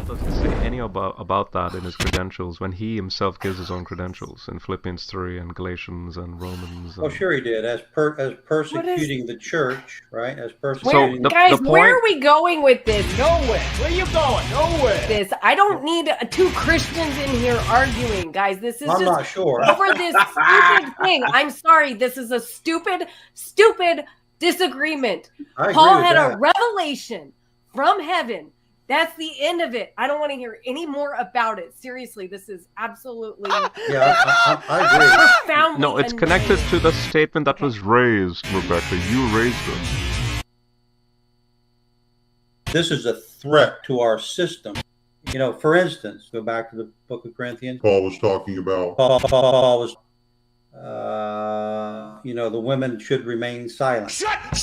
doesn't say any about that in his credentials when he himself gives his own credentials in Philippians 3 and Galatians and Romans. Oh, sure he did. As persecuting the church, right? As persecuting. Guys, where are we going with this? Nowhere. Where are you going? Nowhere. I don't need two Christians in here arguing, guys. This is I'm just not sure. over this stupid thing. I'm sorry. This is a stupid disagreement. Paul had a revelation from heaven. That's the end of it. I don't want to hear any more about it. Seriously, this is absolutely... Yeah, I agree. No, it's connected to the statement that was raised, Rebecca. You raised it. This is a threat to our system. You know, for instance, go back to the book of Corinthians. Paul was talking about. Paul was, the women should remain silent. Shut up!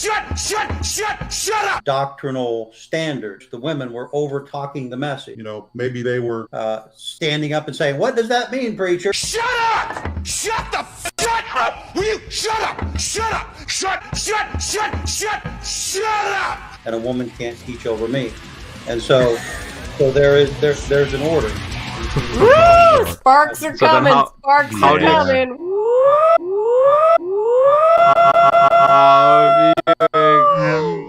Doctrinal standards. The women were over-talking the message. You know, maybe they were standing up and saying, "What does that mean, preacher?" Shut up! Shut up! Will you shut up? Shut up! Shut up! And a woman can't teach over me. And so there's an order. Woo! Sparks are coming. Sparks are coming.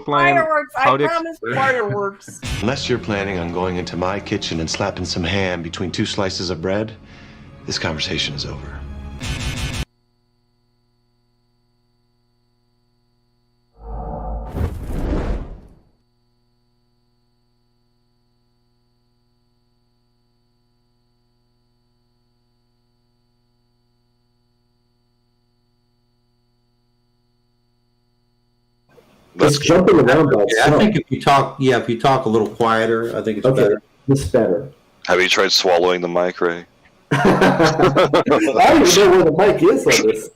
Fireworks. I promise fireworks. Unless you're planning on going into my kitchen and slapping some ham between two slices of bread, this conversation is over. It's jumping around by itself. I think if you talk a little quieter, I think it's better. It's better. Have you tried swallowing the mic, Ray? I don't even know where the mic is on this.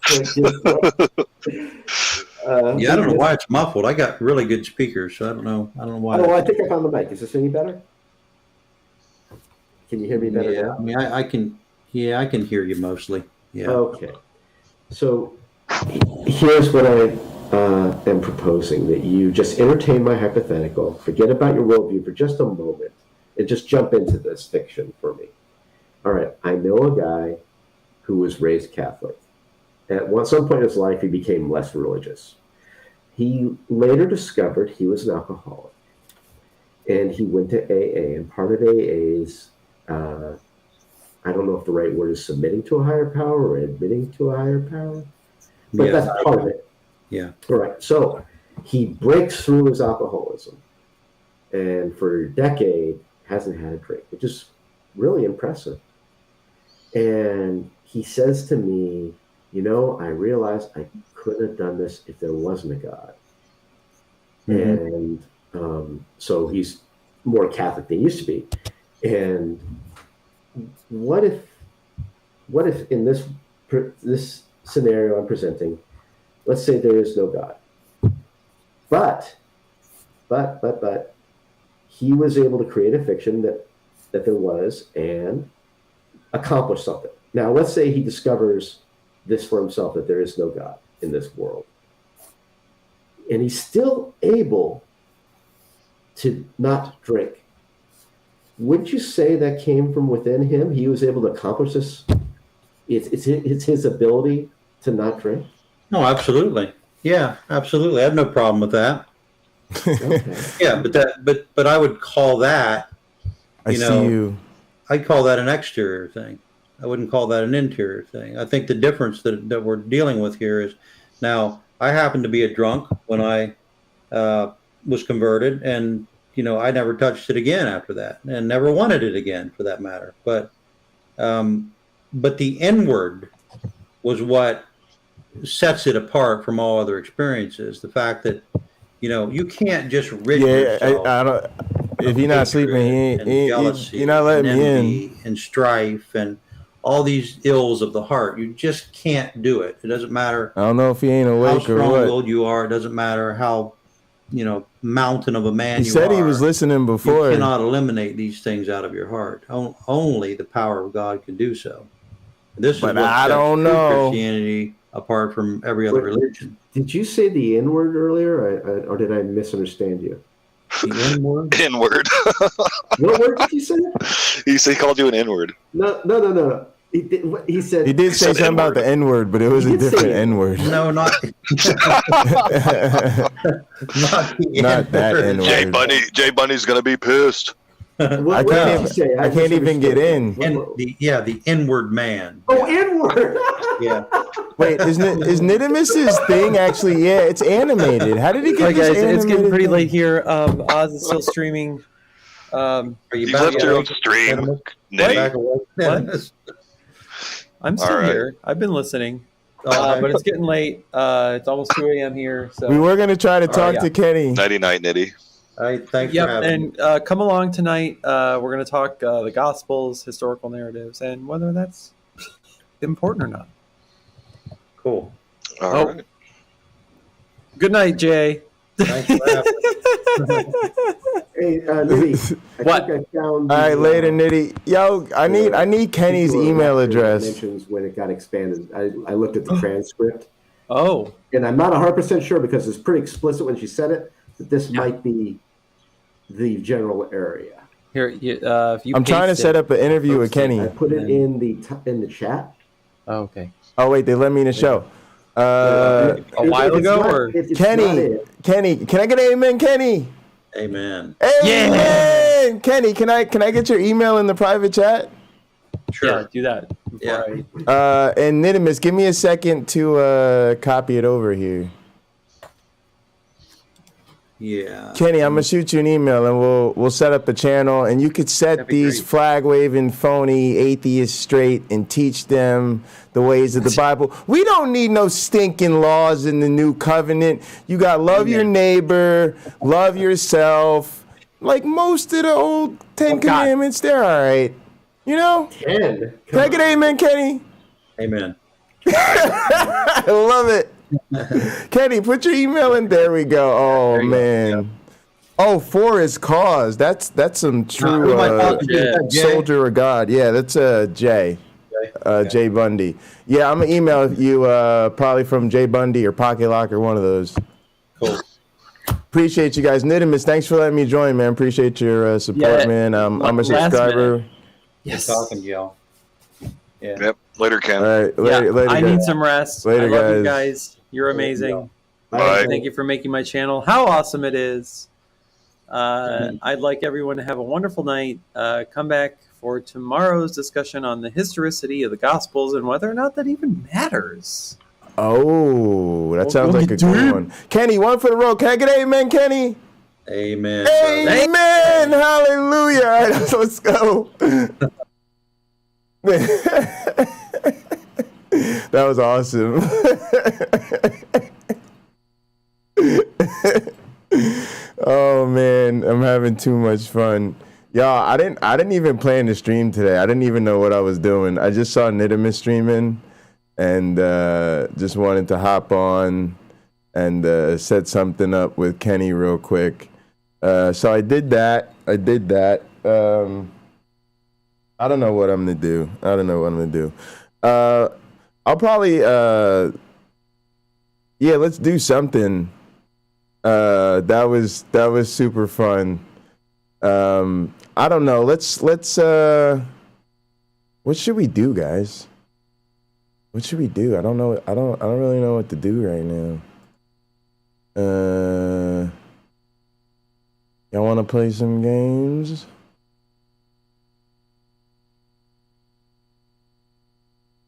I don't know why it's muffled. I got really good speakers, so I don't know why. Oh, I think I found the mic. Is this any better? Can you hear me better now? I mean, I can hear you mostly. Yeah. Okay. So here's what I am proposing, that you just entertain my hypothetical, forget about your worldview for just a moment, and just jump into this fiction for me. All right, I know a guy who was raised Catholic. At some point in his life, he became less religious. He later discovered he was an alcoholic, and he went to AA, and part of AA's, I don't know if the right word is submitting to a higher power or admitting to a higher power, but that's part of it. Yeah. All right. So he breaks through his alcoholism, and for a decade hasn't had a drink, which is really impressive. And he says to me, I realized I couldn't have done this if there wasn't a God. Mm-hmm. And so he's more Catholic than he used to be. And what if in this scenario I'm presenting, let's say there is no God, but he was able to create a fiction that there was and accomplish something. Now, let's say he discovers this for himself, that there is no God in this world, and he's still able to not drink. Wouldn't you say that came from within him? He was able to accomplish this. It's his ability to not drink. No, absolutely. Yeah, absolutely. I have no problem with that. Okay. Yeah, but I would call that, I'd call that an exterior thing. I wouldn't call that an interior thing. I think the difference that we're dealing with here is, now I happened to be a drunk when I was converted, and I never touched it again after that, and never wanted it again for that matter. But the inward was what sets it apart from all other experiences. The fact that you can't just rid yourself. I don't. If you're not sleeping, you're not letting me in. And strife and all these ills of the heart, you just can't do it. It doesn't matter. I don't know if he ain't awake how or what. strong-willed you are. It doesn't matter how mountain of a man you are. He said he was listening before. You cannot eliminate these things out of your heart. Only the power of God can do so. This is what I don't know. Christianity apart from every other religion. Did you say the N-word earlier, or did I misunderstand you? The N-word? N-word. What word did you say? He called you an N-word. No. He said He did say something about the N-word, but it was a different N-word. No, not Not that N-word. Jay Bunny's gonna be pissed. I can't even get in. The N-word man. Oh, N-word. Yeah. Wait, is Nidimus's thing actually? Yeah, it's animated. How did he get All right, this guys, it's getting pretty thing? late here. Oz is still streaming. Are you You back left your awake? own stream, Back Nitty. awake? What? I'm still All right. here. I've been listening. Okay. But it's getting late. It's almost 2 a.m. here. So We were gonna try to talk yeah. to Kenny. Nighty night, Nitty. All right, thanks Yep, for having me. and come along tonight. We're going to talk the Gospels, historical narratives, and whether that's important or not. Cool. All right. Good night, Jay. Thanks for having me. Hey, Nitty. What? I think I found All right, later, Nitty. Yo, I need Kenny's email address. Mentions when it got expanded. I looked at the transcript, Oh, and I'm not 100% sure because it's pretty explicit when she said it that this might be the general area. here. If you I'm trying to paste set it- up an interview with Kenny. I put it in the chat. Oh, okay. Oh wait, they let me in the show. A while ago, or Kenny, can I get an amen, Kenny? Amen. Amen, Kenny. Can I get your email in the private chat? Sure. Yeah, do that. Yeah. And Nidimus, give me a second to copy it over here. Yeah. Kenny, I'm gonna shoot you an email and we'll set up a channel and you could set That'd be these great. flag waving phony atheists straight and teach them the ways of the Bible. We don't need no stinking laws in the new covenant. You got love your neighbor, love yourself. Like most of the old Ten Commandments, they're all right. You know? 10. Can I get amen, Kenny? Amen. I love it. Kenny, put your email in. There we go. Oh There you man. go. Yep. Oh, for his cause. That's some true who am I talking to? Is that Jay? soldier of God. Yeah, that's Jay. Jay Bundy. Yeah, I'm gonna email you probably from Jay Bundy or Pocketlocker, one of those. Cool. Appreciate you guys. Nidimus, thanks for letting me join, man. Appreciate your support, Yeah, man. I'm a last subscriber. minute. Yes. Good talking to y'all. Yeah. Yep. Later, Ken. All right, later, later, I guys. need some rest. Later, I love you guys. guys. You're amazing. Bye. Thank you for making my channel. How awesome it is. I'd like everyone to have a wonderful night. Come back for tomorrow's discussion on the historicity of the Gospels and whether or not that even matters. Oh, that sounds like a good one. Kenny, one for the road. Can I get amen, Kenny? Amen. Amen. Hallelujah. All right, let's go. That was awesome. Oh man, I'm having too much fun. Y'all, I didn't even plan to stream today. I didn't even know what I was doing. I just saw Nidimus streaming and just wanted to hop on and set something up with Kenny real quick. So I did that. I don't know what I'm gonna do. I'll probably let's do something. That was super fun. I don't know. Let's what should we do, guys? What should we do? I don't know. I don't really know what to do right now. Y'all want to play some games?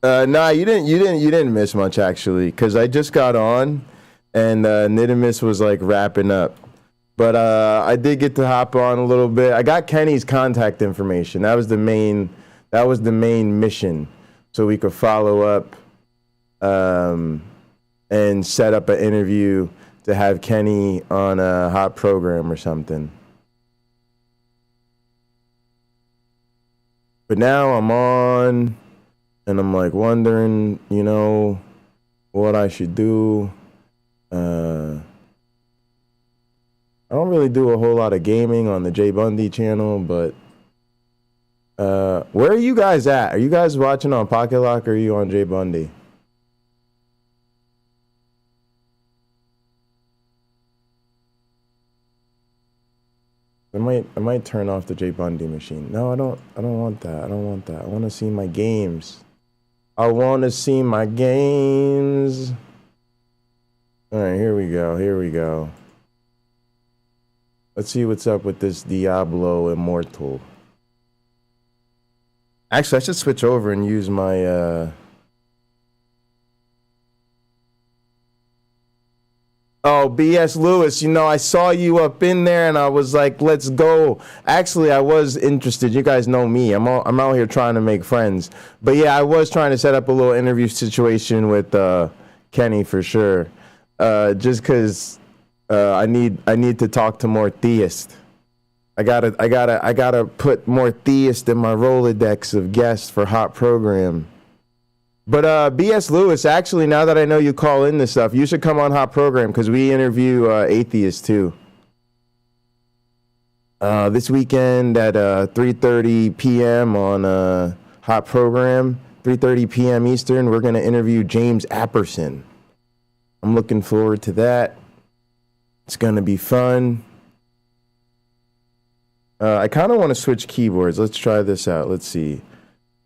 Nah, you didn't miss much actually, because I just got on and Nidimus was like wrapping up. But I did get to hop on a little bit. I got Kenny's contact information. That was the main mission, so we could follow up and set up an interview to have Kenny on a hot program or something. But now I'm on, and I'm like wondering, what I should do. I don't really do a whole lot of gaming on the Jay Bundy channel, but where are you guys at? Are you guys watching on Pocketlocker or are you on Jay Bundy? I might turn off the J Bundy machine. No, I don't want that. I don't want that. I want to see my games. I want to see my games. All right, here we go. Here we go. Let's see what's up with this Diablo Immortal. Actually, I should switch over and use my Oh, B.S. Lewis, you know, I saw you up in there and I was like, let's go. Actually, I was interested. You guys know me. I'm out here trying to make friends. But yeah, I was trying to set up a little interview situation with Kenny for sure. Just because I need to talk to more theists. I gotta put more theists in my Rolodex of guests for Hot Program. But B.S. Lewis, actually, now that I know you call in this stuff, you should come on Hot Program because we interview atheists too. This weekend at 3:30 p.m. on Hot Program, 3:30 p.m. Eastern, we're going to interview James Apperson. I'm looking forward to that. It's going to be fun. I kind of want to switch keyboards. Let's try this out. Let's see.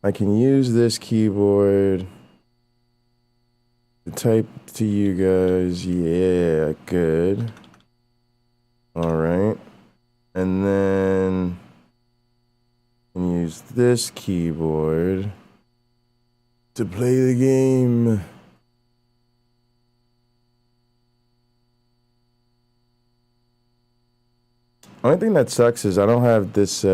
I can use this keyboard to type to you guys. Yeah, good. All right. And then I can use this keyboard to play the game. Only thing that sucks is I don't have this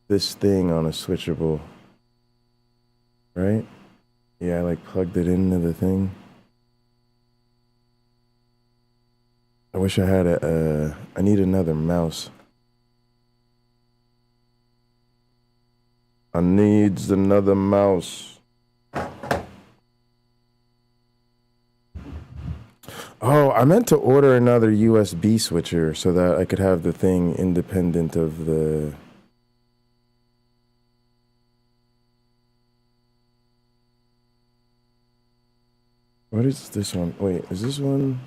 this thing on a switchable, right? Yeah, I like plugged it into the thing. I wish I had I need another mouse. I needs another mouse. Oh, I meant to order another USB switcher so that I could have the thing independent of the... What is this one? Wait, is this one?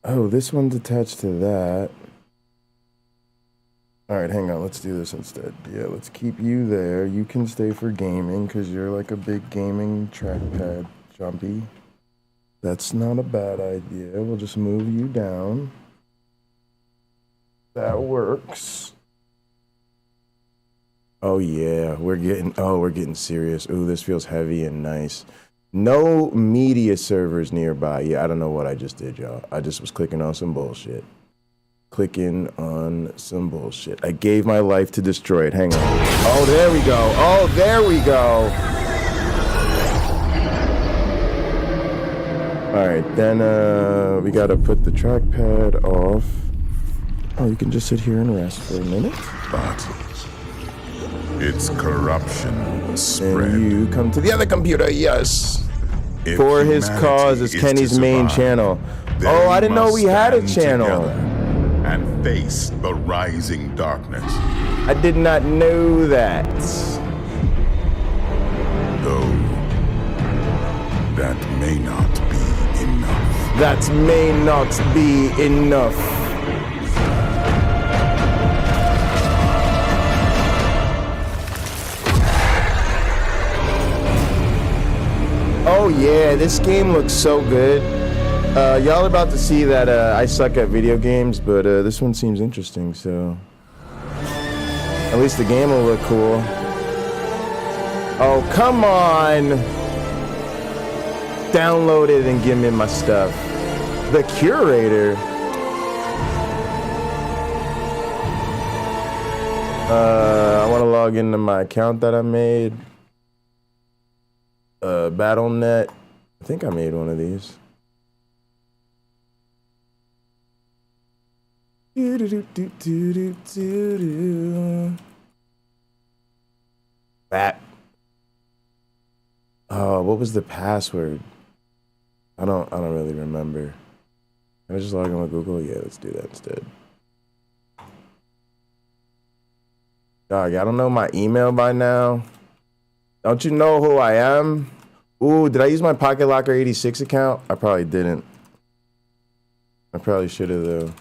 Oh, this one's attached to that. All right, hang on. Let's do this instead. Yeah, let's keep you there. You can stay for gaming because you're like a big gaming trackpad jumpy. That's not a bad idea. We'll just move you down. That works. Oh yeah, we're getting serious. Ooh, this feels heavy and nice. No media servers nearby. Yeah, I don't know what I just did, y'all. I just was clicking on some bullshit. I gave my life to destroy it. Hang on. Oh, there we go. Oh, there we go. All right, then we gotta put the trackpad off. Oh, you can just sit here and rest for a minute. But it's corruption spread. And you come to the other computer, yes. If For his humanity cause is Kenny's to main survive, channel. they Oh, I didn't know must we had a stand channel. together and face the rising darkness. I did not know that. Though that may not be enough. That may not be enough. Oh yeah, this game looks so good. Y'all about to see that I suck at video games, but this one seems interesting, so... At least the game will look cool. Oh, come on! Download it and give me my stuff. The curator? I want to log into my account that I made. Battle.net. I think I made one of these. That. Oh, what was the password? I don't really remember. Can I just log in with Google? Yeah, let's do that instead. Dog, I don't know my email by now. Don't you know who I am? Ooh, did I use my Pocketlocker86 account? I probably didn't. I probably should have though.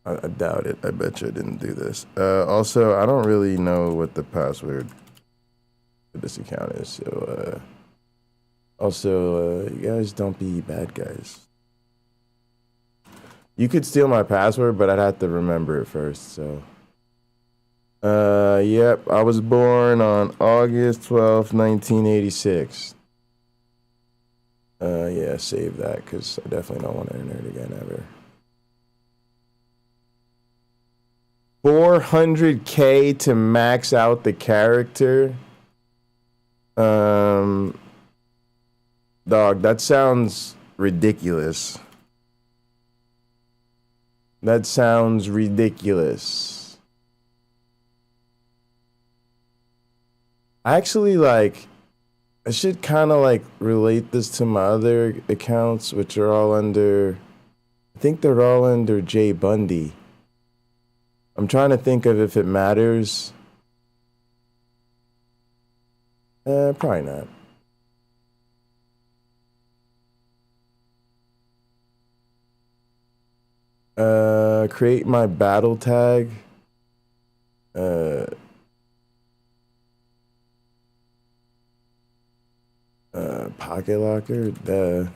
I doubt it. I bet you I didn't do this. Also, I don't really know what the password for this account is. So, you guys don't be bad guys. You could steal my password, but I'd have to remember it first. So, yep. I was born on August 12th, 1986. Yeah, save that because I definitely don't want to enter it again ever. 400K to max out the character. Dog, that sounds ridiculous. That sounds ridiculous. Actually, like, I should kind of like relate this to my other accounts, which are all under, I think they're all under Jay Bundy. I'm trying to think of if it matters. Probably not. Create my battle tag. Pocket Locker. Duh.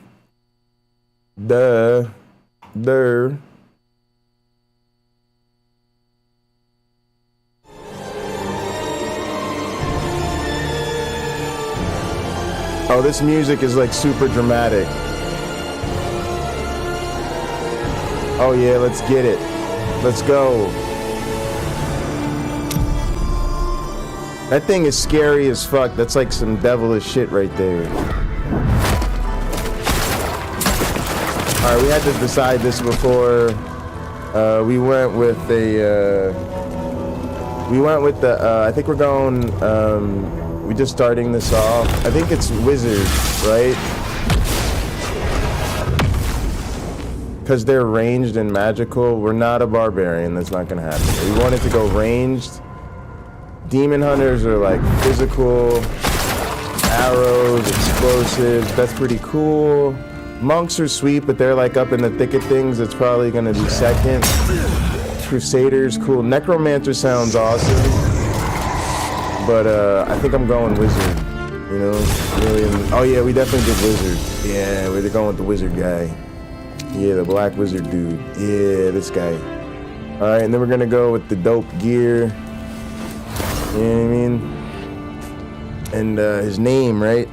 Oh, this music is like super dramatic. Oh yeah, let's get it. Let's go. That thing is scary as fuck. That's like some devilish shit right there. Alright, we had to decide this before. We went with I think we're going, we just starting this off. I think it's Wizard, right? Because they're ranged and magical. We're not a barbarian. That's not gonna happen. We wanted to go ranged. Demon hunters are like physical, arrows, explosives. That's pretty cool. Monks are sweet, but they're like up in the thick of things. It's probably gonna be second. Crusaders, cool. Necromancer sounds awesome. But I think I'm going Wizard. You know, really. Oh yeah, we definitely did Wizard. Yeah, we're going with the Wizard guy. Yeah, the Black Wizard dude. Yeah, this guy. All right, and then we're gonna go with the dope gear. You know what I mean? And his name, right?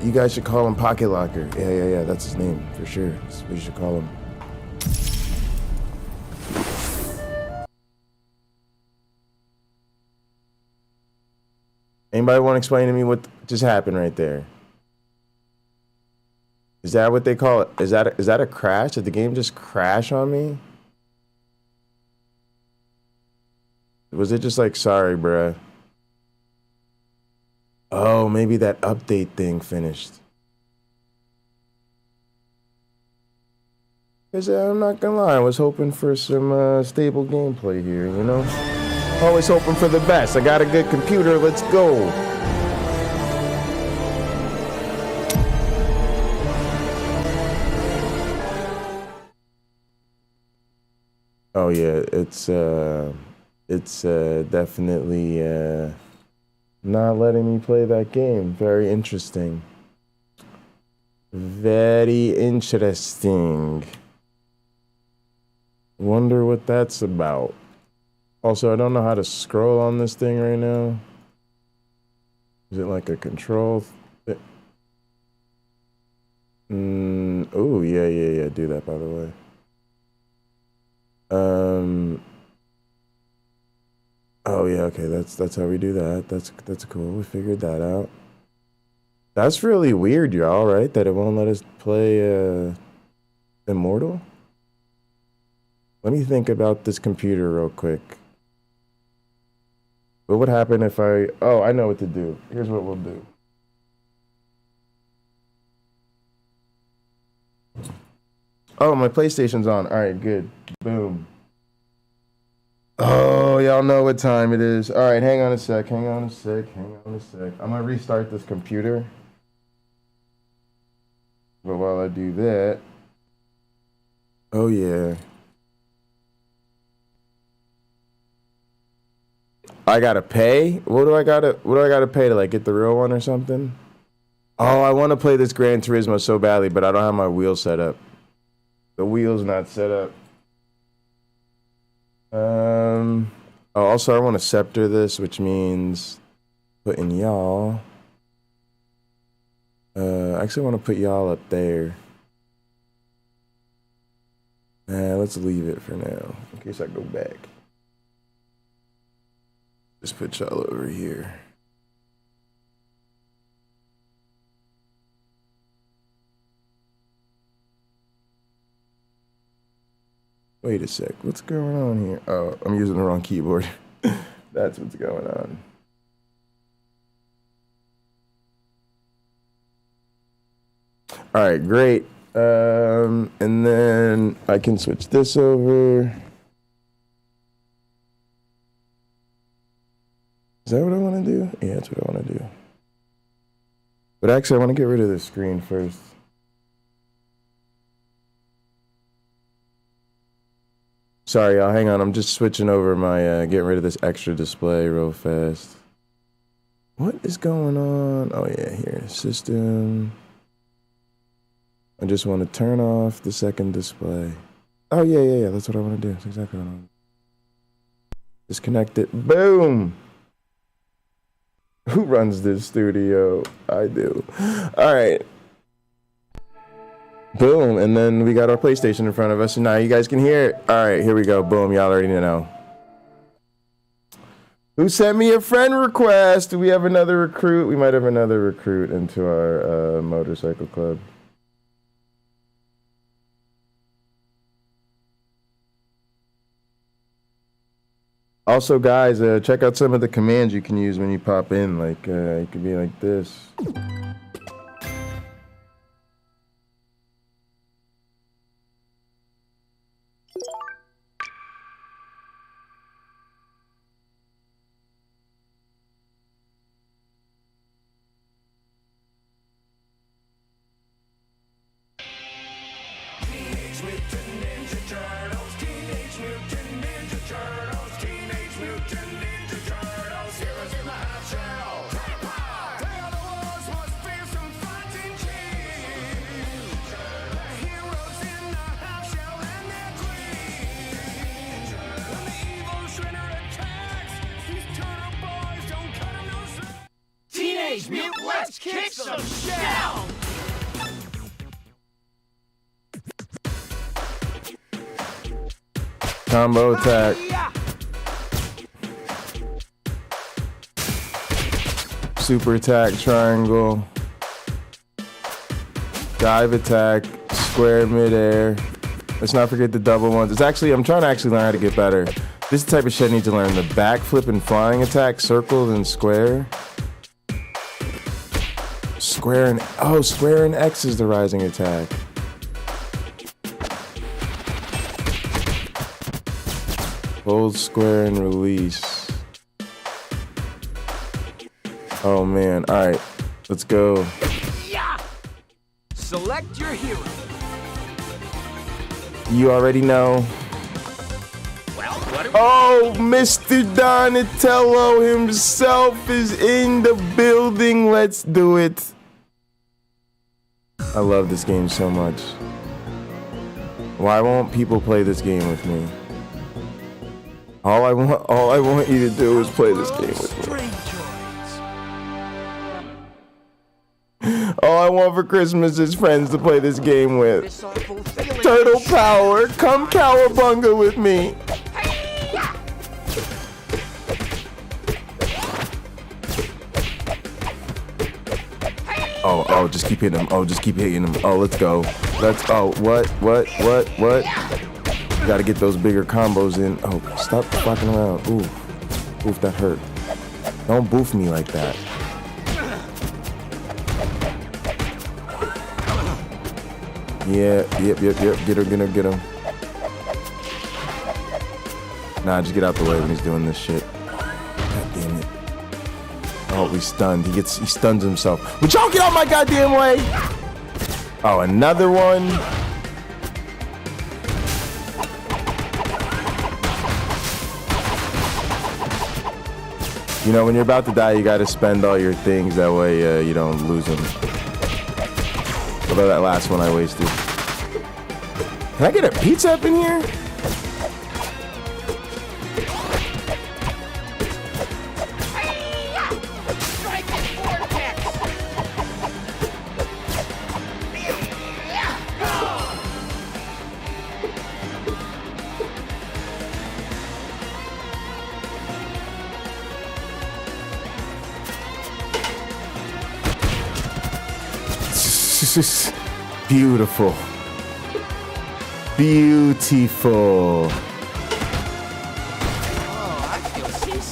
You guys should call him Pocket Locker. Yeah, that's his name for sure. That's what you should call him. Anybody want to explain to me what just happened right there? Is that what they call it? Is that a crash? Did the game just crash on me? Was it just like, sorry, bruh? Oh, maybe that update thing finished. Because I'm not gonna lie, I was hoping for some stable gameplay here, you know? Always hoping for the best. I got a good computer, let's go. Oh yeah, it's definitely not letting me play that game. Very interesting. Very interesting. Wonder what that's about. Also, I don't know how to scroll on this thing right now. Is it like a control? Oh, yeah. Do that, by the way. Oh yeah, okay. That's how we do that. That's cool. We figured that out. That's really weird, y'all. Right? That it won't let us play Immortal. Let me think about this computer real quick. What would happen if I... Oh, I know what to do. Here's what we'll do. Oh, my PlayStation's on. All right, good. Boom. Oh, y'all know what time it is. All right, hang on a sec. I'm going to restart this computer. But while I do that... Oh yeah. I gotta pay? What do I gotta pay to like get the real one or something? Oh, I want to play this Gran Turismo so badly, but I don't have my wheel set up. The wheel's not set up. Oh, also I want to scepter this, which means putting y'all. I actually want to put y'all up there. Let's leave it for now, in case I go back. Just put y'all over here. Wait a sec, what's going on here? Oh, I'm using the wrong keyboard. That's what's going on. All right, great. And then I can switch this over. Is that what I want to do? Yeah, that's what I want to do. But actually, I want to get rid of this screen first. Sorry, y'all. Hang on. I'm just switching over my, getting rid of this extra display real fast. What is going on? Oh, yeah, here. System. I just want to turn off the second display. Oh, yeah. That's what I want to do. That's exactly what I want to do. Disconnect it. Boom! Who runs this studio? I do. All right. Boom, and then we got our PlayStation in front of us, and now you guys can hear it. All right, here we go. Boom, y'all already know. Who sent me a friend request? Do we have another recruit? We might have another recruit into our motorcycle club. Also, guys, check out some of the commands you can use when you pop in. Like, it could be like this. Let's kick some shell! Combo attack. Super attack, triangle. Dive attack, square midair. Let's not forget the double ones. It's actually, I'm trying to actually learn how to get better. This is the type of shit I need to learn. The backflip and flying attack, circle then square. Square and X is the rising attack. Hold square and release. Oh man, alright. Let's go. Yeah! Select your hero. You already know. Oh, Mr. Donatello himself is in the building. Let's do it. I love this game so much. Why won't people play this game with me? All I want you to do is play this game with me. All I want for Christmas is friends to play this game with. Turtle power, come cowabunga with me. Oh, just keep hitting him. Oh, just keep hitting him. Oh, let's go. What? Gotta get those bigger combos in. Oh, stop fucking around. Oof, that hurt. Don't boof me like that. Yeah, yep. Get him. Nah, just get out the way when he's doing this shit. God damn it. Oh, he's stunned. He stuns himself. Would y'all get out my goddamn way? Oh, another one. You know, when you're about to die, you gotta spend all your things. That way, you don't lose them. Although that last one I wasted. Can I get a pizza up in here? Beautiful. Beautiful.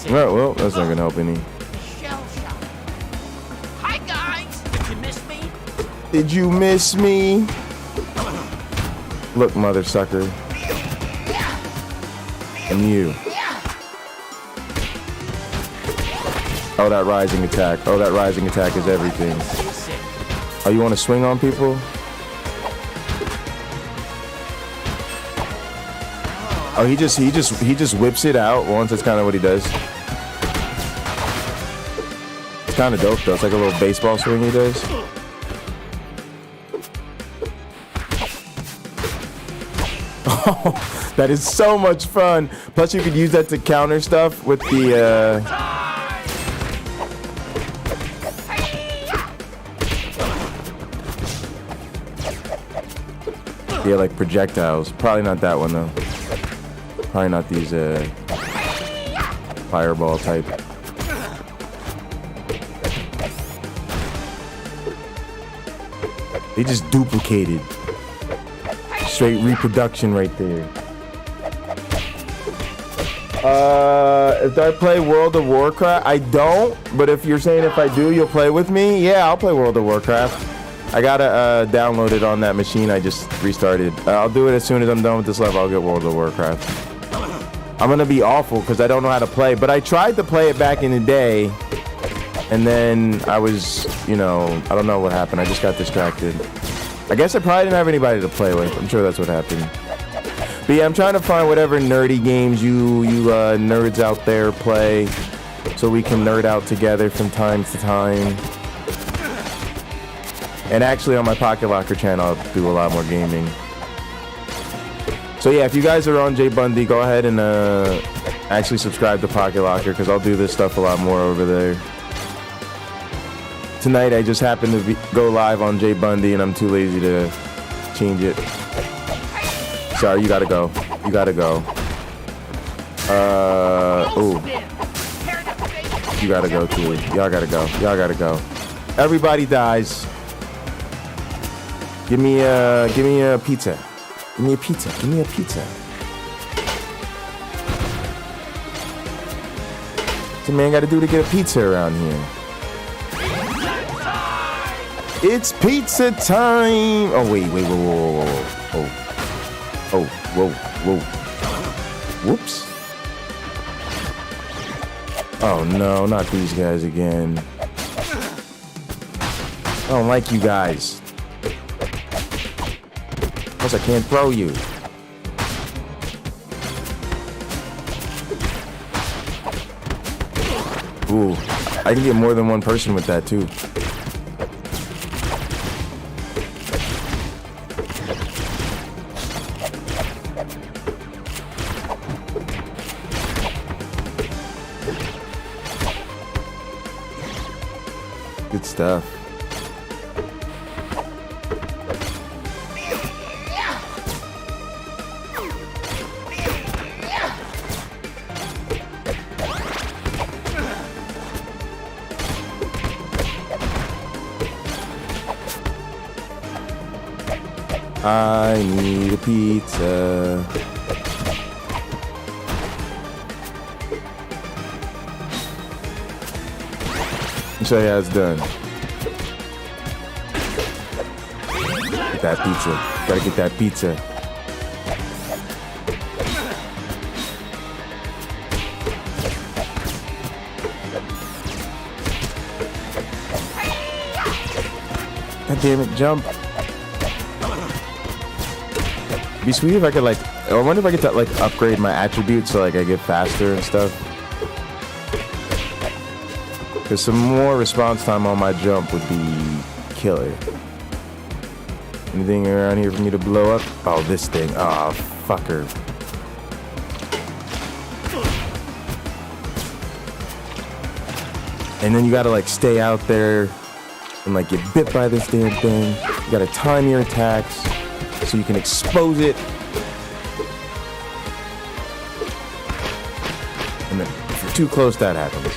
Well, that's not gonna help any. Hi guys, did you miss me? Did you miss me? Look, mother sucker. And you. Oh, that rising attack. Oh, that rising attack is everything. Oh, you want to swing on people? Oh, he just whips it out once. That's kind of what he does. It's kind of dope though. It's like a little baseball swing he does. Oh, that is so much fun. Plus, you could use that to counter stuff with the. Yeah, like projectiles. Probably not that one though. Probably not these fireball type. They just duplicated. Straight reproduction right there. If I play World of Warcraft, I don't. But if you're saying if I do, you'll play with me. Yeah, I'll play World of Warcraft. I gotta download it on that machine I just restarted. I'll do it as soon as I'm done with this level. I'll get World of Warcraft. I'm gonna be awful because I don't know how to play, but I tried to play it back in the day, and then I was, you know, I don't know what happened. I just got distracted. I guess I probably didn't have anybody to play with. I'm sure that's what happened. But yeah, I'm trying to find whatever nerdy games you nerds out there play, so we can nerd out together from time to time. And actually on my Pocket Locker channel, I'll do a lot more gaming. So yeah, if you guys are on Jay Bundy, go ahead and actually subscribe to Pocket Locker, because I'll do this stuff a lot more over there. Tonight I just happened to go live on Jay Bundy, and I'm too lazy to change it. Sorry, you gotta go. You gotta go. Ooh. You gotta go too. Y'all gotta go. Y'all gotta go. Everybody dies. Give me a pizza. Give me a pizza. Give me a pizza. What's a man got to do to get a pizza around here? It's pizza time. Oh wait, whoa. Whoa. Whoops. Oh no, not these guys again. I don't like you guys. Plus I can't throw you. Ooh, I can get more than one person with that too. Good stuff. I need a pizza. I'll show you how it's done. Get that pizza. Gotta get that pizza. God damn it, jump. Be sweet if I could I wonder if I could upgrade my attributes so I get faster and stuff. Because some more response time on my jump would be killer. Anything around here for me to blow up? Oh, this thing. Oh, fucker. And then you gotta like stay out there and like get bit by this damn thing. You gotta time your attacks so you can expose it. And then if you're too close, that happens.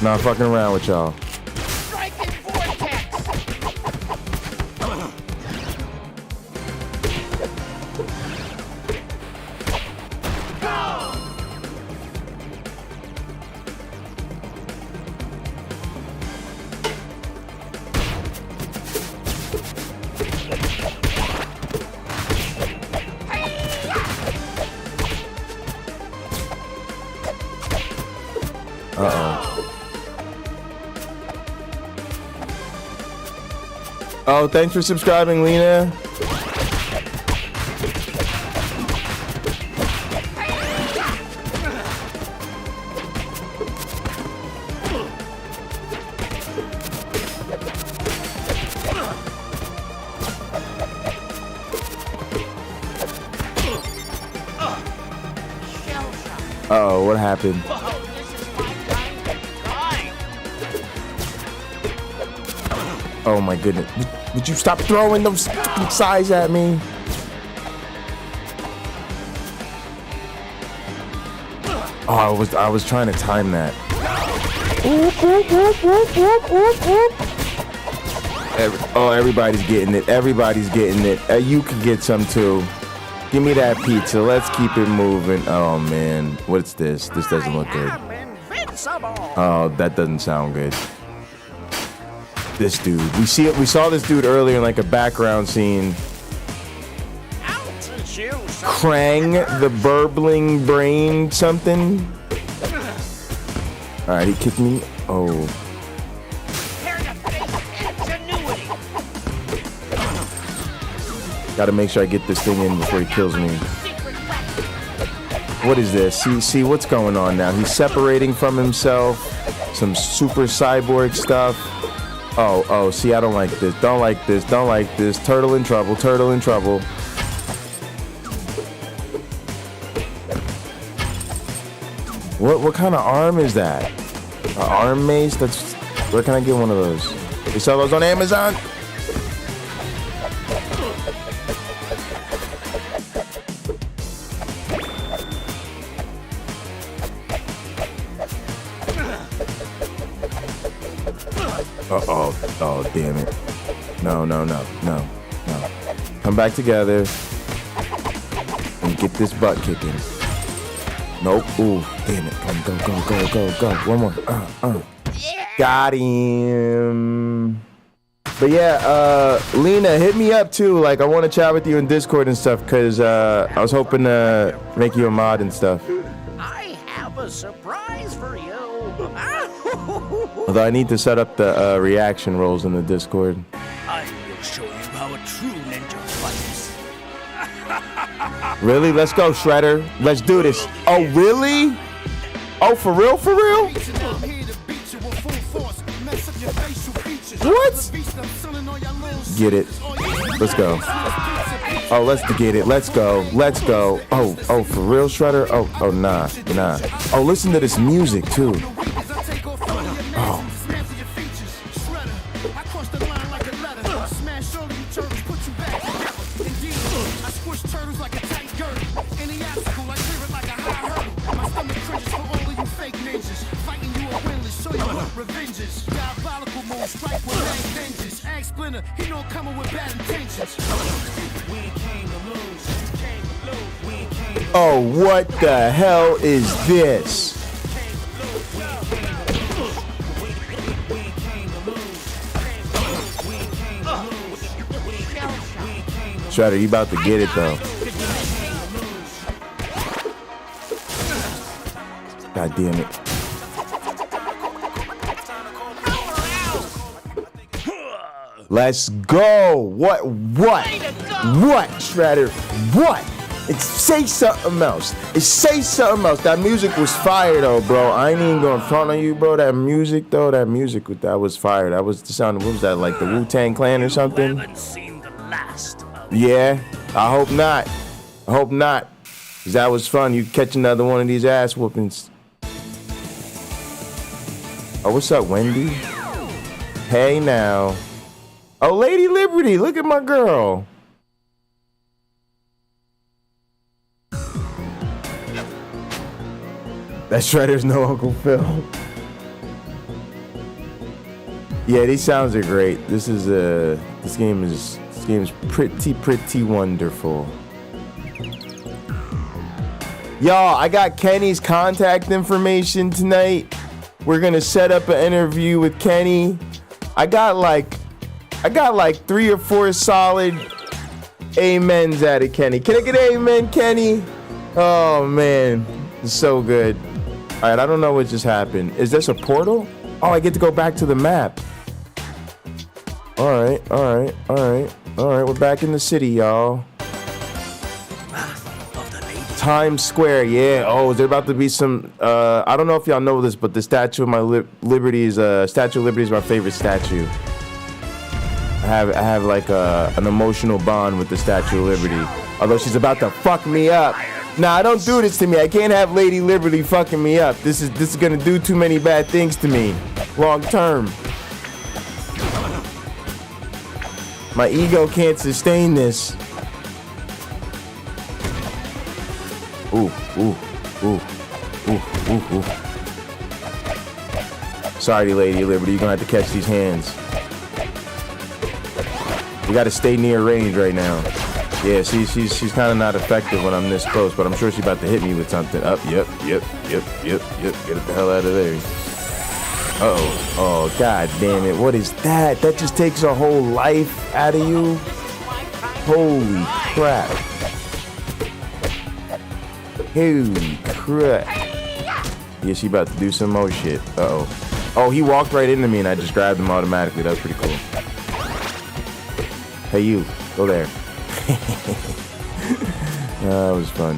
Not fucking around with y'all. Oh, thanks for subscribing, Lena. Uh-oh, what happened? Oh my goodness. Would you stop throwing those fucking size at me? Oh, I was trying to time that. Everybody's getting it. Everybody's getting it. You can get some too. Give me that pizza. Let's keep it moving. Oh man, what's this? This doesn't look good. Oh, that doesn't sound good. This dude. We saw this dude earlier in like a background scene. Krang the burbling brain something. Alright, he kicked me. Oh. Gotta make sure I get this thing in before he kills me. What is this? See what's going on now? He's separating from himself. Some super cyborg stuff. Oh, see, I don't like this. Don't like this. Don't like this. Turtle in trouble. Turtle in trouble. What kind of arm is that? An arm mace? Where can I get one of those? They sell those on Amazon? Oh, damn it. No. Come back together and get this butt kicking. Nope. Ooh, damn it. Go. One more. Got him. But yeah, Lena, hit me up too. Like, I want to chat with you in Discord and stuff, because I was hoping to make you a mod and stuff. I have a surprise for you. Although I need to set up the reaction roles in the Discord. I will show you how a true ninja fights. Really? Let's go, Shredder. Let's do this. Oh, really? Oh, for real? For real? What? Get it. Let's go. Oh, let's get it. Let's go. Let's go. Oh, for real, Shredder? Oh, nah. Oh, listen to this music, too. Oh. Oh, what the hell is this? Shredder, you about to get it though. God damn it. Let's go. What, Shredder? What? Say something else. Say something else. That music was fire, though, bro. I ain't even gonna front on you, bro. That music, that was fire. That was the sound. What was that, like the Wu-Tang Clan or something? Yeah, I hope not. Cause that was fun. You catch another one of these ass whoopings. Oh, what's up, Wendy? Hey, now. Oh, Lady Liberty, look at my girl. That Shredder's no Uncle Phil. Yeah, these sounds are great. This game is pretty wonderful. Y'all, I got Kenny's contact information tonight. We're gonna set up an interview with Kenny. I got like 3 or 4 solid amens out of Kenny. Can I get an amen, Kenny? Oh man, it's so good. All right, I don't know what just happened. Is this a portal? Oh, I get to go back to the map. All right. We're back in the city, y'all. Times Square, yeah. Oh, is there about to be some? I don't know if y'all know this, but the Statue of Liberty is my favorite statue. I have like an emotional bond with the Statue of Liberty. Although she's about to fuck me up. Nah, don't do this to me. I can't have Lady Liberty fucking me up. This is gonna do too many bad things to me, long term. My ego can't sustain this. Ooh. Sorry, Lady Liberty, you're gonna have to catch these hands. You gotta stay near range right now. Yeah, she's kind of not effective when I'm this close, but I'm sure she's about to hit me with something. Up, yep. Get it the hell out of there. Oh, god damn it. What is that? That just takes a whole life out of you? Holy crap. Holy crap. Yeah, she about to do some more shit. Uh-oh. Oh, he walked right into me and I just grabbed him automatically. That was pretty cool. Hey, you. Go there. That was fun.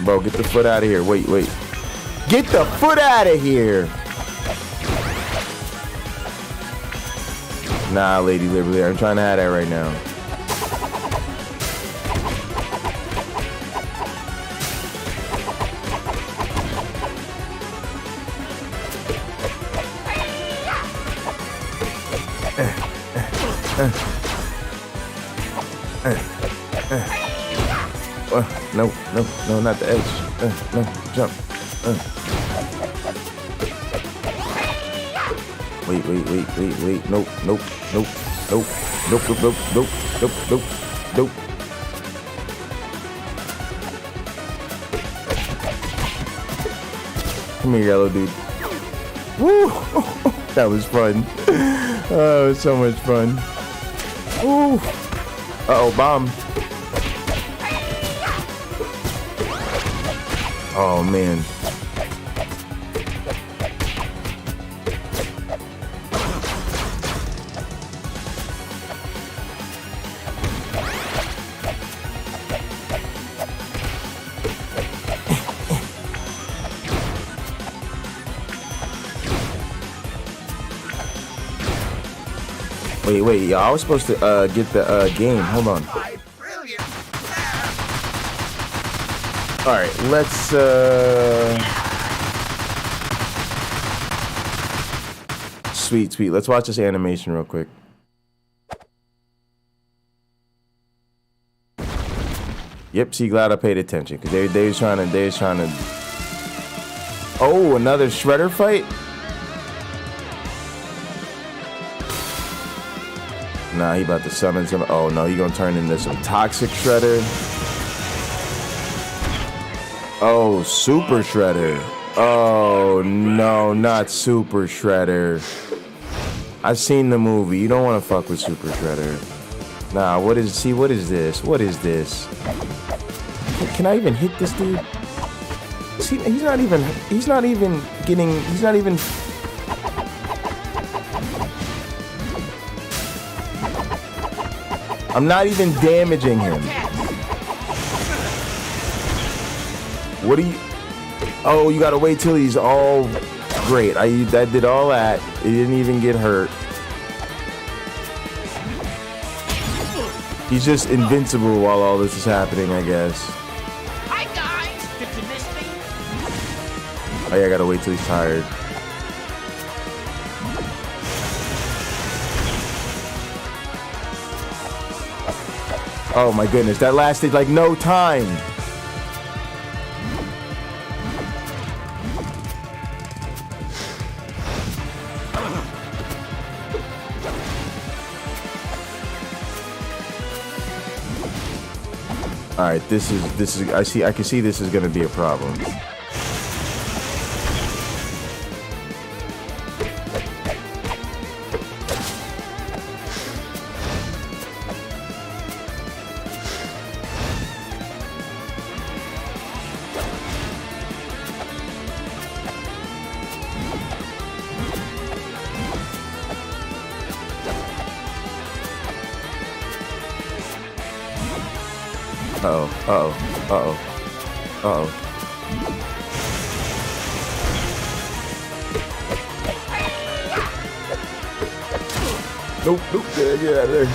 Bro, get the foot out of here. Wait. Get the foot out of here. Nah, Lady Liberty. I'm trying to have that right now. No, not the edge. No, jump. Wait. Nope. Come here, yellow dude. Woo! That was fun. Oh, it was so much fun. Ooh. Uh-oh, bomb. Oh, man. Wait, y'all. I was supposed to get the game. Hold on. All right, let's sweet. Let's watch this animation real quick. Yep, see, glad I paid attention because they was trying to. Oh, another Shredder fight. Nah, he about to summon some. Oh no, he gonna turn into some toxic Shredder. Oh, Super Shredder. Oh no, not Super Shredder. I've seen the movie. You don't want to fuck with Super Shredder. Nah, what is this? What is this? Can I even hit this dude? See, he's not even I'm not even damaging him. What do you... Oh, you gotta wait till he's all... Great, I did all that. He didn't even get hurt. He's just invincible while all this is happening, I guess. Hi guys! Did you miss me? Oh yeah, I gotta wait till he's tired. Oh my goodness, that lasted like no time. All right, this is I can see this is going to be a problem. Uh-oh. Nope, get out of there.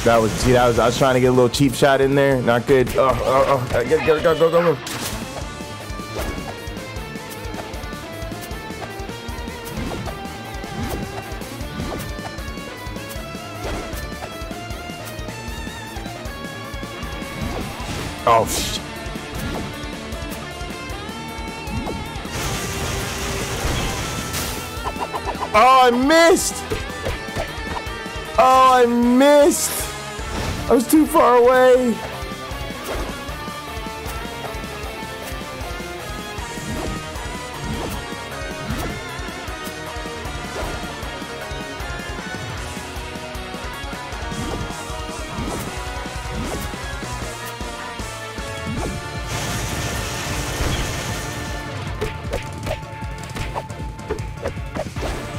I was trying to get a little cheap shot in there. Not good. Go. Oh, shit. Oh, I missed. Oh, I missed. I was too far away.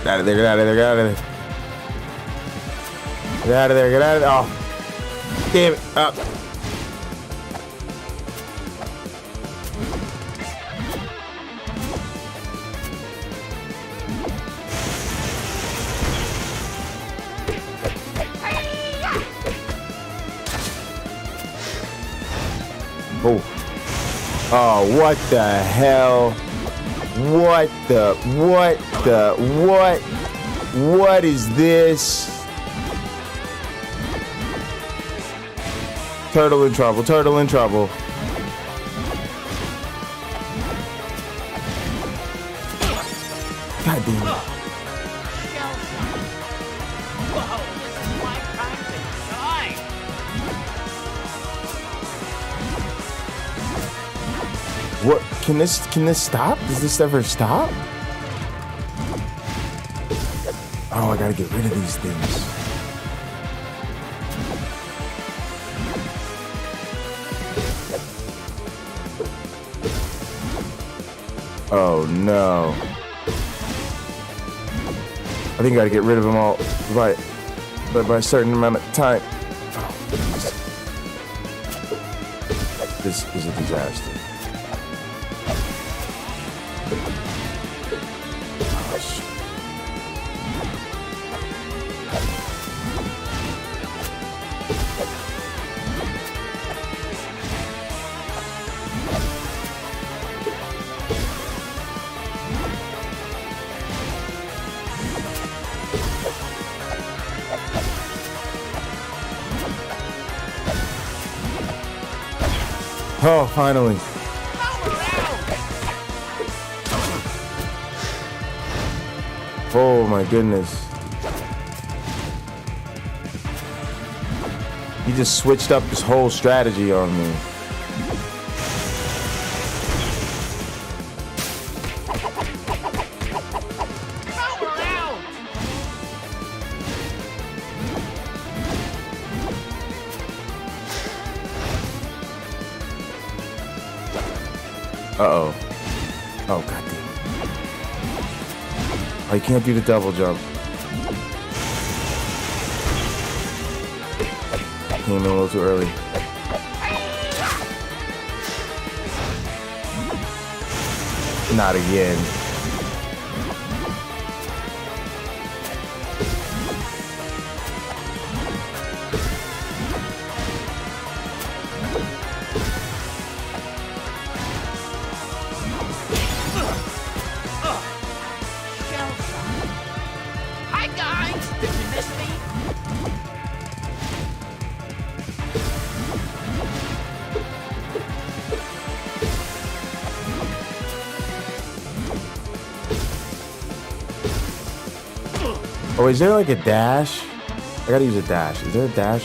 Get out of there, get out of there, get out of there. Get out of there, get out of there. Oh. Damn it. Up. Oh. Oh, what the hell? What is this? Turtle in trouble, turtle in trouble. God damn it. What can this stop? Does this ever stop? Oh, I gotta get rid of these things. Oh no. I think I gotta get rid of them all by a certain amount of time. Oh, this is a disaster. Oh, finally. Oh my goodness. He just switched up his whole strategy on me. Uh-oh. Oh, god damn. Oh, you can't do the double jump. Came in a little too early. Not again. Hi guys! Did you miss me? Oh, is there like a dash? I gotta use a dash. Is there a dash?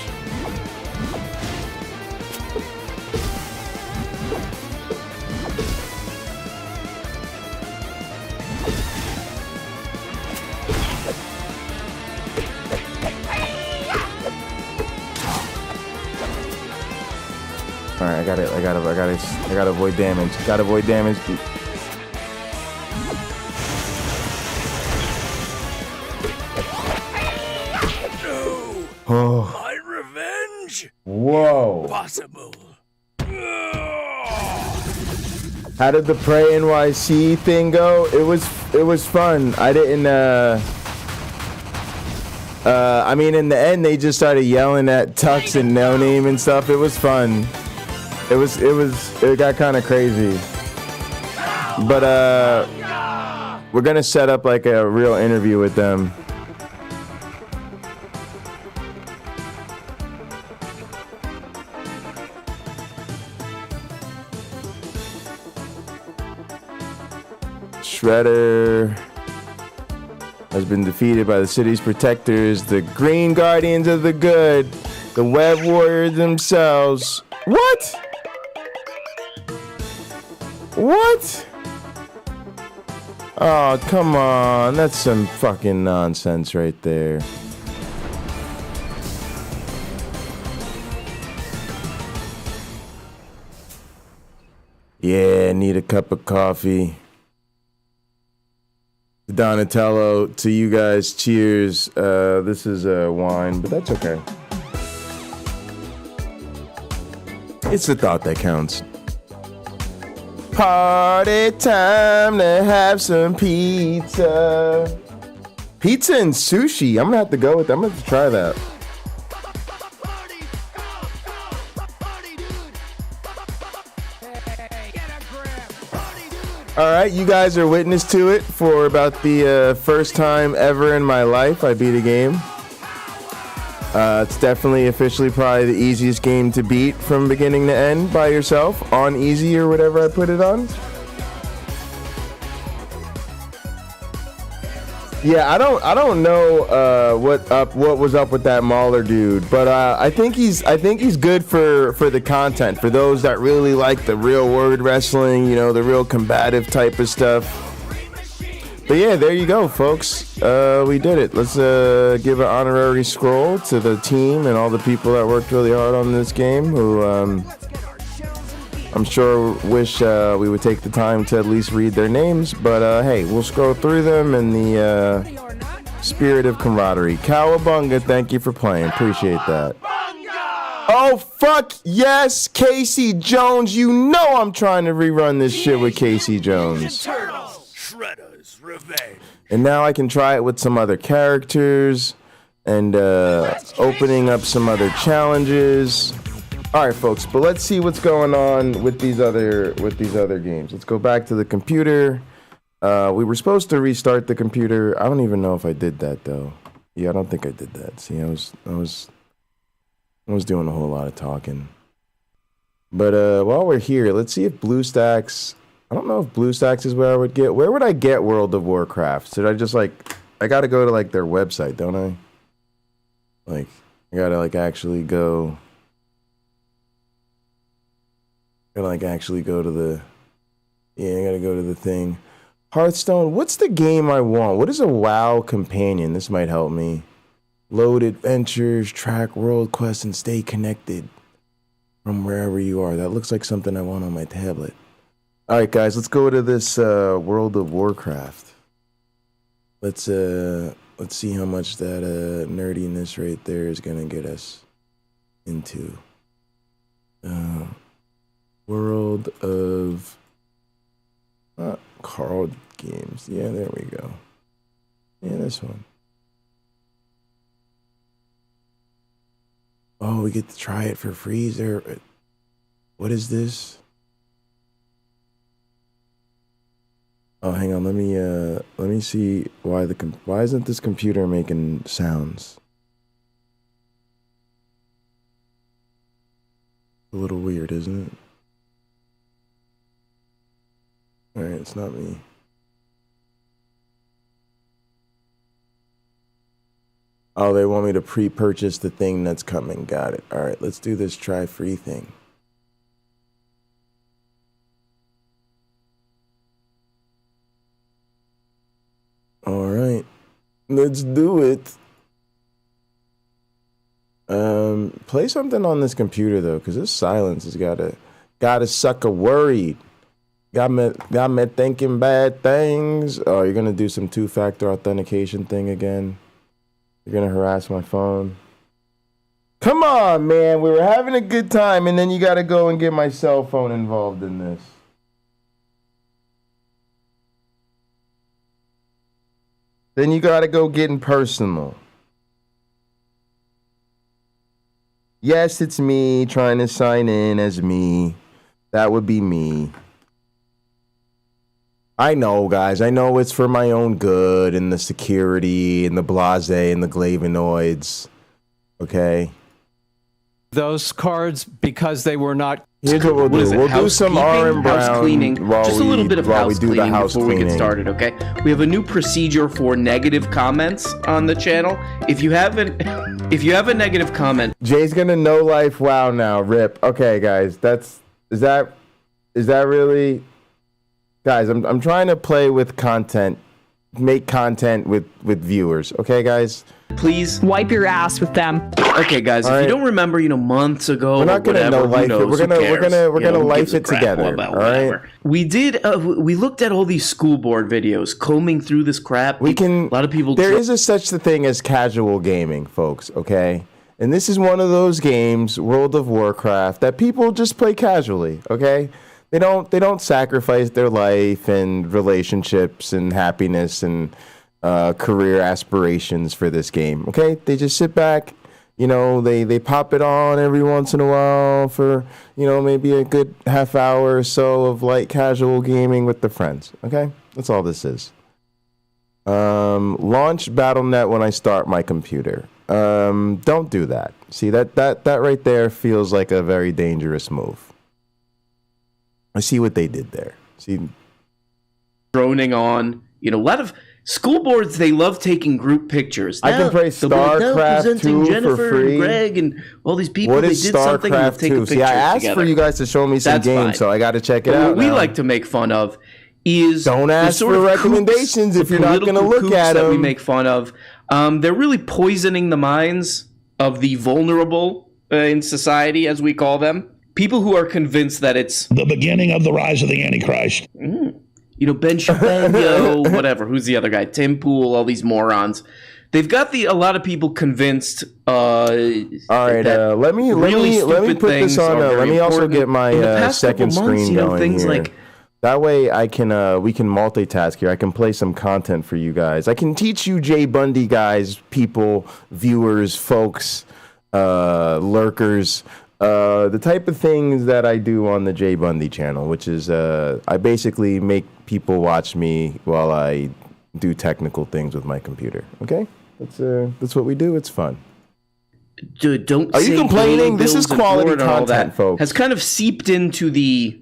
Alright, I gotta avoid damage. Gotta avoid damage. Oh. My revenge? Whoa. Possible. How did the Prey NYC thing go? It was fun. I didn't I mean in the end they just started yelling at Tux and No Name and stuff. It was fun. It got kind of crazy. But we're gonna set up like a real interview with them. Shredder has been defeated by the city's protectors, the Green Guardians of the Good, the Web Warriors themselves. What? What? Oh, come on. That's some fucking nonsense right there. Yeah, need a cup of coffee. Donatello, to you guys, cheers. This is wine, but that's okay. It's the thought that counts. Party time to have some pizza. Pizza and sushi. I'm gonna have to go with that. I'm gonna have to try that. All right, you guys are witness to it for about the first time ever in my life. I beat a game. It's definitely officially probably the easiest game to beat from beginning to end by yourself on easy or whatever I put it on. Yeah, I don't know what was up with that Mauler dude, but I think he's good for the content, for those that really like the real word wrestling, you know, the real combative type of stuff. But yeah, there you go, folks. We did it. Let's give an honorary scroll to the team and all the people that worked really hard on this game, who I'm sure wish we would take the time to at least read their names. But hey, we'll scroll through them in the spirit of camaraderie. Cowabunga, thank you for playing. Appreciate that. Oh, fuck yes, Casey Jones. You know I'm trying to rerun this shit with Casey Jones. Shredder's revenge. And now I can try it with some other characters and opening up some other challenges. All right, folks, but let's see what's going on with these other games. Let's go back to the computer. We were supposed to restart the computer. I don't even know if I did that though. Yeah, I don't think I did that. See, I was doing a whole lot of talking. But while we're here, let's see if BlueStacks. I don't know if BlueStacks is where I would get. Where would I get World of Warcraft? Should I just I gotta go to like their website, don't I? Like, I gotta like actually go. I gotta go to the. Yeah, I gotta go to the thing. Hearthstone. What's the game I want? What is a WoW companion? This might help me. Load adventures, track world quests, and stay connected from wherever you are. That looks like something I want on my tablet. All right, guys, let's go to this World of Warcraft. Let's see how much that nerdiness right there is gonna get us into. World of card games. Yeah, there we go. Yeah, this one. Oh, we get to try it for free. Is there? What is this? Oh, hang on. Let me see why why isn't this computer making sounds? A little weird, isn't it? All right, it's not me. Oh, they want me to pre-purchase the thing that's coming. Got it. All right, let's do this try free thing. All right, let's do it. Play something on this computer though, because this silence has got a sucker worried. Got me thinking bad things. Oh, you're gonna do some two-factor authentication thing again. You're gonna harass my phone. Come on, man. We were having a good time, and then you gotta go and get my cell phone involved in this. Then you gotta go getting personal. Yes, it's me trying to sign in as me. That would be me. I know, guys. I know it's for my own good and the security and the blase and the glavinoids. Okay? Those cards, because they were not... Here's what we'll do. We'll do some R&B house cleaning. Just a little bit of house do the cleaning house before we cleaning. get started, okay? We have a new procedure for negative comments on the channel. If you have a negative comment... Jay's gonna no life wow now. Rip. Okay, guys. Is that really... Guys, I'm trying to play with content, make content with viewers. Okay, guys? Please wipe your ass with them. Okay, guys, if you don't remember, months ago, we're not gonna no life it. We're gonna life it together. All right. We did. We looked at all these school board videos, combing through this crap. A lot of people. There is such a thing as casual gaming, folks. Okay, and this is one of those games, World of Warcraft, that people just play casually. Okay. They don't sacrifice their life and relationships and happiness and career aspirations for this game. Okay, they just sit back. They pop it on every once in a while for maybe a good half hour or so of light casual gaming with their friends. Okay, that's all this is. Launch BattleNet when I start my computer. Don't do that. See that right there feels like a very dangerous move. I see what they did there. See, droning on. A lot of school boards, they love taking group pictures. I can play StarCraft 2 Jennifer for free. And Greg and all these people. What they is did something and StarCraft take a 2? picture See, I asked together. for you guys to show me some That's games, fine. so I got to check it But out. What we now. like to make fun of is don't ask for recommendations if you're not going to look at them. That we make fun of. They're really poisoning the minds of the vulnerable in society, as we call them. People who are convinced that it's the beginning of the rise of the Antichrist. Ben Shapiro, whatever. Who's the other guy? Tim Pool, all these morons. They've got a lot of people convinced. All right, let me put this on. Let me also get my second screen going here. That way I can we can multitask here. I can play some content for you guys. I can teach you Jay Bundy guys, people, viewers, folks, lurkers. The type of things that I do on the Jay Bundy channel, which is I basically make people watch me while I do technical things with my computer. Okay, that's what we do. It's fun. Dude, don't. Are you complaining? This is quality content, folks. Has kind of seeped into the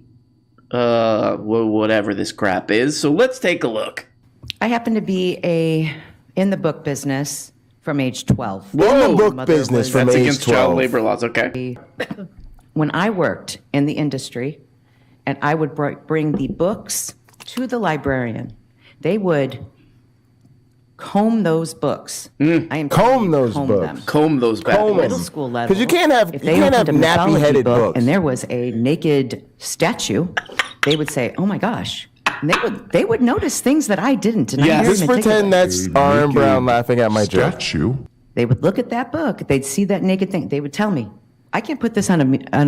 whatever this crap is. So let's take a look. I happen to be in the book business from age 12. Whoa, in the book business from That's age against 12. child labor laws, okay. When I worked in the industry, and I would bring the books to the librarian, they would comb those books. I am Comb those comb books. them. Comb those bad Comb boys. Middle school level. Because you can't have if they opened a mythology nappy-headed book books. and there was a naked statue, they would say, "Oh my gosh." And they would notice things that I didn't. And Yes. I'm very Just pretend meticulous. that's R.M. Brown laughing at my joke. Statue. They would look at that book. They'd see that naked thing. They would tell me, "I can't put this on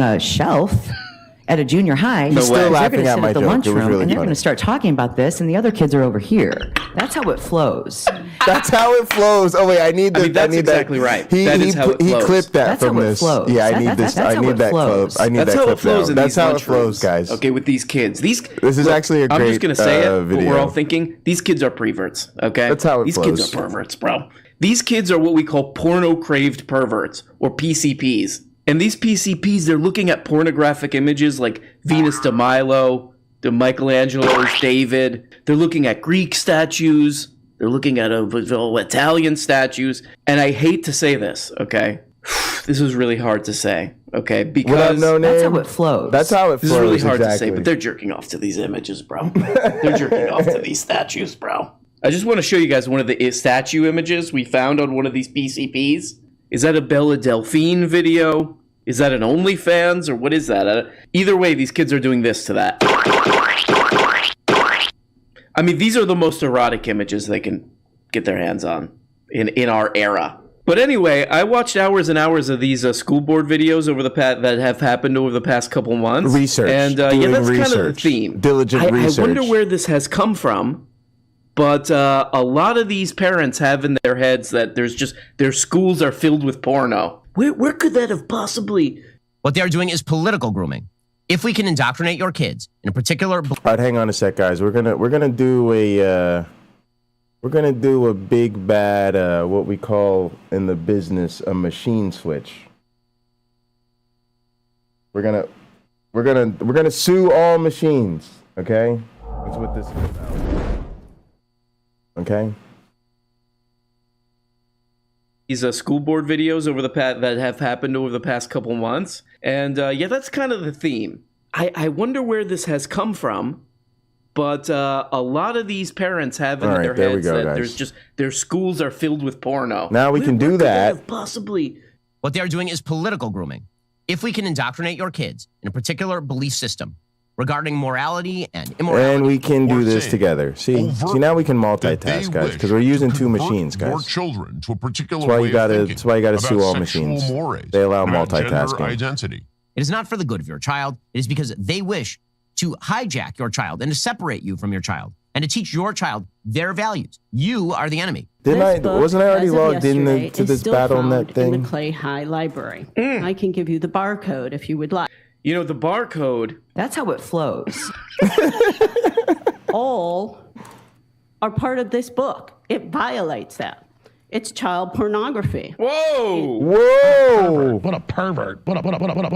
a shelf at a junior high." He's still They're laughing gonna at sit my at the joke. It was lunchroom really and they're funny. going to start talking about this, and the other kids are over here. That's how it flows. That's how it flows. Oh wait, I need this. I mean, that's need exactly that. right. He, That he, is how it he flows. clipped that That's from how it this. flows. Yeah, I That- need that- this. that's I how need it that flows. clip. I need That's that how clip it flows now. in That's these how it lunchrooms. flows, guys. Okay, with these kids. This is actually a I'm great just gonna say it. video. But we're all thinking these kids are perverts. Okay, That's how it these flows. kids are perverts, bro. These kids are what we call porno-craved perverts, or PCPs. And these PCPs, they're looking at pornographic images like Venus de Milo, the Michelangelo's David. They're looking at Greek statues. They're looking at Italian statues. And I hate to say this, okay? This is really hard to say, okay? Because that's how it flows. That's how it flows. this is really hard to say, exactly. but they're jerking off to these images, bro. They're jerking off to these statues, bro. I just want to show you guys one of the statue images we found on one of these PCPs. Is that a Bella Delphine video? Is that an OnlyFans, or what is that? Either way, these kids are doing this to that. I mean, these are the most erotic images they can get their hands on in our era. But anyway, I watched hours and hours of these school board videos over the that have happened over the past couple months. Research. And Doing yeah, that's kind of the research. theme. Diligent research. I wonder where this has come from. But a lot of these parents have in their heads that their schools are filled with porno. Where could that have possibly? What they're doing is political grooming. If we can indoctrinate your kids in a particular. All right, hang on a sec, guys. We're gonna do a big bad what we call in the business a machine switch. We're gonna sue all machines. Okay, that's what this is about. Okay. These school board videos over the that have happened over the past couple months, and yeah, that's kind of the theme. I wonder where this has come from, but a lot of these parents have in their heads that their schools are filled with porno. Now we can do could that. have possibly. What they're doing is political grooming. If we can indoctrinate your kids in a particular belief system regarding morality and immorality. And we can do this together. See, now we can multitask, guys, because we're using two machines, guys. Your children to a particular That's why way you gotta. of thinking That's why you gotta sue about all sexual machines. mores, They allow about gender multitasking. identity. It is not for the good of your child. It is because they wish to hijack your child and to separate you from your child and to teach your child their values. You are the enemy. Wasn't I already logged in to this BattleNet thing? In the Clay High Library. I can give you the barcode if you would like. You know, the barcode. That's how it flows. All are part of this book. It violates that. It's child pornography. Whoa! Whoa! What a pervert. What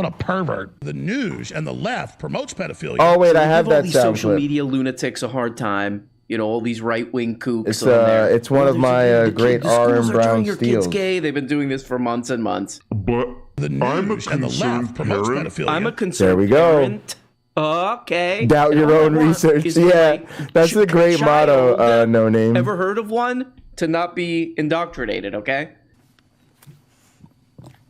a pervert. The news and the left promotes pedophilia. Oh, wait, So I we have give all that these sound social clip. media lunatics a hard time. You know, all these right-wing kooks It's on there. it's one of my great the R.M. schools are Brown turning your kids steals. gay. They've been doing this for months and months. But The news and the left promotes pedophilia. I'm a concerned There we go. parent. Okay. Doubt your own research. Is Yeah, my that's a great child motto. No name. Ever heard of one? To not be indoctrinated, okay?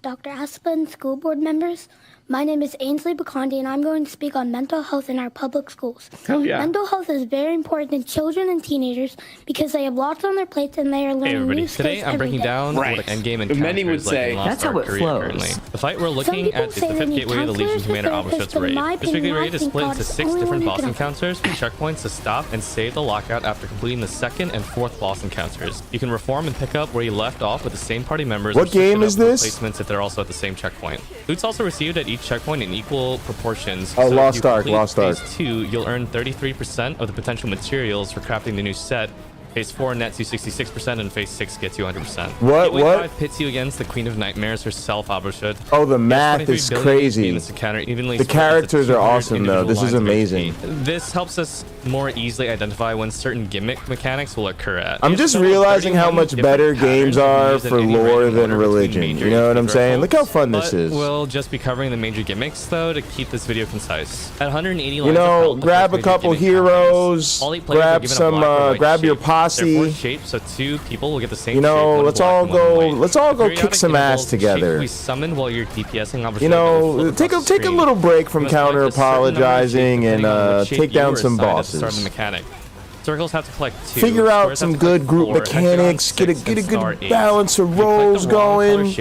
Dr. Aspen, school board members, my name is Ainsley Bacondi, and I'm going to speak on mental health in our public schools. Hell yeah. Mental health is very important in children and teenagers because they have lots on their plates and they are learning Hey everybody, new skills today I'm every breaking day. down what endgame encounters Many would say like in that's Lost how Ark it Korea flows. currently. The fight we're Some looking people at is say the they fifth need gateway of the Legion counselors, Commander therapists, Auschwitz but in raid. my This opinion, weekly raid is I've split been into taught 6 the only different one who boss can encounters and checkpoints to stop and save the lockout after completing the 2nd and 4th boss encounters. You can reform and pick up where you left off with the same party members. What or switch it game up is with this? replacements if they're also at the same checkpoint. Loot's also received at each checkpoint in equal proportions. Oh, so Lost if you Ark, complete Lost Ark. Phase 2, you'll earn 33% of the potential materials for crafting the new set. Phase 4 nets you 66%, and Phase 6 gets you 100%. What? Gateway What? 5 pits you against the Queen of Nightmares herself, Abershud. Oh, the math is crazy. The characters are awesome, though. This is amazing. This helps us more easily identify when certain gimmick mechanics will occur at. I'm just realizing how much better games are for lore than religion. You know what I'm saying? Look how fun this is. We'll just be covering the major gimmicks, though, to keep this video concise. At 180 lines You of know, health, the grab a first major couple gimmick heroes, happens. All 8 players are grab given a some, black or white grab your shape. posse. There are 4 shapes, so 2 people will get the same You know, shape, let's all go kick some ass together. We summon while you're DPSing. You know, take a little break from counter-apologizing and take down some bosses. Start the mechanic. Circles have to collect 2. Figure out some good group mechanics. Get a good balance of roles going.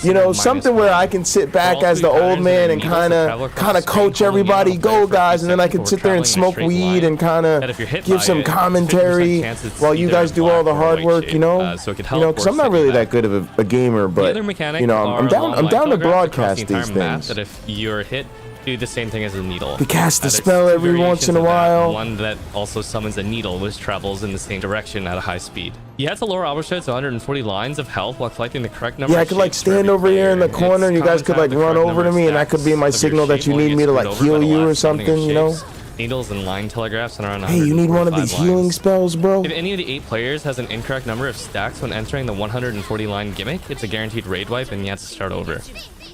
You know, something where I can sit back as the old man and kind of coach everybody. Go guys, and then I can sit there and smoke weed and kind of give some commentary while you guys do all the hard work. You know, because I'm not really that good of a gamer, but you know, I'm down to broadcast these things. That if you're hit, do the same thing as a needle. To cast a spell every once in a while. One that also summons a needle, which travels in the same direction at a high speed. You had to lower Albershot to 140 lines of health while collecting the correct number. Yeah, I could like stand over here in the corner and you guys could like run over to me and that could be my signal that you need me to like heal you or something, you know? Needles and line telegraphs and around. Hey, you need one of these healing spells, bro? If any of the 8 players has an incorrect number of stacks when entering the 140 line gimmick, it's a guaranteed raid wipe and you have to start over.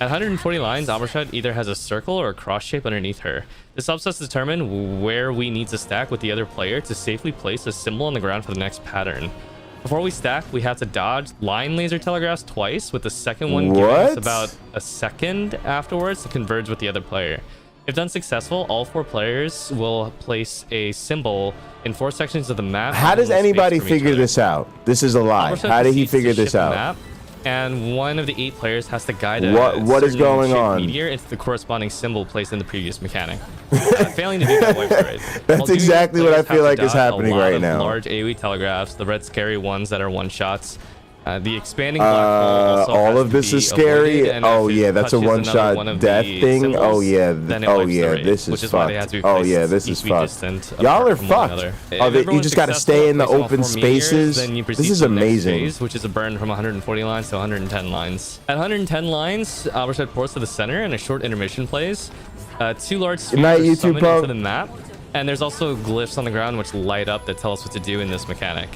At 140 lines, Albershot either has a circle or a cross shape underneath her. This helps us determine where we need to stack with the other player to safely place a symbol on the ground for the next pattern. Before we stack, we have to dodge line laser telegraphs twice, with the second one giving us about a second afterwards to converge with the other player. If done successful, all 4 players will place a symbol in 4 sections of the map. How does anybody figure this out? This is a lie. How did he figure this out? And one of the 8 players has to guide a what is going on meteor into the corresponding symbol placed in the previous mechanic. Failing to do that wipes the raid. That's exactly what I feel like is happening right now. Large AoE telegraphs, the red scary ones that are one-shots. The expanding black hole also all has of this to be is scary. avoided, Oh yeah, that's a one-shot death thing. Oh yeah, this is fucked. Oh yeah, this is fucked. Y'all are fucked. Oh, you just gotta stay in the open spaces. This is amazing. Phase, which is a burn from 140 lines to 110 lines. At 110 lines, Albershot ports to the center and a short intermission plays. 2 large spheres are summoned into the map, and there's also glyphs on the ground which light up that tell us what to do in this mechanic.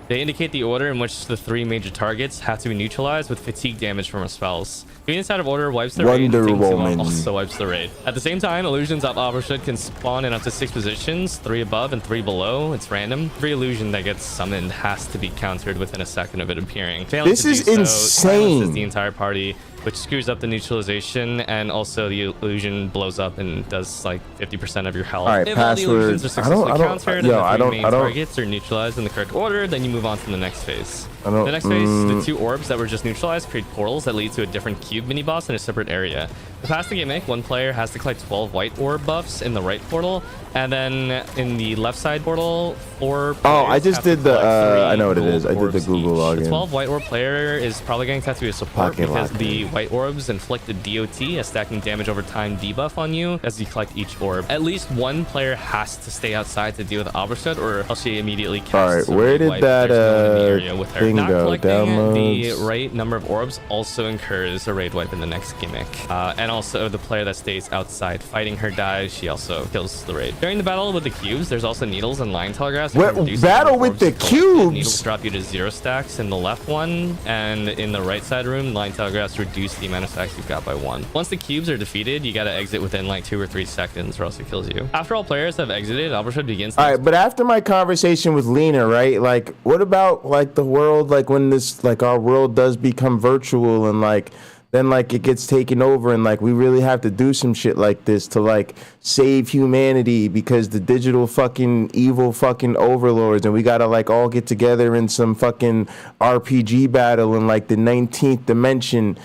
They indicate the order in which the 3 major targets have to be neutralized with fatigue damage from our spells. Doing this out of order wipes the raid, and also wipes the raid. At the same time, illusions of Albershot can spawn in up to 6 positions, 3 above and 3 below. It's random. Every illusion that gets summoned has to be countered within a second of it appearing. Failing this is insane. Silences the entire party, which screws up the neutralization, and also the illusion blows up and does like 50% of your health. All right, if password. All the illusions are successfully countered and the 3 main I don't. targets are neutralized in the correct order, then you move on to the next phase. The next phase, the 2 orbs that were just neutralized create portals that lead to a different cube mini-boss in a separate area. To pass the gimmick, 1 player has to collect 12 white orb buffs in the right portal, and then in the left side portal, 4 players I just did the, I know what it is. I did the Google login. The 12 white orb player is probably going to have to be a support because the white orbs inflict a DOT, a stacking damage over time debuff on you as you collect each orb. At least 1 player has to stay outside to deal with Albershot, or else she immediately casts. All right, where did that thing Not go? collecting Downloads. the right number of orbs also incurs a raid wipe in the next gimmick. And also the player that stays outside fighting her dies, she also kills the raid. During the battle with the cubes, there's also needles and line telegraphs. Battle with the cubes? Needles drop you to 0 stacks in the left one, and in the right side room, line telegraphs reduce the amount of stacks you've got by 1. Once the cubes are defeated, you gotta exit within like 2 or 3 seconds or else it kills you. After all players have exited, Albershot begins. All right, but after my conversation with Lena, right? Like, what about like the world, like when this, like our world does become virtual and like then like it gets taken over and like we really have to do some shit like this to like save humanity because the digital fucking evil fucking overlords, and we gotta like all get together in some fucking RPG battle in like the 19th dimension.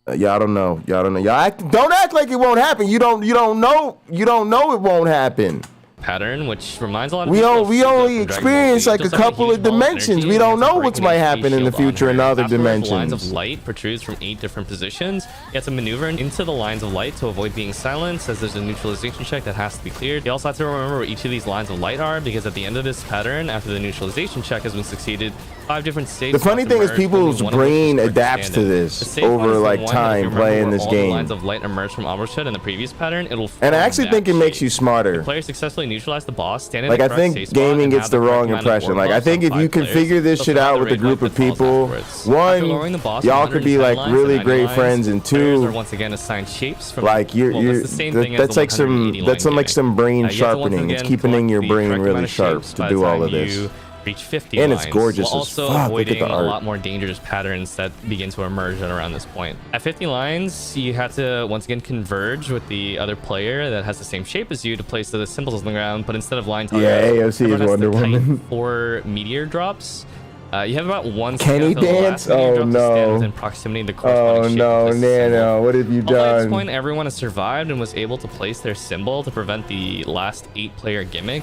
Y'all don't know. Don't act like it won't happen. You don't know it won't happen. Pattern, which reminds a lot of we only experience like a couple of dimensions. We don't know what's might happen in the future in other dimensions. Lines of light protrudes from 8 different positions. You have to maneuver into the lines of light to avoid being silenced, as there's a neutralization check that has to be cleared. You also have to remember where each of these lines of light are, because at the end of this pattern, after the neutralization check has been succeeded, 5 different states. The funny thing is people's brain adapts to this over like time playing this game. Lines of light emerge from Albershot in the previous pattern. It'll and I actually think it makes you smarter. The player successfully neutralize the boss. Stand in like I think gaming gets the wrong impression. Like I think if you can figure this shit out with a group of people, 1, y'all could be like really great friends, and 2, once again assigned shapes from like that's like some brain sharpening. It's keeping your brain really sharp to do all of this. reach 50 And lines. it's gorgeous while as also fuck. Look at avoiding the a art. lot more dangerous patterns that begin to emerge at around this point. At 50 lines, you have to once again converge with the other player that has the same shape as you to place the symbols on the ground, but instead of line Yeah, AOC is Wonder Woman. 4 meteor drops. You have about 1 Kenny second until the dance? last meteor Oh drop to stand no. within proximity to the Oh corresponding shape no, to place the symbol. Nano, what have you Hopefully at this done? point, everyone has survived and was able to place their symbol to prevent the last 8-player gimmick.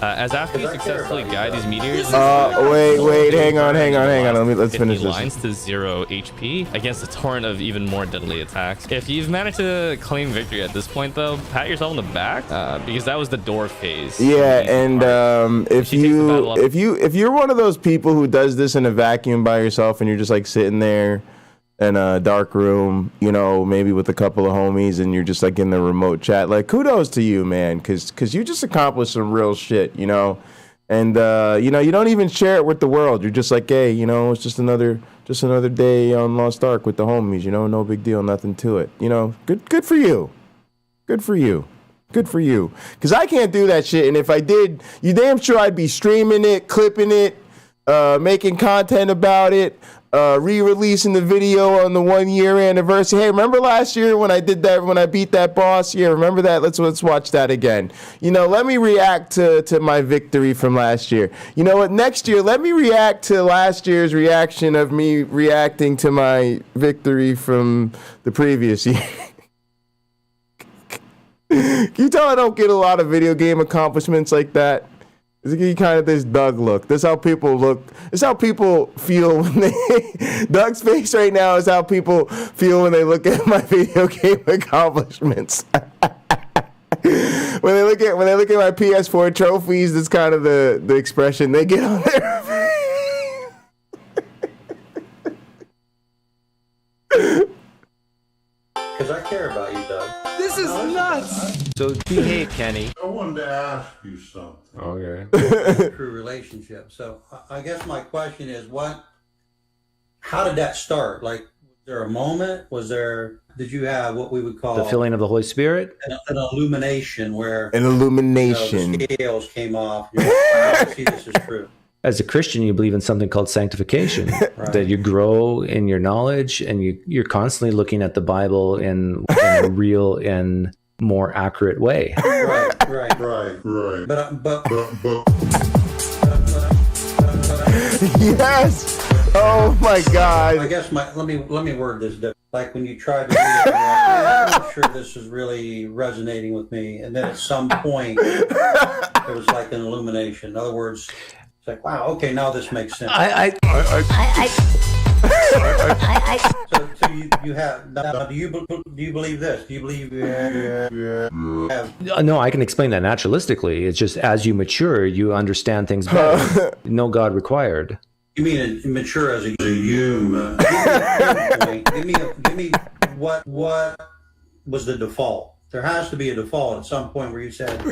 As after you successfully guide these meteors, Wait, hang on. Let's finish this. lines to 0 HP against a torrent of even more deadly attacks. If you've managed to claim victory at this point, though, pat yourself on the back because that was the door phase. Yeah, and if you're one of those people who does this in a vacuum by yourself and you're just like sitting there in a dark room, you know, maybe with a couple of homies, and you're just like in the remote chat, like kudos to you, man, because you just accomplished some real shit, you know, and you know, you don't even share it with the world. You're just like, hey, you know, it's just another day on Lost Ark with the homies, you know, no big deal, nothing to it, you know. Good for you. Good for you. Good for you. Because I can't do that shit, and if I did, you damn sure I'd be streaming it, clipping it, making content about it, re-releasing the video on the 1-year anniversary. Hey, remember last year when I did that, when I beat that boss? Yeah, remember that? Let's watch that again. You know, let me react to my victory from last year. You know what? Next year, let me react to last year's reaction of me reacting to my victory from the previous year. Can you tell I don't get a lot of video game accomplishments like that? It's kind of this Doug look. This is how people look. This is how people feel when they... Doug's face right now is how people feel when they look at my video game accomplishments. When they look at my PS4 trophies, that's kind of the expression they get on their face. Because I care about you, Doug. This is nuts. So behave, Kenny. I wanted to ask you something. Okay. True relationship. So I guess my question is, how did that start? Like, was there a moment? Did you have what we would call The filling of the Holy Spirit? an illumination where An illumination. the scales came off? You're like, wow, I see this is true. As a Christian, you believe in something called sanctification, that you grow in your knowledge and you're constantly looking at the Bible in a real and more accurate way. Right. But Yes. Oh my God. I guess let me word this different. Like when you try to read it, you're like, I'm not sure this is really resonating with me, and then at some point there was like an illumination. In other words, it's like, wow, okay, now this makes sense. So you have now. Do you believe this? Do you believe? No, I can explain that naturalistically. It's just as you mature, you understand things better. No God required. You mean mature as a human? Give me what was the default? There has to be a default at some point where you said,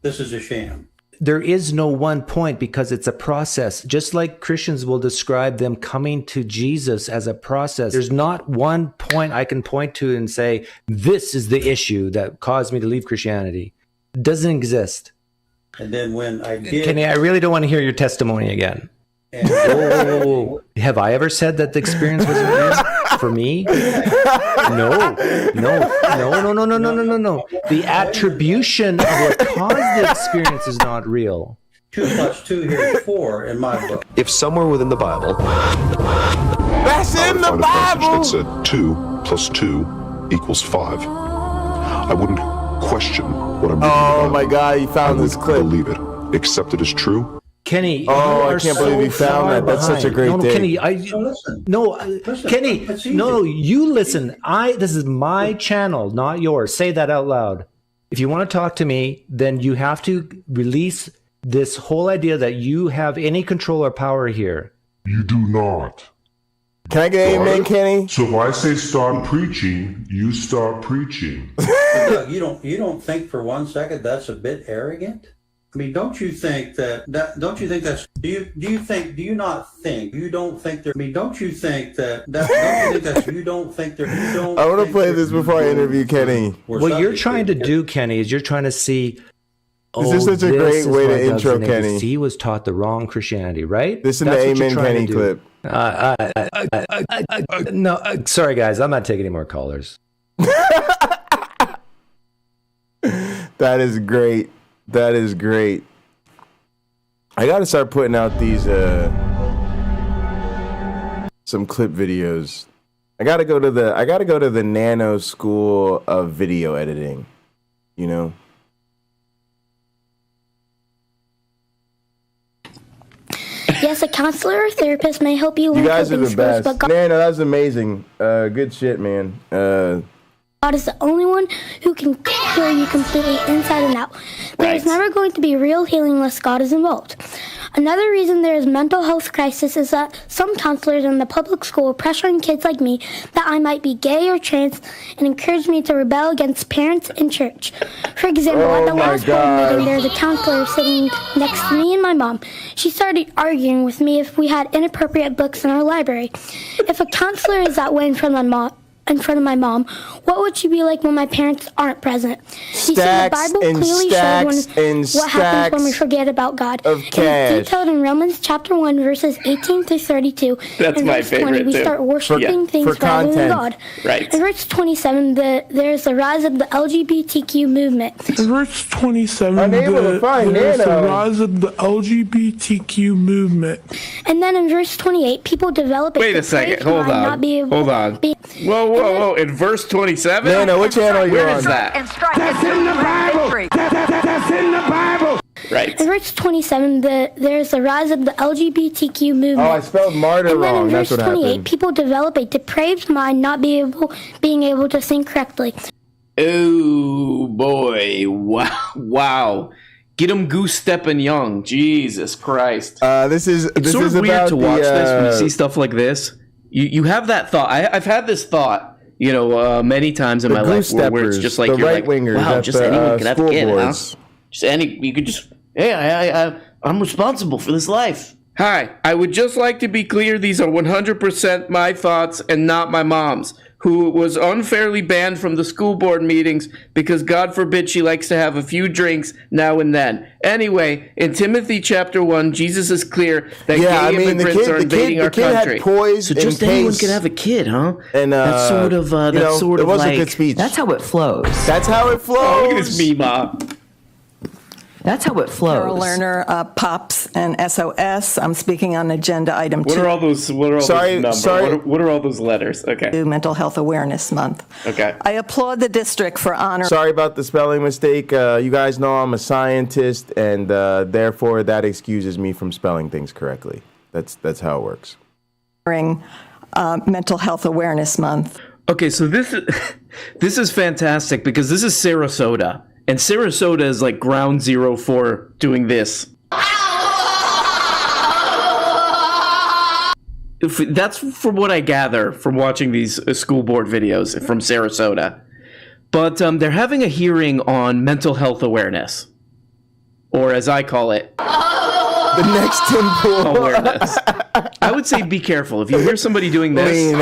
"This is a sham." There is no one point because it's a process. Just like Christians will describe them coming to Jesus as a process. There's not one point I can point to and say, this is the issue that caused me to leave Christianity. It doesn't exist. And then when I did... Kenny, I really don't want to hear your testimony again. Oh, have I ever said that the experience wasn't real for me? No. The attribution of what caused the experience is not real. 2 + 2 here is 4 in my book. If somewhere within the Bible, that's in the Bible, that said 2 + 2 = 5, I wouldn't question what I'm reading. Oh my God, you found this clip. Believe it, accept it as true. Kenny, I can't believe you found that. That's such a great day. Kenny, Kenny, no, you listen. This is my channel, not yours. Say that out loud. If you want to talk to me, then you have to release this whole idea that you have any control or power here. You do not. Can I get an amen, Kenny? So if I say stop preaching, you stop preaching. Doug, you don't think for 1 second that's a bit arrogant? I mean, don't you think that's, don't you not think, you don't think there, I mean, don't you think that, don't you think that's, you don't think there, you don't I want to play this before I interview Kenny. What you're trying to do, Kenny, is you're trying to see This is such a great way to intro Kenny. He was taught the wrong Christianity, right? Listen to Amen Kenny clip. No, sorry guys, I'm not taking any more callers. That is great. That is great. I gotta start putting out these some clip videos. I gotta go to the Nano School of Video Editing. You know. Yes, a counselor or therapist may help you learn You guys are coping the skills, best. but Nano, that was amazing. Good shit, man. God is the only one who can cure you completely inside and out. There is never going to be real healing unless God is involved. Another reason there is mental health crisis is that some counselors in the public school are pressuring kids like me that I might be gay or trans and encourage me to rebel against parents and church. For example, at the last board meeting, there's a counselor sitting next to me and my mom. She started arguing with me if we had inappropriate books in our library. If a counselor is that way in front of my mom, what would she be like when my parents aren't present? She said the Bible clearly shows what happens when we forget about God. It is detailed in Romans chapter 1, verses 18 through 32. That's in my verse 20, favorite, we too. start worshiping things rather than God. Right. In verse 27, there's the rise of the LGBTQ movement. Verse 27, there's the rise of the LGBTQ movement. And then in verse 28, people develop Wait a second. Hold on. Whoa. In verse 27? Nano, what channel are you Where on? is that? That's in the Bible. That's in the Bible. Right. In verse 27, there's the rise of the LGBTQ movement. Oh, I spelled martyr and then wrong. in That's verse what 28, happened. people develop a depraved mind, not being able to think correctly. Oh boy! Wow! Get him goose stepping young. Jesus Christ! It's sort of weird about to watch the, this when you see stuff like this. You have that thought. I've had this thought, many times in my life where it's just like the you're like, right-wingers wow, at just the, anyone can have a school kid, huh? boards. Just you could just, hey, I'm responsible for this life. Hi, I would just like to be clear. These are 100% my thoughts and not my mom's, who was unfairly banned from the school board meetings because, God forbid, she likes to have a few drinks now and then. Anyway, in Timothy chapter 1, Jesus is clear that gay immigrants are invading our country. So just anyone can have a kid, huh? And that's sort of it was a good speech. That's how it flows. That's how it flows. Oh, look at this meme. That's how it flows. Carol Lerner, POPs, and SOS. I'm speaking on agenda item 2. What are all those? those numbers? What are all those letters? Okay. Mental Health Awareness Month. Okay. I applaud the district for honoring. Sorry about the spelling mistake. You guys know I'm a scientist, and therefore that excuses me from spelling things correctly. That's how it works. Mental Health Awareness Month. Okay, so this is fantastic because this is Sarasota. And Sarasota is like ground zero for doing this. That's from what I gather from watching these school board videos from Sarasota. But they're having a hearing on mental health awareness. Or as I call it, the next Tim Pool awareness. I would say be careful. If you hear somebody doing this,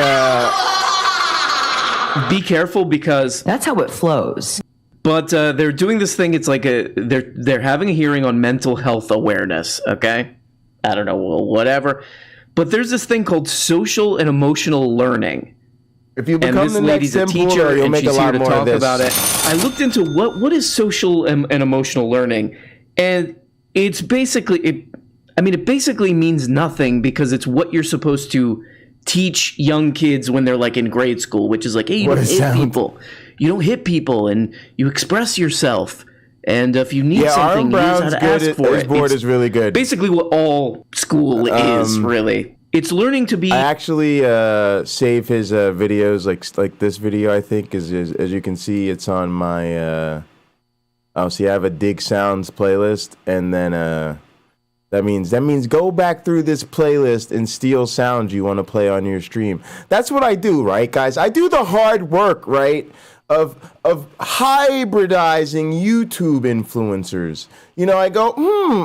be careful because... That's how it flows. But they're doing this thing. It's like they're having a hearing on mental health awareness. Okay, I don't know, well, whatever. But there's this thing called social and emotional learning. If you become the next Tim Pool, you'll make a lot more of this. About it. I looked into what is social and emotional learning, and it's basically it basically means nothing because it's what you're supposed to teach young kids when they're like in grade school, which is like, hey, you don't hit people. You don't hit people, and you express yourself. And if you need something, here's how to ask for it. His board is really good. Basically, what all school is really. It's learning to be. I actually save his videos like this video. I think as you can see, it's on my. See, I have a Dig Sounds playlist, and then that means go back through this playlist and steal sounds you want to play on your stream. That's what I do, right, guys? I do the hard work, right? hybridizing YouTube influencers. You know, I go,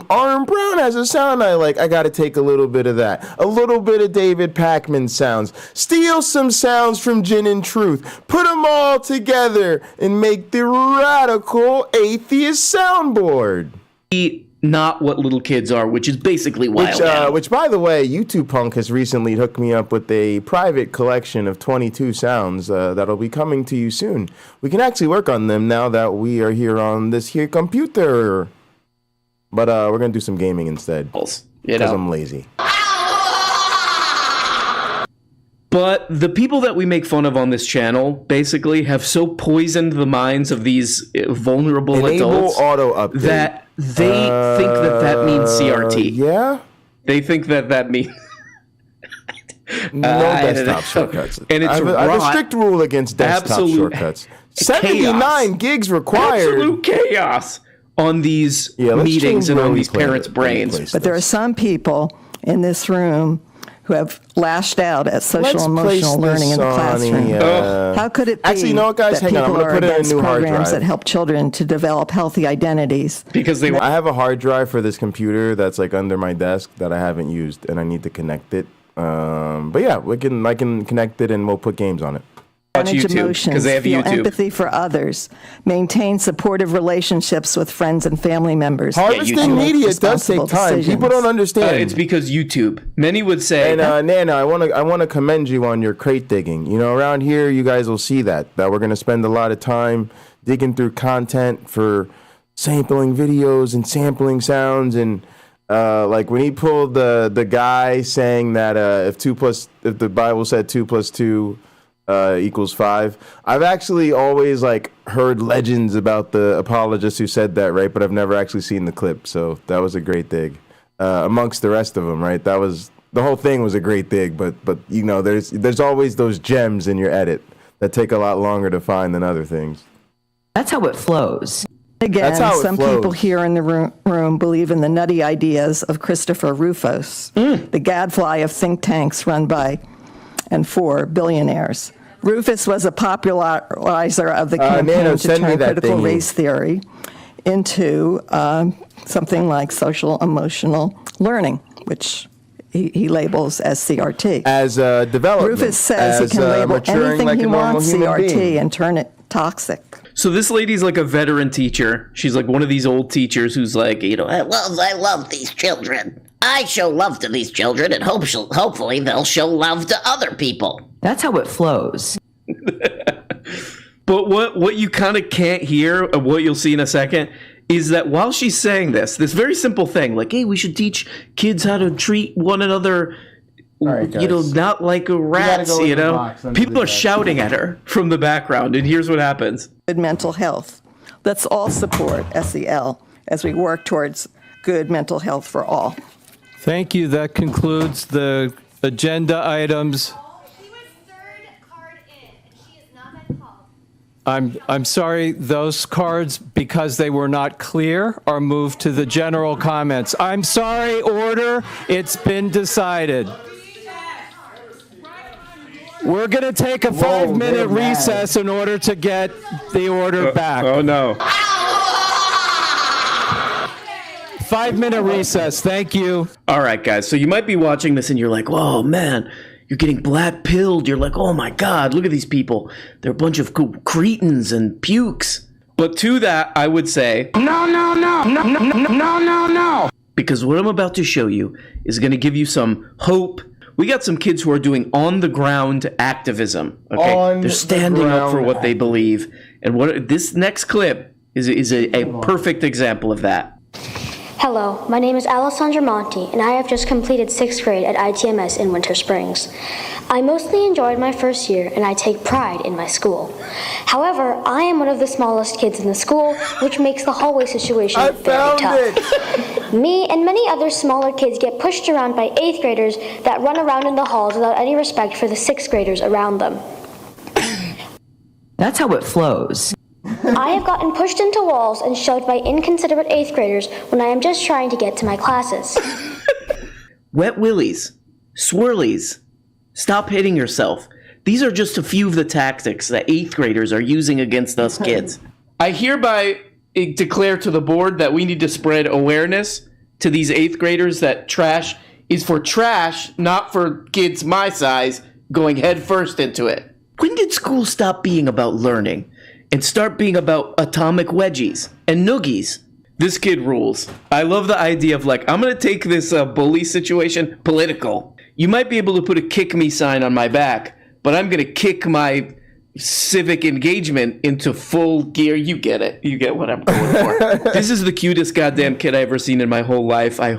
Aaron Brown has a sound I like. I got to take a little bit of that. A little bit of David Pakman sounds. Steal some sounds from Gin and Truth. Put them all together and make the radical atheist soundboard. Not what little kids are, which is basically wild. Which, by the way, YouTube Punk has recently hooked me up with a private collection of 22 sounds that'll be coming to you soon. We can actually work on them now that we are here on this here computer. But we're going to do some gaming instead. Because I'm lazy. But the people that we make fun of on this channel basically have so poisoned the minds of these vulnerable adults that they think that means CRT. Yeah? They think that means... No desktop shortcuts. And it's I have a strict rule against desktop shortcuts. 79 gigs required. Absolute chaos on these meetings and on these parents' brains. But there are some people in this room who have lashed out at social emotional learning in the classroom. How could it be actually, you know what, guys? that Hang on, people I'm are going to put in a against new hard programs drive. that help children to develop healthy identities? Because I have a hard drive for this computer that's like under my desk that I haven't used, and I need to connect it. But yeah, I can connect it, and we'll put games on it. Manage emotions, feel empathy for others, maintain supportive relationships with friends and family members. Harvesting media does take time. People don't understand. It's because YouTube. Many would say. And Nana, I want to commend you on your crate digging. You know, around here, you guys will see that we're going to spend a lot of time digging through content for sampling videos and sampling sounds. And like when he pulled the guy saying that if the Bible said 2 + 2 equals 5. I've actually always like heard legends about the apologists who said that, right? But I've never actually seen the clip, so that was a great dig. Amongst the rest of them, right? That was the whole thing was a great dig, but you know, there's always those gems in your edit that take a lot longer to find than other things. That's how it flows. Again, some people here in the room believe in the nutty ideas of Christopher Rufus, the gadfly of think tanks run by and for billionaires. Rufus was a popularizer of the campaign to turn critical race theory into something like social emotional learning, which he labels as CRT. As development. Rufus says he can label anything he wants CRT and turn it toxic. So this lady's like a veteran teacher. She's like one of these old teachers who's like, you know, I love these children. I show love to these children, and hopefully they'll show love to other people. That's how it flows. But what you kind of can't hear, of what you'll see in a second, is that while she's saying this very simple thing, like, hey, we should teach kids how to treat one another, you know, not like rats, you know? People are shouting at her from the background, and here's what happens. Good mental health. Let's all support SEL as we work towards good mental health for all. Thank you. That concludes the agenda items. I'm sorry, those cards, because they were not clear, are moved to the general comments. I'm sorry, order. It's been decided. We're going to take a 5-minute recess in order to get the order back. Oh, no. 5-minute recess. Thank you. All right, guys. So you might be watching this and you're like, oh, man, you're getting black-pilled. You're like, oh, my God, look at these people. They're a bunch of cretins and pukes. But to that, I would say, no. Because what I'm about to show you is going to give you some hope. We got some kids who are doing on-the-ground activism. Okay, they're standing up for what they believe. And what this next clip is a perfect example of that. Hello, my name is Alessandra Monti, and I have just completed 6th grade at ITMS in Winter Springs. I mostly enjoyed my first year, and I take pride in my school. However, I am one of the smallest kids in the school, which makes the hallway situation very tough. Me and many other smaller kids get pushed around by 8th graders that run around in the halls without any respect for the 6th graders around them. That's how it flows. I have gotten pushed into walls and shoved by inconsiderate 8th graders when I am just trying to get to my classes. Wet willies, swirlies, stop hitting yourself. These are just a few of the tactics that 8th graders are using against us kids. I hereby declare to the board that we need to spread awareness to these 8th graders that trash is for trash, not for kids my size going head first into it. When did school stop being about learning and start being about atomic wedgies and noogies? This kid rules. I love the idea of like, I'm going to take this bully situation political. You might be able to put a kick me sign on my back, but I'm going to kick my civic engagement into full gear. You get it. You get what I'm going for. This is the cutest goddamn kid I've ever seen in my whole life. I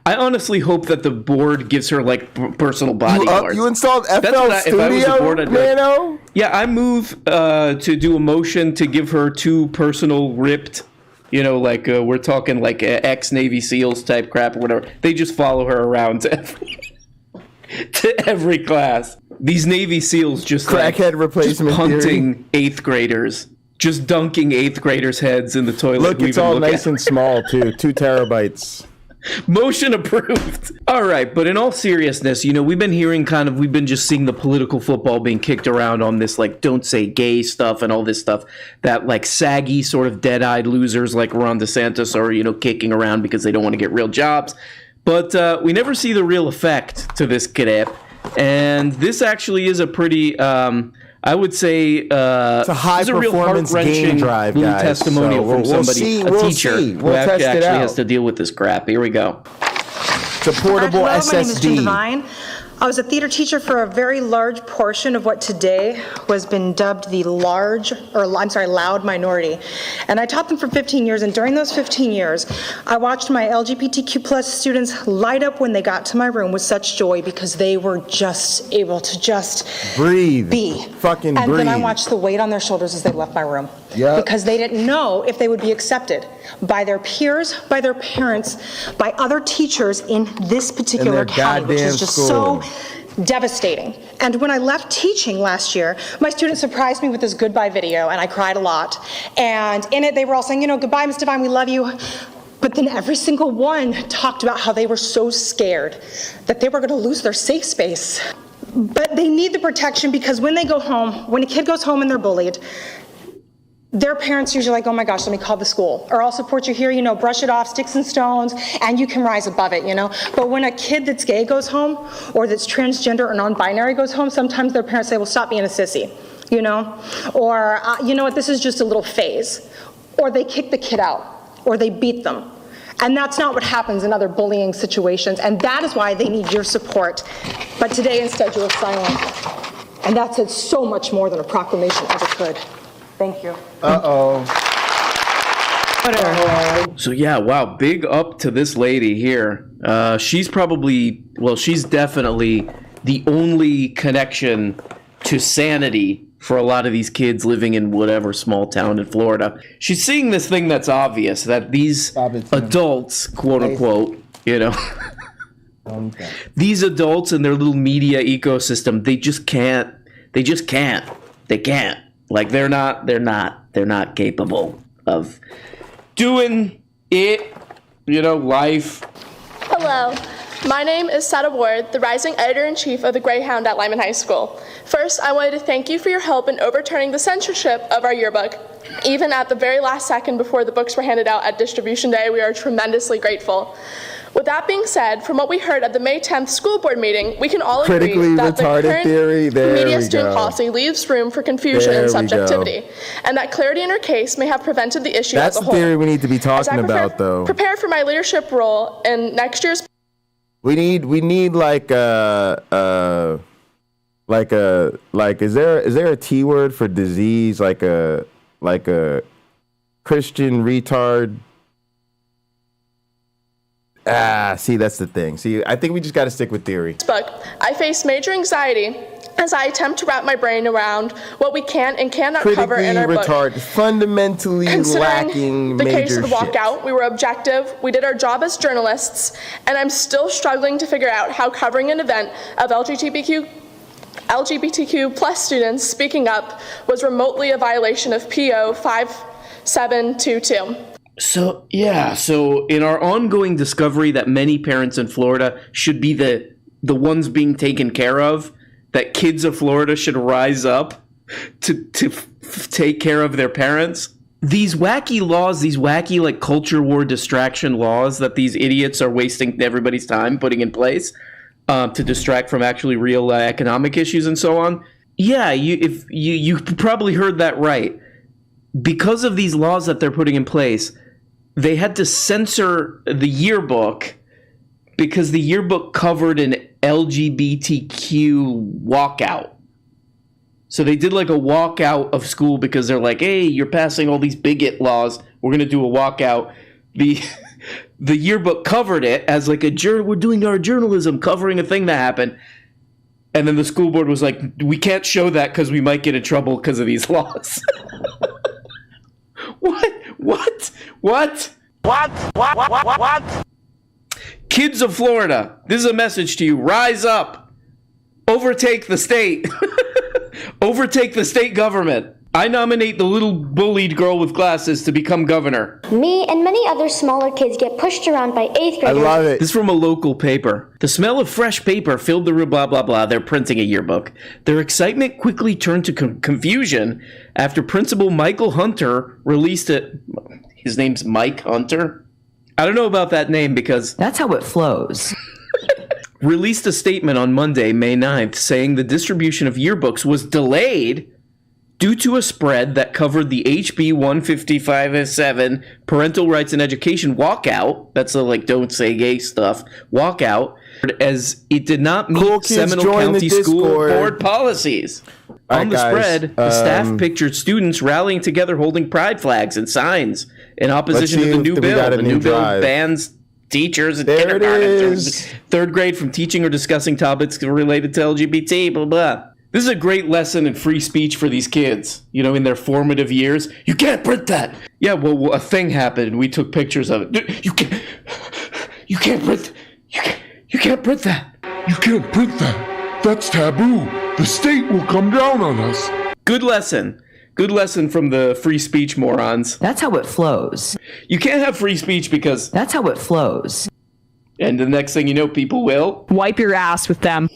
honestly hope that the board gives her like personal bodyguards. You installed FL Studio, Nano? Yeah, I move to do a motion to give her 2 personal ripped, you know, like we're talking like ex-Navy SEALs type crap or whatever. They just follow her around to every class. These Navy SEAls just crackhead replacement just punting theory. 8th graders, just dunking 8th graders' heads in the toilet. Look, it's all nice and small too. 2 terabytes. Motion approved. All right, but in all seriousness, you know, we've been just seeing the political football being kicked around on this like don't say gay stuff and all this stuff that like saggy sort of dead-eyed losers like Ron DeSantis are, you know, kicking around because they don't want to get real jobs. But we never see the real effect to this crap. And this actually is a pretty, I would say, it's a high-performance game drive, guys. Testimonial from somebody, a teacher who actually has to deal with this crap. Here we go. It's a portable Hello, SSD. my name is Jim Devine. I was a theater teacher for a very large portion of what today has been dubbed the loud minority. And I taught them for 15 years, and during those 15 years, I watched my LGBTQ plus students light up when they got to my room with such joy because they were just able to just breathe. And then I watched the weight on their shoulders as they left my room. Yep. Because they didn't know if they would be accepted by their peers, by their parents, by other teachers in this particular county, which is just so devastating. And when I left teaching last year, my students surprised me with this goodbye video, and I cried a lot. And in it, they were all saying, you know, goodbye, Ms. Devine, we love you. But then every single one talked about how they were so scared that they were going to lose their safe space. But they need the protection because when they go home, when a kid goes home and they're bullied, their parents usually like, oh my gosh, let me call the school. Or I'll support you here, you know, brush it off, sticks and stones, and you can rise above it, you know. But when a kid that's gay goes home, or that's transgender or non-binary goes home, sometimes their parents say, well, stop being a sissy, you know. Or, you know what, this is just a little phase. Or they kick the kid out, or they beat them. And that's not what happens in other bullying situations, and that is why they need your support. But today, instead, you were silent. And that said so much more than a proclamation ever could. Thank you. So yeah, wow, big up to this lady here. She's definitely the only connection to sanity for a lot of these kids living in whatever small town in Florida. She's seeing this thing that's obvious, that these adults, quote unquote, you know, these adults and their little media ecosystem, they can't. Like they're not capable of doing it, you know, life. Hello, my name is Sada Ward, the rising editor-in-chief of the Greyhound at Lyman High School. First, I wanted to thank you for your help in overturning the censorship of our yearbook. Even at the very last second before the books were handed out at distribution day, we are tremendously grateful. With that being said, from what we heard at the May 10th school board meeting, we can all agree that the current media student policy leaves room for confusion and subjectivity, and that clarity in her case may have prevented the issue as a whole. That's the theory we need to be talking about, though. Prepare for my leadership role in next year's. We need like is there a T word for disease, like a Christian retard? See, that's the thing. See, I think we just got to stick with theory. Book, I face major anxiety as I attempt to wrap my brain around what we can and cannot cover in our book. Fundamentally lacking the major case of the walkout, we were objective, we did our job as journalists, and I'm still struggling to figure out how covering an event of LGBTQ plus students speaking up was remotely a violation of PO 5722. So in our ongoing discovery that many parents in Florida should be the ones being taken care of, that kids of Florida should rise up to take care of their parents. These wacky laws, these wacky like culture war distraction laws that these idiots are wasting everybody's time putting in place to distract from actually real economic issues and so on. Yeah, you probably heard that right. Because of these laws that they're putting in place, they had to censor the yearbook because the yearbook covered an LGBTQ walkout. So they did like a walkout of school because they're like, hey, you're passing all these bigot laws. We're going to do a walkout. The yearbook covered it as like we're doing our journalism covering a thing that happened. And then the school board was like, we can't show that because we might get in trouble because of these laws. What? Kids of Florida, this is a message to you. Rise up. Overtake the state. Overtake the state government. I nominate the little bullied girl with glasses to become governor. Me and many other smaller kids get pushed around by 8th graders. I love it. This is from a local paper. The smell of fresh paper filled the room, blah, blah, blah. They're printing a yearbook. Their excitement quickly turned to confusion after Principal Michael Hunter released it. His name's Mike Hunter? I don't know about that name because... That's how it flows. Released a statement on Monday, May 9th, saying the distribution of yearbooks was delayed due to a spread that covered the HB 155-7 Parental Rights in Education walkout. That's the like don't say gay stuff walkout, as it did not meet Seminole County School Board policies. On the spread, the staff pictured students rallying together holding pride flags and signs in opposition to the new bill. The new bill bans teachers in kindergarten, third grade from teaching or discussing topics related to LGBT, blah, blah. This is a great lesson in free speech for these kids, you know, in their formative years. You can't print that. Yeah, well, a thing happened. We took pictures of it. You can't print. You can't print that. You can't print that. That's taboo. The state will come down on us. Good lesson. Good lesson from the free speech morons. That's how it flows. You can't have free speech because... That's how it flows. And the next thing you know, people will... Wipe your ass with them.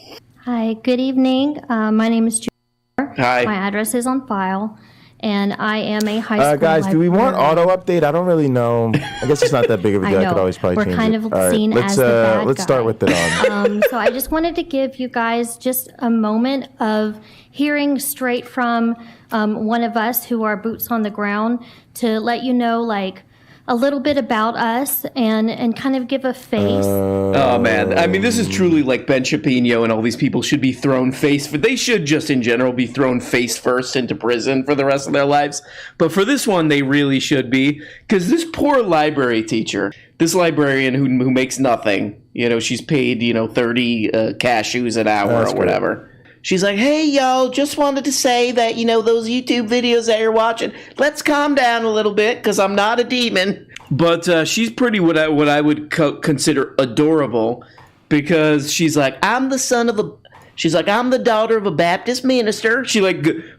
Hi, good evening. My name is Julia. Hi. My address is on file, and I am a high school guys, do we want auto update? I don't really know. I guess it's not that big of a deal. I could always probably change it. We're kind of seen as the bad guy. Let's start with it on. So I just wanted to give you guys just a moment of hearing straight from one of us who are boots on the ground to let you know, like, a little bit about us and kind of give a face. Oh, man. I mean, this is truly like Ben Shapiro and all these people should be thrown they should just in general be thrown face first into prison for the rest of their lives. But for this one, they really should be. Because this poor library teacher, this librarian who makes nothing, you know, she's paid, 30 cashews an hour or whatever. Great. She's like, hey, y'all, just wanted to say that, those YouTube videos that you're watching, let's calm down a little bit because I'm not a demon. But she's pretty what I would consider adorable because she's like, I'm the daughter of a Baptist minister. She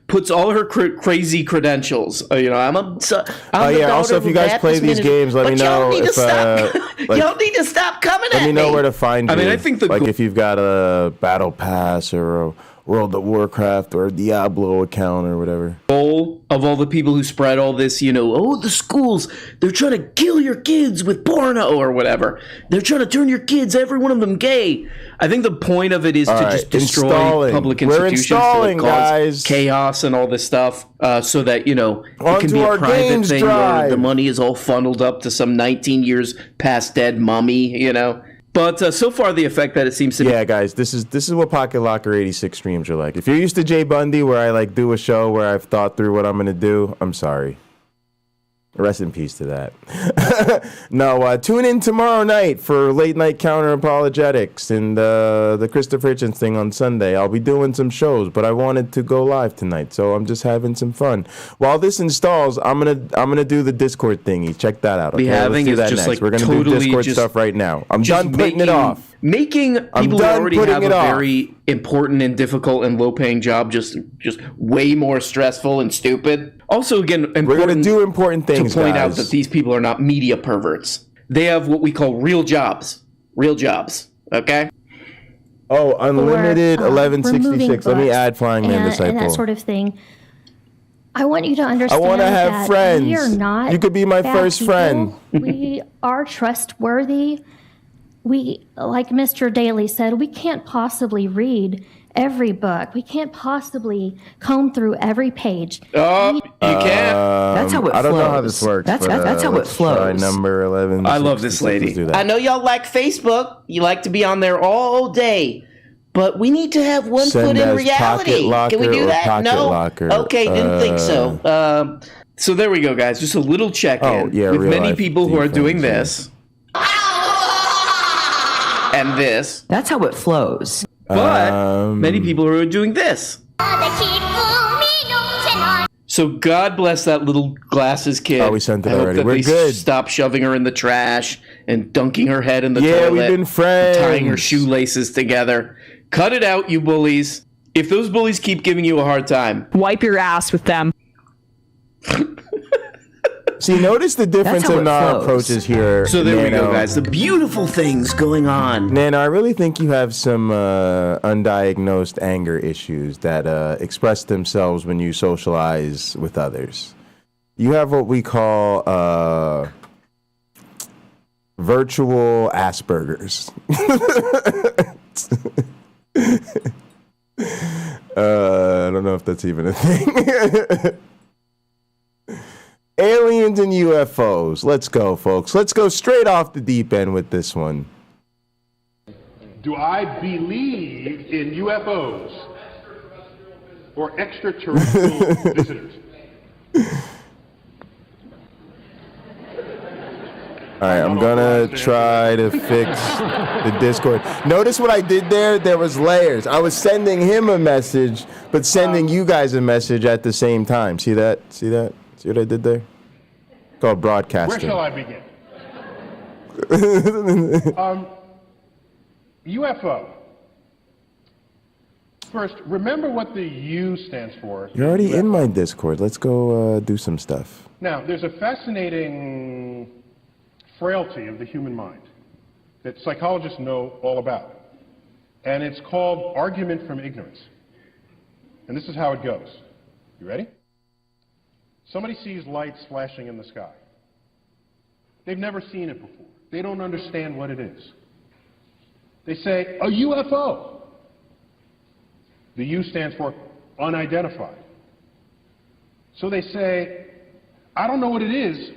puts all her crazy credentials. I'm the daughter also, if you guys play these games, let me know. Y'all need to stop coming at me. Let me know where to find you. I mean, I think if you've got a Battle Pass or a World of Warcraft or a Diablo account or whatever. Goal of all the people who spread all this, the schools, they're trying to kill your kids with porno or whatever. They're trying to turn your kids, every one of them, gay. I think the point of it is to just destroy public institutions to cause chaos and all this stuff so that, it can be a private thing where the money is all funneled up to some 19 years past dead mummy, But so far, the effect that it seems to be... Yeah, guys, this is what Pocketlocker86 streams are like. If you're used to Jay Bundy, where I do a show where I've thought through what I'm going to do, I'm sorry. Rest in peace to that. No, tune in tomorrow night for Late-Night Counter-Apologetics and the Christopher Hitchens thing on Sunday. I'll be doing some shows, but I wanted to go live tonight, so I'm just having some fun. While this installs, I'm gonna do the Discord thingy. Check that out. Okay? Let's do that next. We're gonna do Discord stuff right now. I'm done putting it off. Making people who already have a very important and difficult and low-paying job just way more stressful and stupid. Also, again, we're going to do important things, to point out that these people are not media perverts. They have what we call real jobs. Real jobs, okay? Oh, unlimited or, removing 1166. Let me books add Flying Man and Disciple. that sort of thing. I want you to I understand want to have that friends. we are not You could be my bad first people. friend. We are trustworthy. We, like Mr. Daly said, we can't possibly read every book. We can't possibly comb through every page. Oh, you can't. That's how it flows. I don't know how this works. That's but, how it let's try flows. number 11. I love this lady. Do that. I know y'all like Facebook. You like to be on there all day. But we need to have one Send foot in as reality. Can we Pocketlocker do or that? No? Pocketlocker. Okay, didn't think so. So there we go, guys. Just a little check-in Oh, yeah, with real many life people who are defense, doing yeah. this. And this. That's how it flows. But many people who are doing this. So God bless that little glasses kid. Oh, we sent it I hope already. that We're they good. Stop shoving her in the trash and dunking her head in the Yeah, toilet. we've been friends. Tying her shoelaces together. Cut it out, you bullies. If those bullies keep giving you a hard time, wipe your ass with them. See, notice the difference how in it our flows. approaches here. So there we go, Nano. guys. The beautiful things going on. Nano, I really think you have some undiagnosed anger issues that express themselves when you socialize with others. You have what we call virtual Asperger's. I don't know if that's even a thing. Aliens and UFOs. Let's go, folks. Let's go straight off the deep end with this one. Do I believe in UFOs or extraterrestrial visitors? All right, I'm gonna try to fix the Discord. Notice what I did there? There was layers. I was sending him a message, but sending you guys a message at the same time. See that? See that? See what I did there? It's called broadcasting. Where shall I begin? UFO. First, remember what the U stands for. You're already in my Discord. Let's go do some stuff. Now, there's a fascinating frailty of the human mind that psychologists know all about. And it's called argument from ignorance. And this is how it goes. You ready? Somebody sees lights flashing in the sky. They've never seen it before. They don't understand what it is. They say, a UFO. The U stands for unidentified. So they say, I don't know what it is.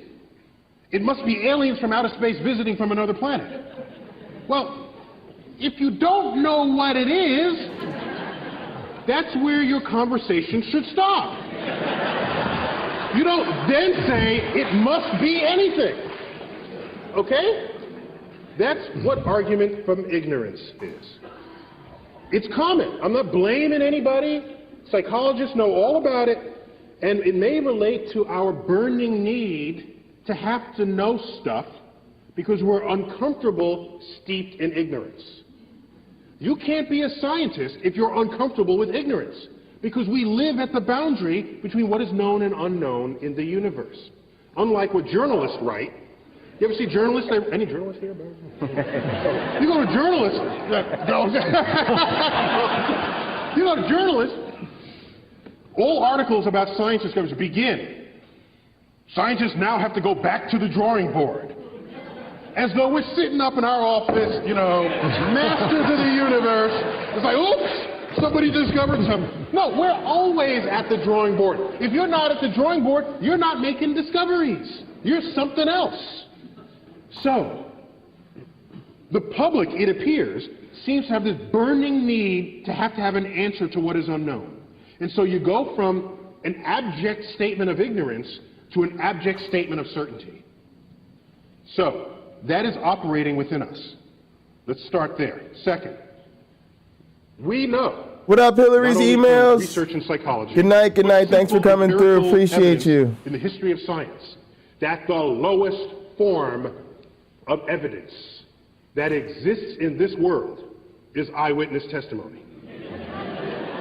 It must be aliens from outer space visiting from another planet. Well, if you don't know what it is, that's where your conversation should stop. You don't then say, it must be anything. Okay? That's what argument from ignorance is. It's common. I'm not blaming anybody. Psychologists know all about it, and it may relate to our burning need to have to know stuff because we're uncomfortable, steeped in ignorance. You can't be a scientist if you're uncomfortable with ignorance, because we live at the boundary between what is known and unknown in the universe. Unlike what journalists write. You ever see journalists? Any journalists here? You go to journalists. You go to journalists. All articles about science discoveries begin. Scientists now have to go back to the drawing board. As though we're sitting up in our office, you know, masters of the universe. It's like, oops, somebody discovered something. No, we're always at the drawing board. If you're not at the drawing board, you're not making discoveries. You're something else. So, the public, it appears, seems to have this burning need to have an answer to what is unknown. And so you go from an abject statement of ignorance to an abject statement of certainty. So, that is operating within us. Let's start there. Second, we know. What up, Hillary's not only from emails? Research in psychology. Good night, good night. Thanks for coming through. empirical Appreciate evidence you. In the history of science, that the lowest form of evidence that exists in this world is eyewitness testimony.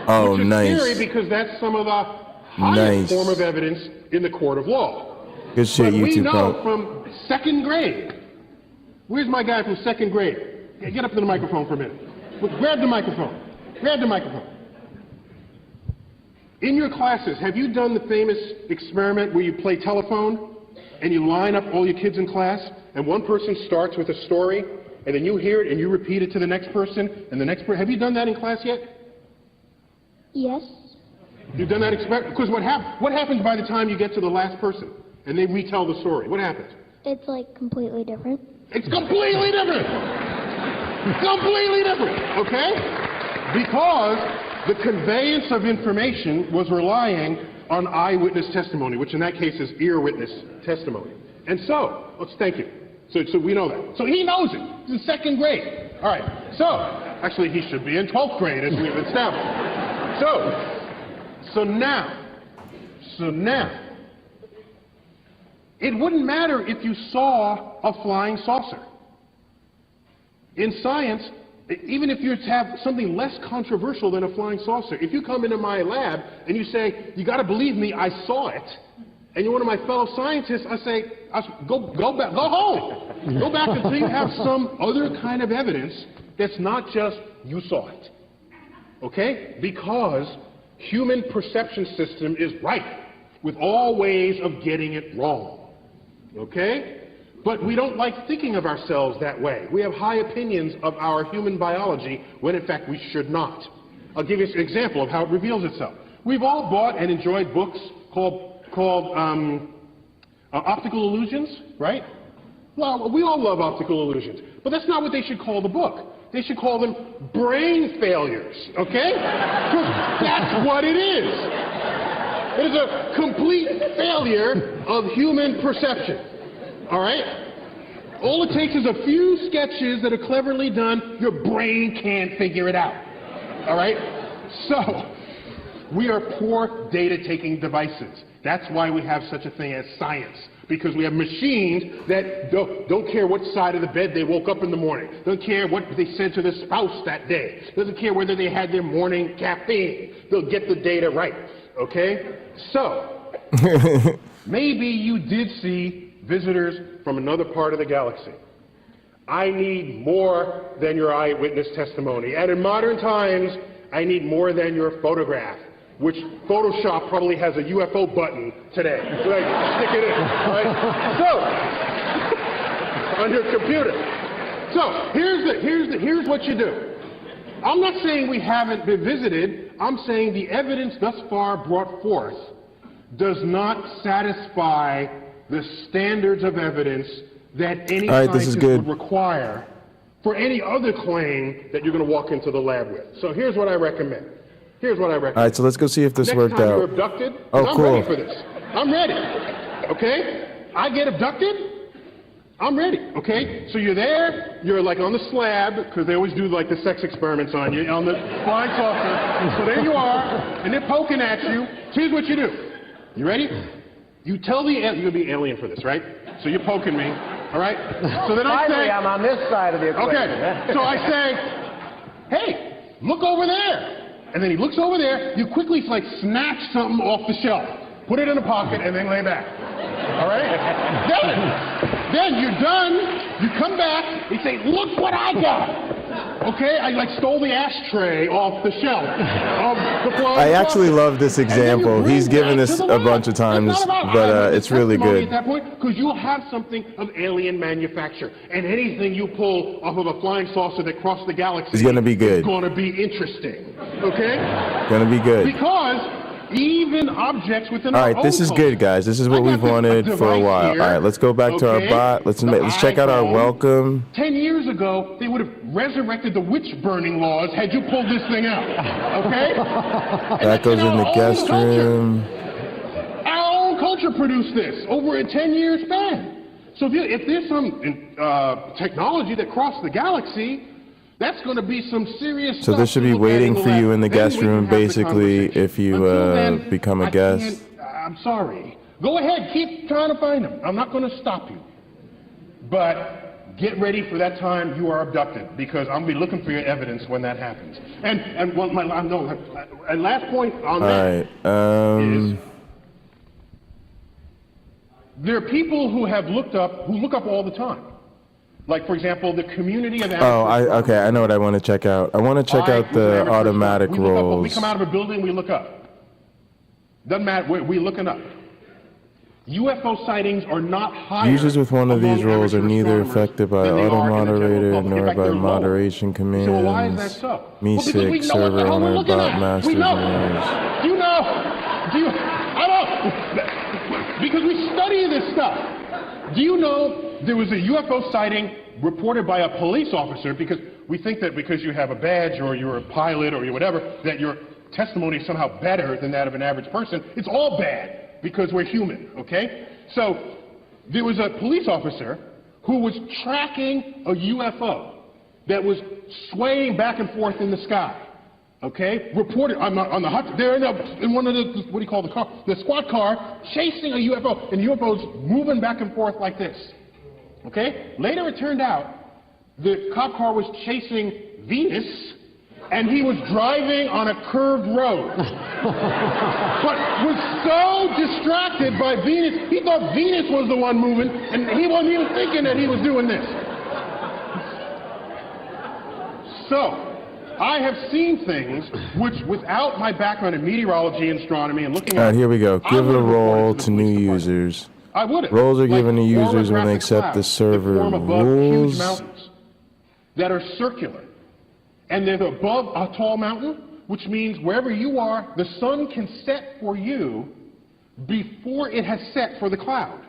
Oh, which is nice. scary because that's some of the highest Nice. form of evidence in the court of law. Good shit, But we YouTube know punk. from second grade. Where's my guy from second grade? Yeah, get up to the microphone for a minute. Grab the microphone. Grab the microphone. In your classes, have you done the famous experiment where you play telephone and you line up all your kids in class and one person starts with a story and then you hear it and you repeat it to the next person and the next person? Have you done that in class yet? Yes. You've done that experiment? Because what happens by the time you get to the last person and they retell the story? What happens? It's like completely different. It's completely different. Completely different, okay? Because the conveyance of information was relying on eyewitness testimony, which in that case is ear witness testimony. And so, thank you. So we know that. So he knows it. He's in second grade. All right. So, actually he should be in 12th grade as we've established. So now, it wouldn't matter if you saw a flying saucer. In science, even if you have something less controversial than a flying saucer, if you come into my lab and you say, you got to believe me, I saw it, and you're one of my fellow scientists, I say, go back, go home. Go back until you have some other kind of evidence that's not just you saw it. Okay? Because human perception system is rife with all ways of getting it wrong. Okay? But we don't like thinking of ourselves that way. We have high opinions of our human biology when in fact we should not. I'll give you an example of how it reveals itself. We've all bought and enjoyed books called Optical Illusions, right? Well, we all love optical illusions, but that's not what they should call the book. They should call them brain failures, okay? Because that's what it is. It is a complete failure of human perception. All right? All it takes is a few sketches that are cleverly done. Your brain can't figure it out. All right? So, we are poor data-taking devices. That's why we have such a thing as science. Because we have machines that don't care what side of the bed they woke up in the morning. Don't care what they said to their spouse that day. Doesn't care whether they had their morning caffeine. They'll get the data right. Okay? So, maybe you did see visitors from another part of the galaxy. I need more than your eyewitness testimony. And in modern times, I need more than your photograph, which Photoshop probably has a UFO button today. Like, stick it in, right? So, on your computer. So, here's what you do. I'm not saying we haven't been visited. I'm saying the evidence thus far brought forth does not satisfy the standards of evidence that any scientist would require for any other claim that you're going to walk into the lab with. So here's what I recommend. All right, so let's go see if this worked out. Next time you're abducted, oh, I'm cool. ready for this. I'm ready. Okay? I get abducted, I'm ready. Okay? So you're there, you're like on the slab, because they always do like the sex experiments on you, on the flying saucer. So there you are, and they're poking at you. Here's what you do. You ready? You tell the alien, you're going to be alien for this, right? So you're poking me, all right? So then I say, I'm on this side of the equation. Okay, so I say, hey, look over there. And then he looks over there, you quickly like snatch something off the shelf, put it in a pocket, and then lay back. All right? Then you're done, you come back, you say, look what I got. Okay, I like stole the ashtray off the shelf. I actually love this example. He's given this a bunch of times, but it's really good. At that point, because you'll have something of alien manufacture, and anything you pull off of a flying saucer that crossed the galaxy is going to be good. It's going to be interesting. Okay? Going to be good. Because even objects within all right, this is good, guys. This is what we've wanted for a while. All right, let's go back to our bot. Let's check out our welcome. 10 years ago, they would have resurrected the witch burning laws had you pulled this thing out. Okay? That goes in the guest room. Our own culture produced this over a 10-year span. So if there's some technology that crossed the galaxy, that's going to be some serious stuff. So this should be waiting for you in the guest room, basically, if you become a guest. I'm sorry. Go ahead, keep trying to find them. I'm not going to stop you. But get ready for that time you are abducted, because I'm going to be looking for your evidence when that happens. And last point on that is there are people who look up all the time. Like, for example, the community of Okay, I know what I want to check out. I want to check out the automatic we look up, when we rolls. come out of a building, we look up. Doesn't matter, we're looking up. UFO sightings are not higher. Users with one of these roles are neither affected by than they auto are in the general moderator public. In nor fact, by they're lower. moderation commands. So why is that so? Well, because we Me6, know what the server hell we're owner, looking bot at. masters, We know. noise. Do you know? Do you? I don't. Because we study this stuff. Do you know there was a UFO sighting reported by a police officer, because we think that because you have a badge or you're a pilot or you're whatever, that your testimony is somehow better than that of an average person. It's all bad because we're human, okay? So there was a police officer who was tracking a UFO that was swaying back and forth in the sky, okay? Reported on the hot, they're in one of the, what do you call the car? The squad car chasing a UFO, and the UFO's moving back and forth like this. Okay? Later it turned out the cop car was chasing Venus, and he was driving on a curved road. But was so distracted by Venus, he thought Venus was the one moving, and he wasn't even thinking that he was doing this. So, I have seen things which, without my background in meteorology and astronomy and looking All at... right, here we go. Give a role to new users. I would have. Roles are given to Like users when they orographic accept the clouds server that form above huge rules. mountains that are circular. And they're above a tall mountain, which means wherever you are, the sun can set for you before it has set for the cloud,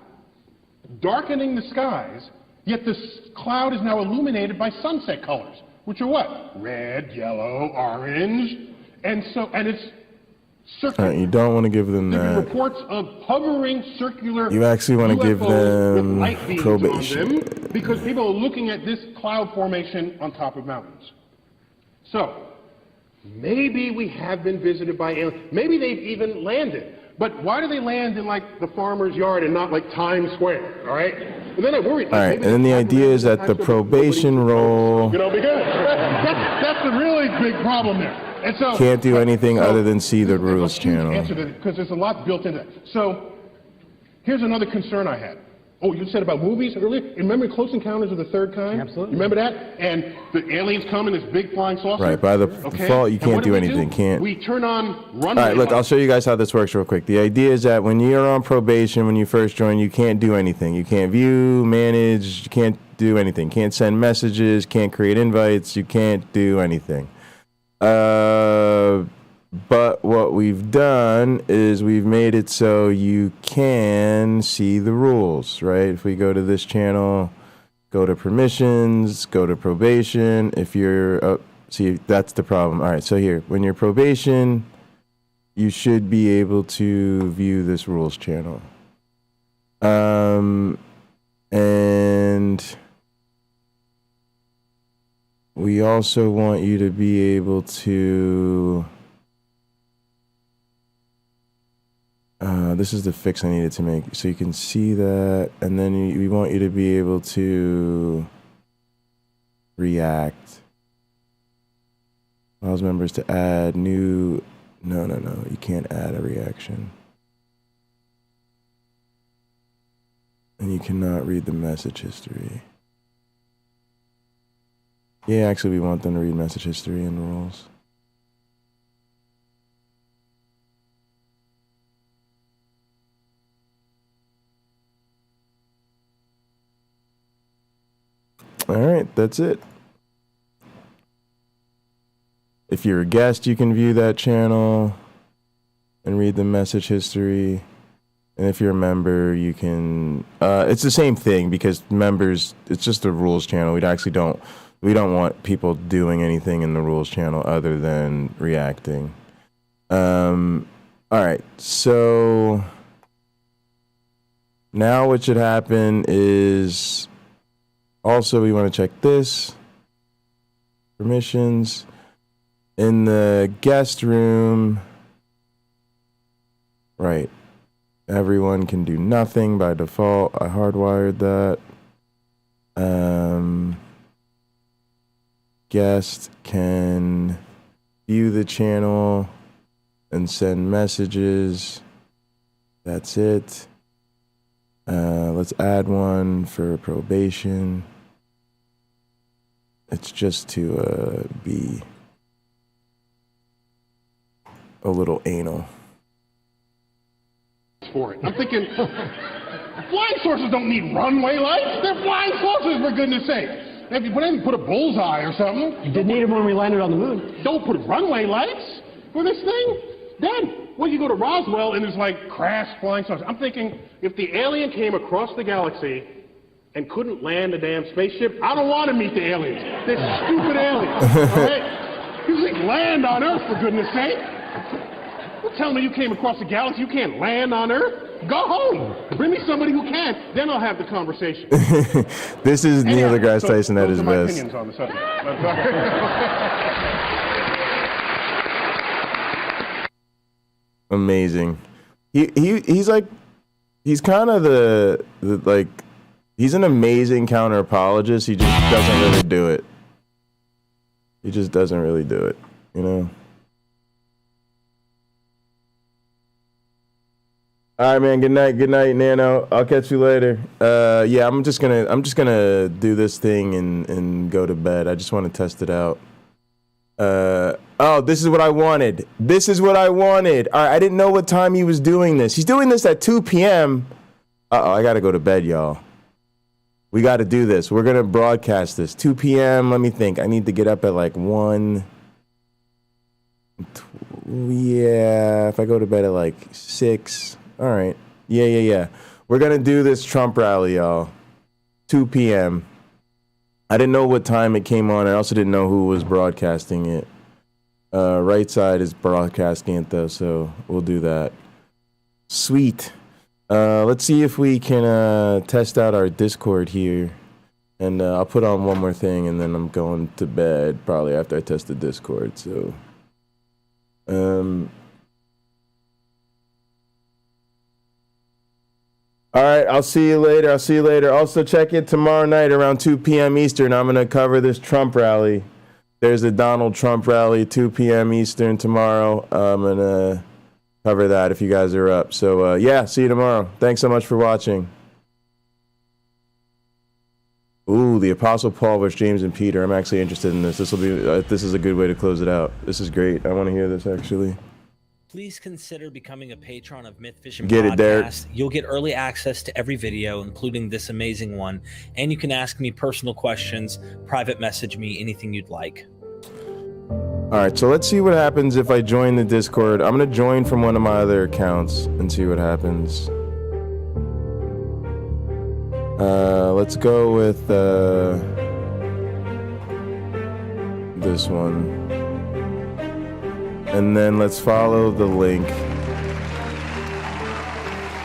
darkening the skies, yet the cloud is now illuminated by sunset colors, which are what? Red, yellow, orange, and it's circular. You don't want to give them There are that. reports of hovering circular You actually want to give UFOs with them light beams probation. on them, because people are looking at this cloud formation on top of mountains. So, maybe we have been visited by aliens. Maybe they've even landed. But why do they land in, like, the farmer's yard and not, like, Times Square, all right? And then I worry. All right, and then the idea is that the probation role You know, because that's the really big problem there. And so, can't do anything other than see the rules channel. because there's a lot built into that. So, here's another concern I had. Oh, you said about movies earlier? Remember Close Encounters of the Third Kind? Absolutely. You remember that? And the aliens come in this big flying saucer? Right, by the default, you And what can't do we anything. Can't. We turn on runway. All right, look, I'll show you guys how this works real quick. The idea is that when you're on probation, when you first join, you can't do anything. You can't view, manage, you can't do anything. Can't send messages, can't create invites, you can't do anything. But what we've done is we've made it so you can see the rules, right? If we go to this channel, go to permissions, go to probation. If you're, see, that's the problem. All right, so here, when you're probation, you should be able to view this rules channel. And we also want you to be able to, this is the fix I needed to make. So you can see that, and then we want you to be able to react. Allows members to add new, no, you can't add a reaction. And you cannot read the message history. Yeah, actually we want them to read message history and rules. All right, that's it. If you're a guest, you can view that channel and read the message history. And if you're a member, you can, it's the same thing because members, it's just a rules channel. We don't want people doing anything in the rules channel other than reacting. All right, so now what should happen is, also we want to check this, permissions. In the guest room, right, everyone can do nothing by default. I hardwired that. Guest can view the channel and send messages. That's it. Let's add one for probation. It's just to be a little anal. For it. I'm thinking, flying saucers don't need runway lights. They're flying saucers, for goodness sake. If you put a bullseye or something. You did need them when we landed on the moon. Don't put runway lights for this thing. Then, well, you go to Roswell and there's like crash flying saucers. I'm thinking, if the alien came across the galaxy and couldn't land a damn spaceship, I don't want to meet the aliens. They're stupid aliens. All right? You think land on Earth, for goodness sake. Don't tell me you came across the galaxy, you can't land on Earth. Go home. Bring me somebody who can. Then I'll have the conversation. This is Neil deGrasse Tyson at his best. Those are my opinions on the subject. Amazing. He's like, he's kind of the like, he's an amazing counter-apologist. He just doesn't really do it. He just doesn't really do it, you know? All right, man. Good night, Nano. I'll catch you later. Yeah, I'm just gonna do this thing and go to bed. I just want to test it out. Oh, this is what I wanted. All right, I didn't know what time he was doing this. He's doing this at 2 p.m. Uh-oh, I gotta go to bed, y'all. We gotta do this. We're gonna broadcast this 2 p.m. Let me think. I need to get up at like 1. Yeah, if I go to bed at like 6. All right. Yeah. We're going to do this Trump rally, y'all. 2 p.m. I didn't know what time it came on. I also didn't know who was broadcasting it. Right side is broadcasting it, though, so we'll do that. Sweet. Let's see if we can test out our Discord here. And I'll put on one more thing, and then I'm going to bed probably after I test the Discord. So, all right, I'll see you later. Also, check in tomorrow night around 2 p.m. Eastern. I'm going to cover this Trump rally. There's a Donald Trump rally, 2 p.m. Eastern tomorrow. I'm going to cover that if you guys are up. So, yeah, see you tomorrow. Thanks so much for watching. Ooh, the Apostle Paul versus James and Peter. I'm actually interested in this. This is a good way to close it out. This is great. I want to hear this, actually. Please consider becoming a patron of Myth Vision Get Podcast. it, Derek. You'll get early access to every video, including this amazing one, and you can ask me personal questions, private message me, anything you'd like. All right, so let's see what happens if I join the Discord. I'm going to join from one of my other accounts and see what happens. Let's go with this one. And then let's follow the link.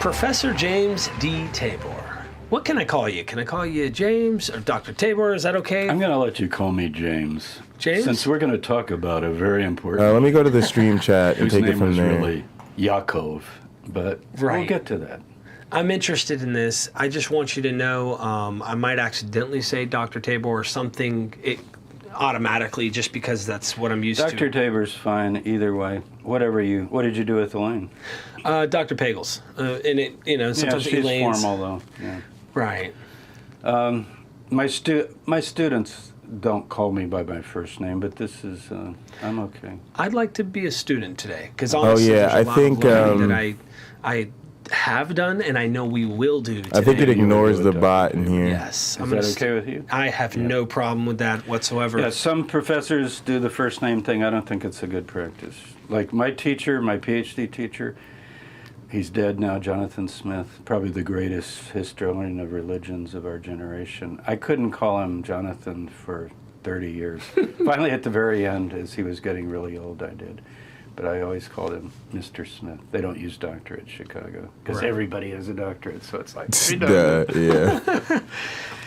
Professor James D. Tabor. What can I call you? Can I call you James or Dr. Tabor? Is that okay? I'm going to let you call me James. James? Since we're going to talk about a very important... let me go to the stream chat and take it from there. Whose name is really Yaakov, but we'll get to that. I'm interested in this. I just want you to know I might accidentally say Dr. Tabor or something automatically just because that's what I'm used to. Dr. Tabor's fine either way. What did you do with Elaine? Dr. Pagels. And it, sometimes she's Elaine's formal though. Yeah. Right. My students don't call me by my first name, but this is I'm okay. I'd like to be a student today because honestly, there's a lot of learning that I have done and I know we will do today. I think it ignores the bot in here. Yes. Is that okay with you? I have no problem with that whatsoever. Yeah, some professors do the first name thing. I don't think it's a good practice. Like my teacher, my PhD teacher, he's dead now, Jonathan Smith, probably the greatest historian of religions of our generation. I couldn't call him Jonathan for 30 years. Finally, at the very end, as he was getting really old, I did. But I always called him Mr. Smith. They don't use doctor at Chicago because everybody has a doctorate, so it's like, yeah.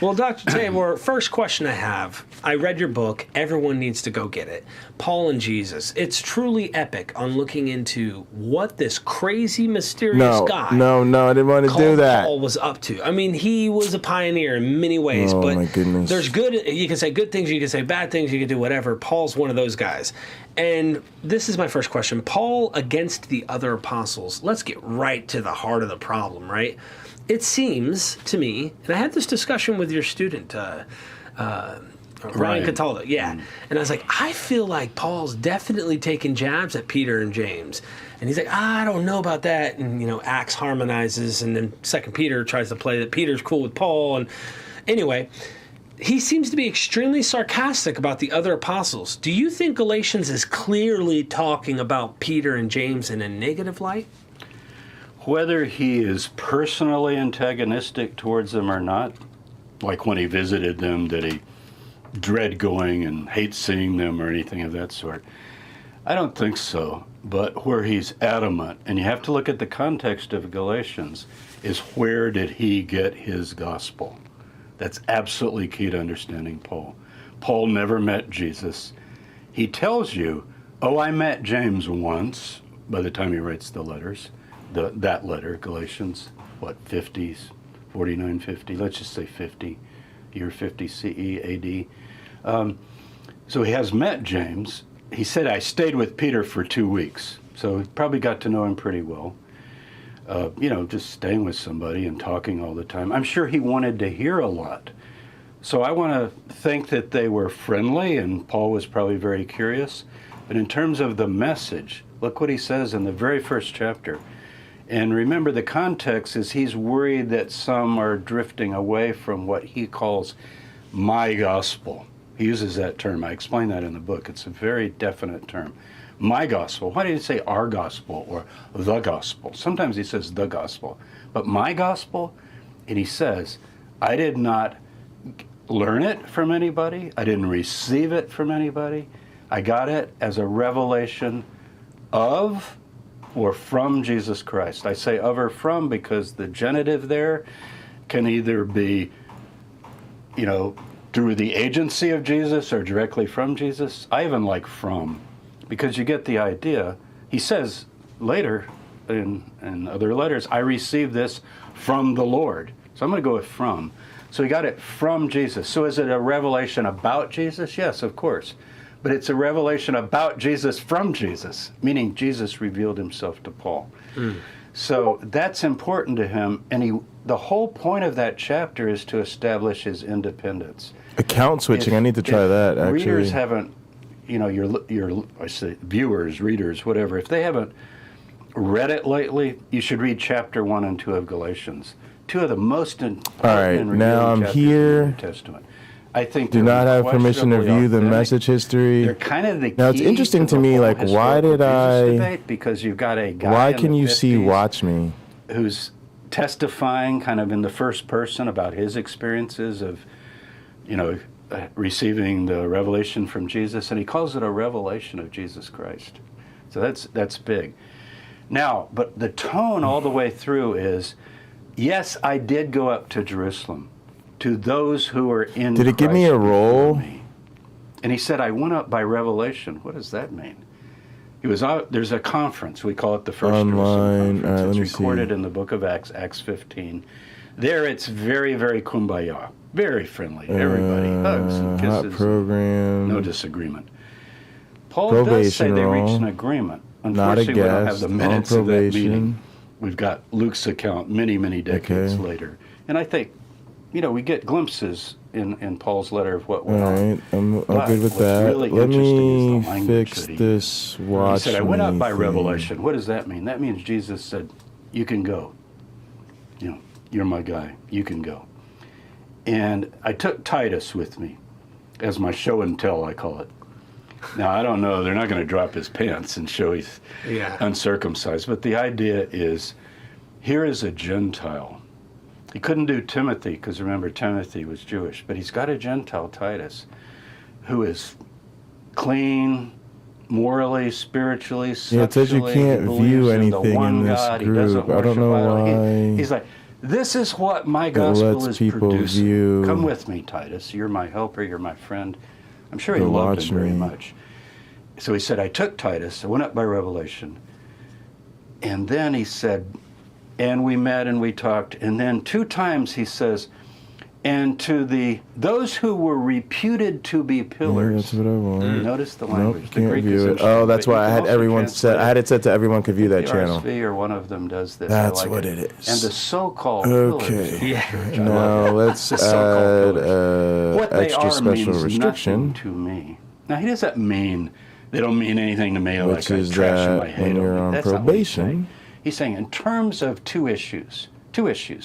Well, Dr. Tabor, first question I have. I read your book. Everyone needs to go get it. Paul and Jesus. It's truly epic on looking into what this crazy, mysterious guy No, I didn't want to do that. Paul was up to. I mean, he was a pioneer in many ways, but my goodness. There's you can say good things, you can say bad things, you can do whatever. Paul's one of those guys. And this is my first question. Paul against the other apostles. Let's get right to the heart of the problem, right? It seems to me, and I had this discussion with your student, Ryan Cataldo, yeah. And I was like, I feel like Paul's definitely taking jabs at Peter and James. And he's like, I don't know about that. And, Acts harmonizes, and then 2 Peter tries to play that Peter's cool with Paul. And anyway, he seems to be extremely sarcastic about the other apostles. Do you think Galatians is clearly talking about Peter and James in a negative light? Whether he is personally antagonistic towards them or not, like when he visited them, did he dread going and hate seeing them or anything of that sort? I don't think so. But where he's adamant, and you have to look at the context of Galatians, is where did he get his gospel? That's absolutely key to understanding Paul. Paul never met Jesus. He tells you, I met James once, by the time he writes the letters. That letter, Galatians, 50s, 49, 50, let's just say 50, year 50 CE, AD. So he has met James. He said, I stayed with Peter for 2 weeks. So he probably got to know him pretty well. Just staying with somebody and talking all the time. I'm sure he wanted to hear a lot. So I want to think that they were friendly, and Paul was probably very curious. But in terms of the message, look what he says in the very first chapter. And remember, the context is he's worried that some are drifting away from what he calls my gospel. He uses that term. I explain that in the book. It's a very definite term. My gospel. Why did he say our gospel or the gospel? Sometimes he says the gospel. But my gospel, and he says, I did not learn it from anybody. I didn't receive it from anybody. I got it as a revelation of or from Jesus Christ. I say of or from because the genitive there can either be, through the agency of Jesus or directly from Jesus. I even like from, because you get the idea. He says later in other letters, I received this from the Lord. So I'm going to go with from. So he got it from Jesus. So is it a revelation about Jesus? Yes, of course. But it's a revelation about Jesus from Jesus, meaning Jesus revealed himself to Paul. So that's important to him, and the whole point of that chapter is to establish his independence. Account switching, I need to try that, actually. Readers haven't, I say viewers, readers, whatever, if they haven't read it lately, you should read chapter 1 and 2 of Galatians. 2 of the most important and revealing chapters in the New Testament. I think do not have permission to view the message history. They're kind of the key. Now it's interesting to me, like, why did debate, because you've got a guy why can you see Watch Me who's testifying kind of in the first person about his experiences of receiving the revelation from Jesus, and he calls it a revelation of Jesus Christ. So that's big. Now, but the tone all the way through is, yes, I did go up to Jerusalem to those who are in Did it give me a role? And he said, I went up by revelation. What does that mean? He was out, there's a conference, we call it the First Jerusalem Conference. It's recorded in the book of Acts, Acts 15. There it's very, very kumbaya, very friendly. Everybody hugs and kisses. Hot program. No disagreement. Paul does say they reached an agreement. Unfortunately, we don't have the minutes of that meeting. We've got Luke's account many, many decades later. And I think, we get glimpses in Paul's letter of what went on. All right, I'm good with that. Really Let me fix this Watch Me. He said, I went up by revelation. What does that mean? That means Jesus said, you can go. You're my guy. You can go. And I took Titus with me as my show and tell, I call it. Now, I don't know. They're not going to drop his pants and show he's uncircumcised. But the idea is, here is a Gentile. He couldn't do Timothy, because remember, Timothy was Jewish. But he's got a Gentile, Titus, who is clean, morally, spiritually, sexually. Yeah, it says you can't view anything in this group. I don't know why. He's like, this is what my gospel is producing. Come with me, Titus. You're my helper. You're my friend. I'm sure he loved him very much. So he said, I took Titus. I went up by revelation. And then he said, and we met and we talked. And then 2 times he says, and to those who were reputed to be pillars. Yeah, that's what I want. Notice the language. Nope, can't view it. Oh, that's why I had everyone set. I had it set to everyone could view that channel. RSV or one of them does this. That's what it is. And the so-called pillars. Now let's add extra special means restriction, nothing to me. Now, he doesn't mean they don't mean anything to me, which like is I trash in my that head. when you're on That's not what he's saying. probation, He's saying in terms of two issues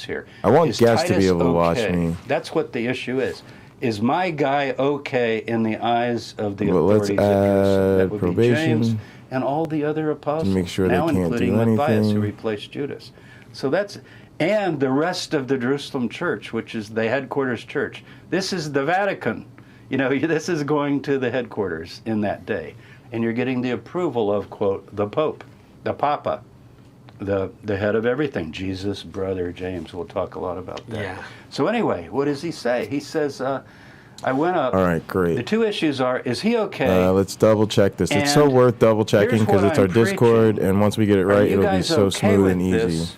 here. I want Is guests to be Titus able to watch okay? me. That's what the issue is. Is my guy okay in the eyes of the But let's authorities at Jerusalem? That add would probation be James and all the other apostles, make sure they now can't including do Matthias, who anything. replaced Judas. So that's, and the rest of the Jerusalem church, which is the headquarters church. This is the Vatican. You know, this is going to the headquarters in that day. And you're getting the approval of, quote, the Pope, the Papa, the head of everything, Jesus' brother, James. We'll talk a lot about that. Yeah. So anyway, what does he say? He says, I went up. All right, great. The two issues are, is he okay? Let's double check this. It's so And worth double checking here's because what it's our I'm Discord, preaching. and once we get it Are right, you it'll be guys so okay smooth with and easy. this?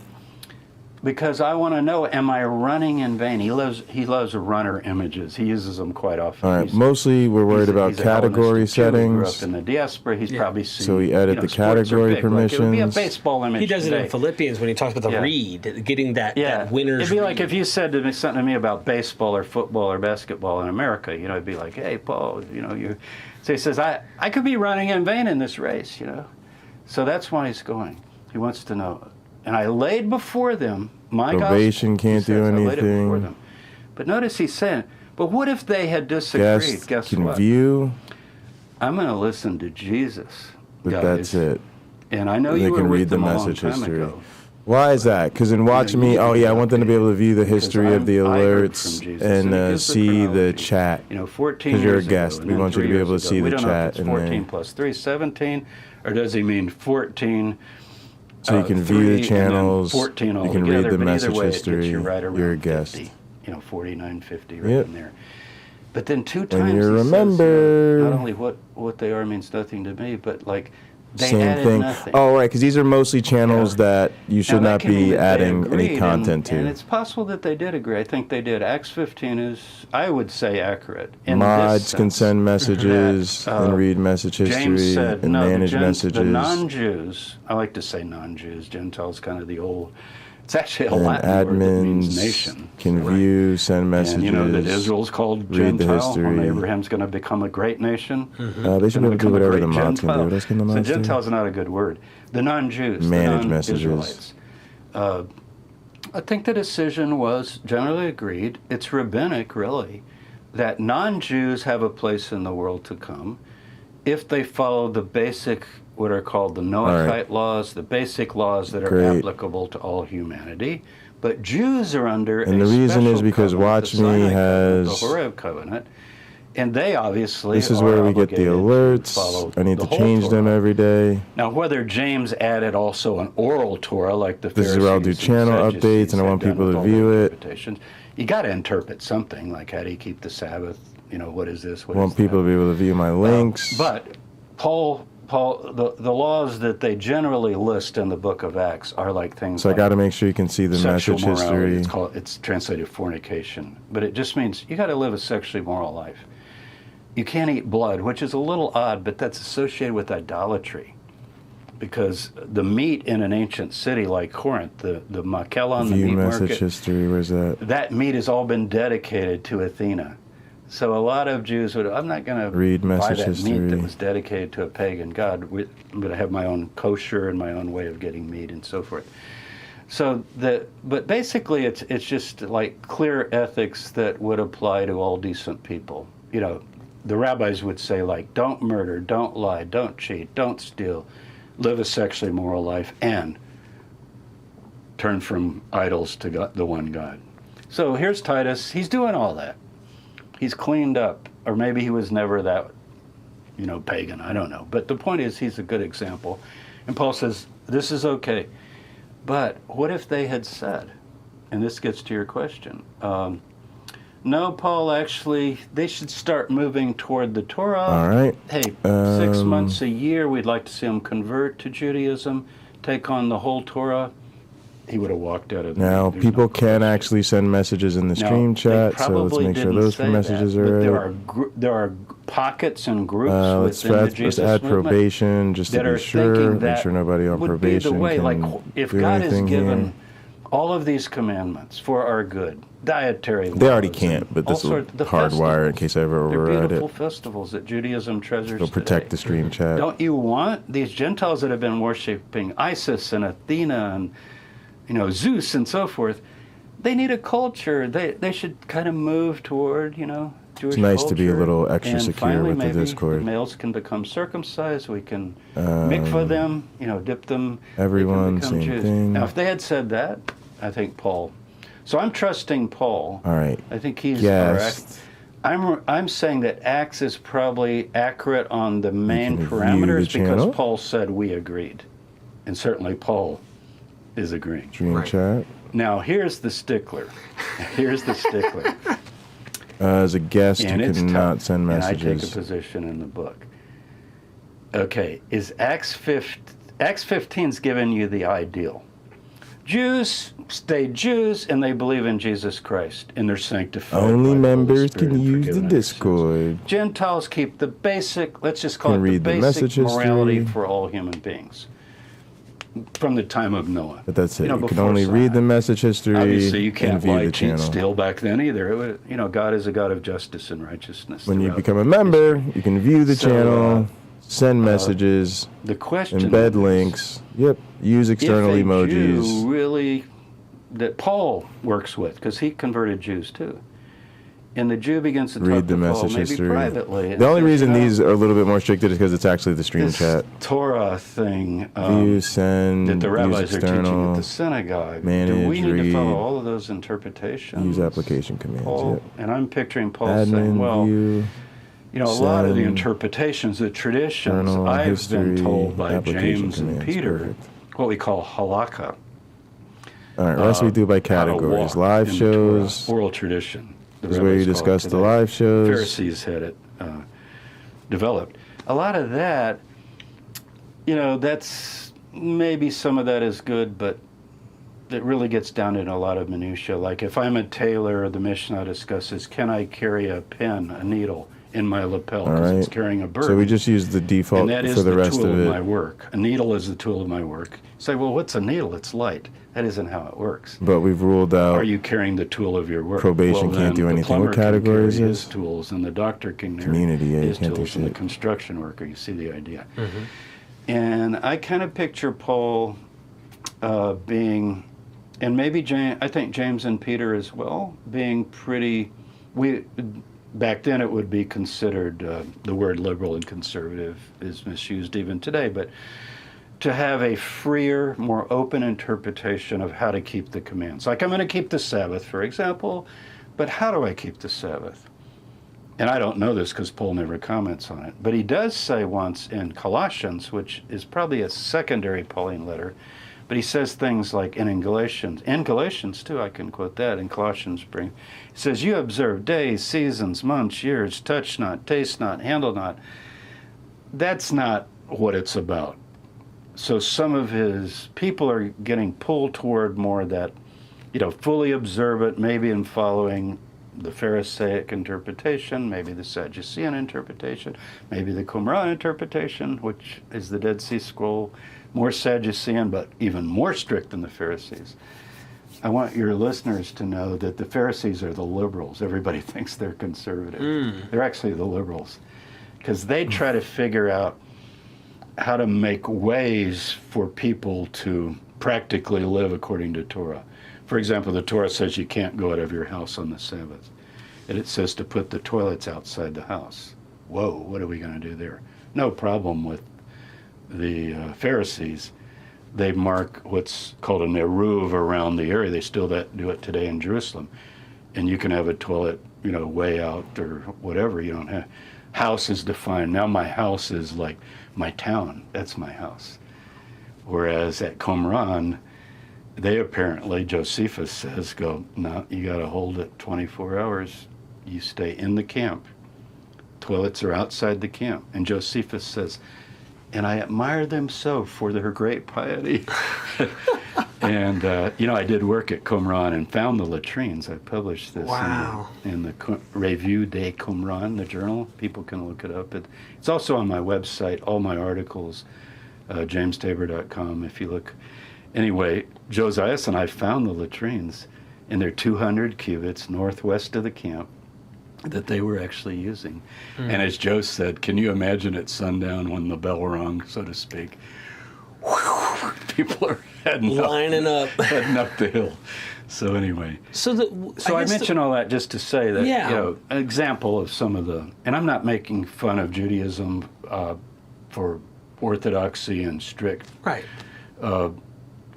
Because I want to know, am I running in vain? He loves runner images. He uses them quite often. All right, mostly we're worried about he's a Hellenist category Jew who grew up settings. in the diaspora. He's probably seen. So we added the sports are category big. Like, it would be a permissions. baseball image. He does it today. in Philippians when he talks about the read, getting that winner's It'd be like read. if you said to me something to me about baseball or football or basketball in America. You know, it'd be like, hey, Paul, you know, you. So he says, I could be running in vain in this race, you know. So that's why he's going. He wants to know. And I laid before them my Probation gospel. can't He do says, I laid it before anything. them. But notice he's saying, but what if they had disagreed? Guests Guess can what? view, I'm going to listen to Jesus. but guys. that's it. And I know They you were can with read the them a long message time history. ago. Why is that? Because in watching me, oh yeah, I want them to be able to view the history of the I heard alerts from Jesus, and and he gives the see the chronology. chat. You know, 14 Because you're a years ago, guest, and we then want you to 3 be able to years see ago. the We don't know if chat it's and 14 then plus 3, 17, or does he mean 14? so you can 3 view the and then channels. 14 You can altogether, read the but either message way, it gets history. you right around You're a guest. 50, you know, 49, 50, right Yep. in there. But then two And times you he remember says, not only what they are means nothing to me, but like they same added thing. nothing. Oh right, because these are mostly channels that you should Now, not that can mean be that they adding agreed, any content and to. it's possible that they did agree. I think they did. Acts 15 is, I would say, accurate. In Mods this can sense send messages that, and read message James history said, and no, manage the messages. non-Jews, I like to say non-Jews, Gentiles kind of the old, it's actually a And Latin word that means admins nation. can view, send messages. And you know that Israel's called read the Gentile when history. Abraham's going to become a great nation. They should be able to do whatever the mods can do. What else can the So mods do? Gentile's not a good word. The non-Jews, Manage the messages. non-Israelites. I think the decision was generally agreed. It's rabbinic, really, that non-Jews have a place in the world to come if they follow the basic, what are called the Noahide laws, the basic laws that are Great. applicable to all humanity. But Jews are under And a the reason is special because covenant, Watch the Me Sinai covenant, has. the Horeb covenant, and they obviously This is are where we get the obligated to alerts. follow I need the to whole change them Torah. every day. Now, whether James added also an oral Torah like the This is where I'll do Pharisees and channel Sadducees updates, and I had want done people with to all view their it. interpretations, you got to interpret something like how do you keep the Sabbath? You know, what is this? I What want is people to be able to view my links. But Paul, the laws that they generally list in the book of Acts are like things So I like got to make sure you can see the sexual message morality. history. It's translated fornication, but it just means you got to live a sexually moral life. You can't eat blood, which is a little odd, but that's associated with idolatry. Because the meat in an ancient city like Corinth, the Makelon, the View meat message market, history. Where's that? that meat has all been dedicated to Athena. So a lot of Jews would, I'm not going to Read buy message that history. meat that was dedicated to a pagan god. I'm going to have my own kosher and my own way of getting meat and so forth. So but basically it's just like clear ethics that would apply to all decent people. You know, the rabbis would say like, don't murder, don't lie, don't cheat, don't steal, live a sexually moral life, and turn from idols to God, the one God. So here's Titus. He's doing all that. He's cleaned up, or maybe he was never that, you know, pagan. I don't know. But the point is, he's a good example. And Paul says, this is okay. But what if they had said, and this gets to your question, no, Paul, actually, they should start moving toward the Torah. All right. Hey, 6 months, a year, we'd like to see them convert to Judaism, take on the whole Torah. He would have walked out of the Now, people can actually send messages in the Now, stream they chat, so let's probably make sure didn't those say messages that, are but right. there are pockets and groups Let's within the let's Jesus add movement probation just to that are be sure. thinking Make that sure nobody on would probation be the way. can Like, if do God has anything given here. All of these commandments for our good, dietary laws. They already can't, but this all will sorts- the hardwire in case I ever They're override beautiful it. festivals that Judaism treasures It'll protect today. the stream chat. Don't you want these Gentiles that have been worshiping Isis and Athena and, you know, Zeus and so forth? They need a culture. They should kind of move toward, you know, Jewish It's nice to be a culture. little extra And secure finally, with the maybe Discord. males can become circumcised. We can mikvah them, you know, dip them. Everyone, they can become same Jews. thing. Now, if they had said that, I think Paul. So I'm trusting Paul. All right. I think he's Guest. correct. I'm saying that Acts is probably accurate on the main can view parameters the because channel. Paul said we agreed, and certainly Paul is agreeing. Stream chat. Now here's the stickler. Here's the stickler. As a guest, And you it's cannot tough, send and I take a messages. position in the book. Okay, is Acts 15's giving you the ideal. Jews stay Jews and they believe in Jesus Christ and they're sanctified. Only by the Holy members Spirit can and use the forgiven of their sins. Discord. Gentiles keep the basic, let's just call Can it the read the basic message morality history. for all human beings from the time of Noah. But that's it. You know, You can before only Sinai. read the message history Obviously, you and can't view lie, the cheat, channel. steal back then either. It would, you know, God is a God of justice and righteousness. When you throughout. become a member, you can view the So, channel, send messages, the question embed is, links. Yep. Use external if a emojis. Jew really, that Paul works with, because he converted Jews too, and the Jew begins to talk Read the to Paul, message maybe history. privately. The only and says, reason you know, these are a little bit more restricted is because it's actually the stream this chat. Torah thing View, send, that the use rabbis are teaching external, at the synagogue. manage, Do we need to follow read, all of those interpretations? use application commands. Paul, Yep. and I'm picturing Paul Admin, saying, well, view, you know, a lot of the send, interpretations, the traditions, external, I've history, been told by application James and commands. Peter, Perfect. what we call halakha. All right, rest we do by how to categories. walk Live in the shows. Torah, oral tradition. The This is where you rabbis call it discuss the today. live shows. Pharisees had it developed. A lot of that, you know, that's maybe some of that is good, but it really gets down into a lot of minutia. Like if I'm a tailor, the Mishnah discusses, can I carry a pen, a needle in my lapel All because right. it's carrying a burden? So we just use the default and that is for the rest tool of it. my work. A needle is the tool of my work. You say, well, what's a needle? It's light. That isn't how it works. But we've ruled out Are you carrying the tool of your work? probation Well, can't then do the anything. What plumber can categories carry is? his tools, and the doctor can carry Community, yeah, you his can't do tools, and the shit. construction worker. You see the idea. And I kind of picture Paul being, and maybe James, I think James and Peter as well, being pretty. Back then it would be considered the word liberal and conservative is misused even today, but to have a freer, more open interpretation of how to keep the commands. Like I'm going to keep the Sabbath, for example, but how do I keep the Sabbath? And I don't know this because Paul never comments on it, but he does say once in Colossians, which is probably a secondary Pauline letter, but he says things like in Galatians too, I can quote that in Colossians, he says, you observe days, seasons, months, years, touch not, taste not, handle not. That's not what it's about. So some of his people are getting pulled toward more that, you know, fully observant, maybe in following the Pharisaic interpretation, maybe the Sadducean interpretation, maybe the Qumran interpretation, which is the Dead Sea Scroll, more Sadducean, but even more strict than the Pharisees. I want your listeners to know that the Pharisees are the liberals. Everybody thinks they're conservative. They're actually the liberals, because they try to figure out how to make ways for people to practically live according to Torah. For example, the Torah says you can't go out of your house on the Sabbath. And it says to put the toilets outside the house. Whoa, what are we going to do there? No problem with the Pharisees. They mark what's called an eruv around the area. They still do it today in Jerusalem. And you can have a toilet, you know, way out or whatever. You don't have. House is defined. Now my house is like my town. That's my house. Whereas at Qumran, they apparently, Josephus says, no, you got to hold it 24 hours. You stay in the camp. Toilets are outside the camp. And Josephus says, and I admire them so for their great piety. And, you know, I did work at Qumran and found the latrines. I published this in the Revue des Qumran, the journal. People can look it up. It's also on my website, all my articles, jamestabor.com, if you look. Anyway, Josias and I found the latrines, and they're 200 cubits northwest of the camp that they were actually using. And as Joe said, can you imagine at sundown when the bell rung, so to speak? People are lining up the hill. So anyway, so I mention all that just to say that, an example of some of the, and I'm not making fun of Judaism for orthodoxy and strict. Right.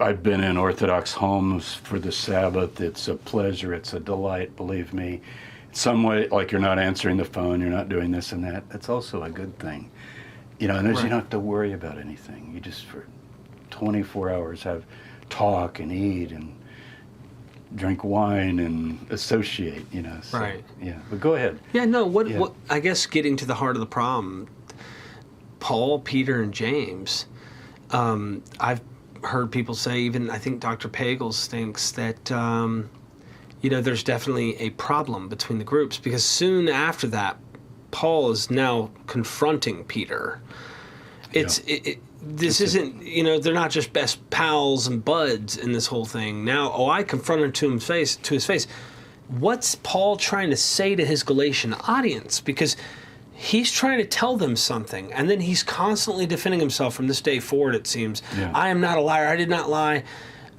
I've been in Orthodox homes for the Sabbath. It's a pleasure. It's a delight, believe me. In some way, like you're not answering the phone, you're not doing this and that. That's also a good thing. And you don't have to worry about anything. You just, for 24 hours, have talk and eat and drink wine and associate, So, right. Yeah, but go ahead. Yeah, no, what I guess getting to the heart of the problem, Paul, Peter, and James, I've heard people say, even I think Dr. Pagels thinks that, there's definitely a problem between the groups, because soon after that, Paul is now confronting Peter. This isn't, they're not just best pals and buds in this whole thing. Now, I confronted him to his face. What's Paul trying to say to his Galatian audience? Because he's trying to tell them something, and then he's constantly defending himself from this day forward, it seems. Yeah. I am not a liar. I did not lie.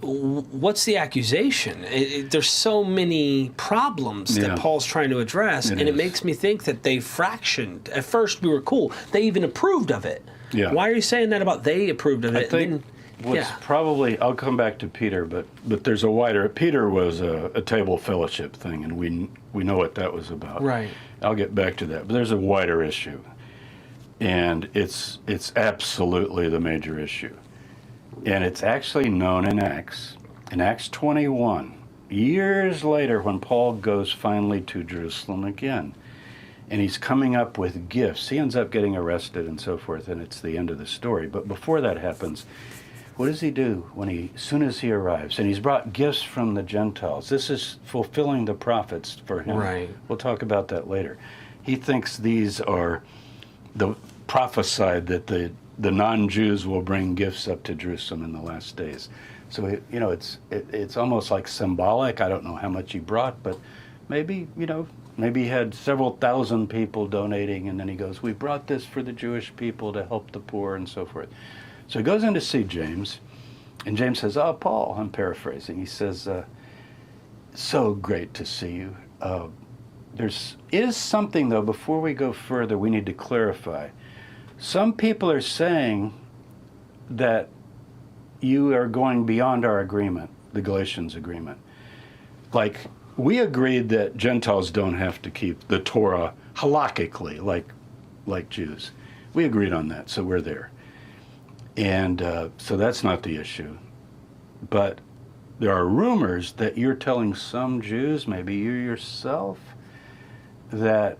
What's the accusation? There's so many problems that Paul's trying to address, and it makes me think that they fractioned. At first, we were cool. They even approved of it. Yeah. Why are you saying that about they approved of it? I think what's probably, I'll come back to Peter, but there's a wider, Peter was a table fellowship thing, and we know what that was about. Right. I'll get back to that, but there's a wider issue, and it's absolutely the major issue. And it's actually known in Acts 21, years later, when Paul goes finally to Jerusalem again, and he's coming up with gifts. He ends up getting arrested and so forth, and it's the end of the story. But before that happens, what does he do as soon as he arrives? And he's brought gifts from the Gentiles. This is fulfilling the prophets for him. Right. We'll talk about that later. He thinks these are the prophesied that the non-Jews will bring gifts up to Jerusalem in the last days. So, it's almost like symbolic. I don't know how much he brought, but maybe he had several thousand people donating, and then he goes, we brought this for the Jewish people to help the poor and so forth. So he goes in to see James, and James says, Paul, I'm paraphrasing. He says, so great to see you. There is something, though, before we go further, we need to clarify. Some people are saying that you are going beyond our agreement, the Galatians agreement. Like, we agreed that Gentiles don't have to keep the Torah halakhically, like Jews. We agreed on that, so we're there. And so that's not the issue. But there are rumors that you're telling some Jews, maybe you yourself, that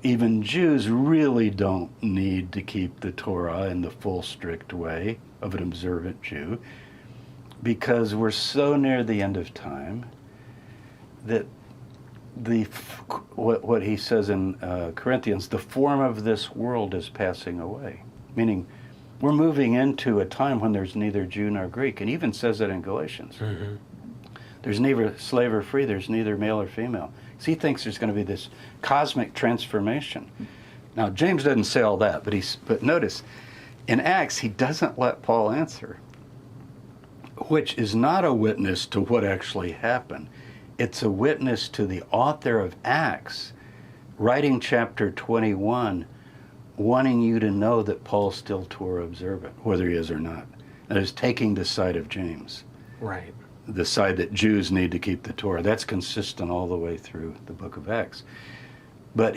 even Jews really don't need to keep the Torah in the full strict way of an observant Jew, because we're so near the end of time that what he says in Corinthians, the form of this world is passing away, meaning we're moving into a time when there's neither Jew nor Greek, and even says that in Galatians. Mm-hmm. There's neither slave or free, there's neither male or female. So he thinks there's going to be this cosmic transformation. Now, James doesn't say all that, but notice, in Acts, he doesn't let Paul answer, which is not a witness to what actually happened. It's a witness to the author of Acts, writing chapter 21, wanting you to know that Paul's still Torah observant, whether he is or not. That is taking the side of James. Right. The side that Jews need to keep the Torah. That's consistent all the way through the book of Acts. But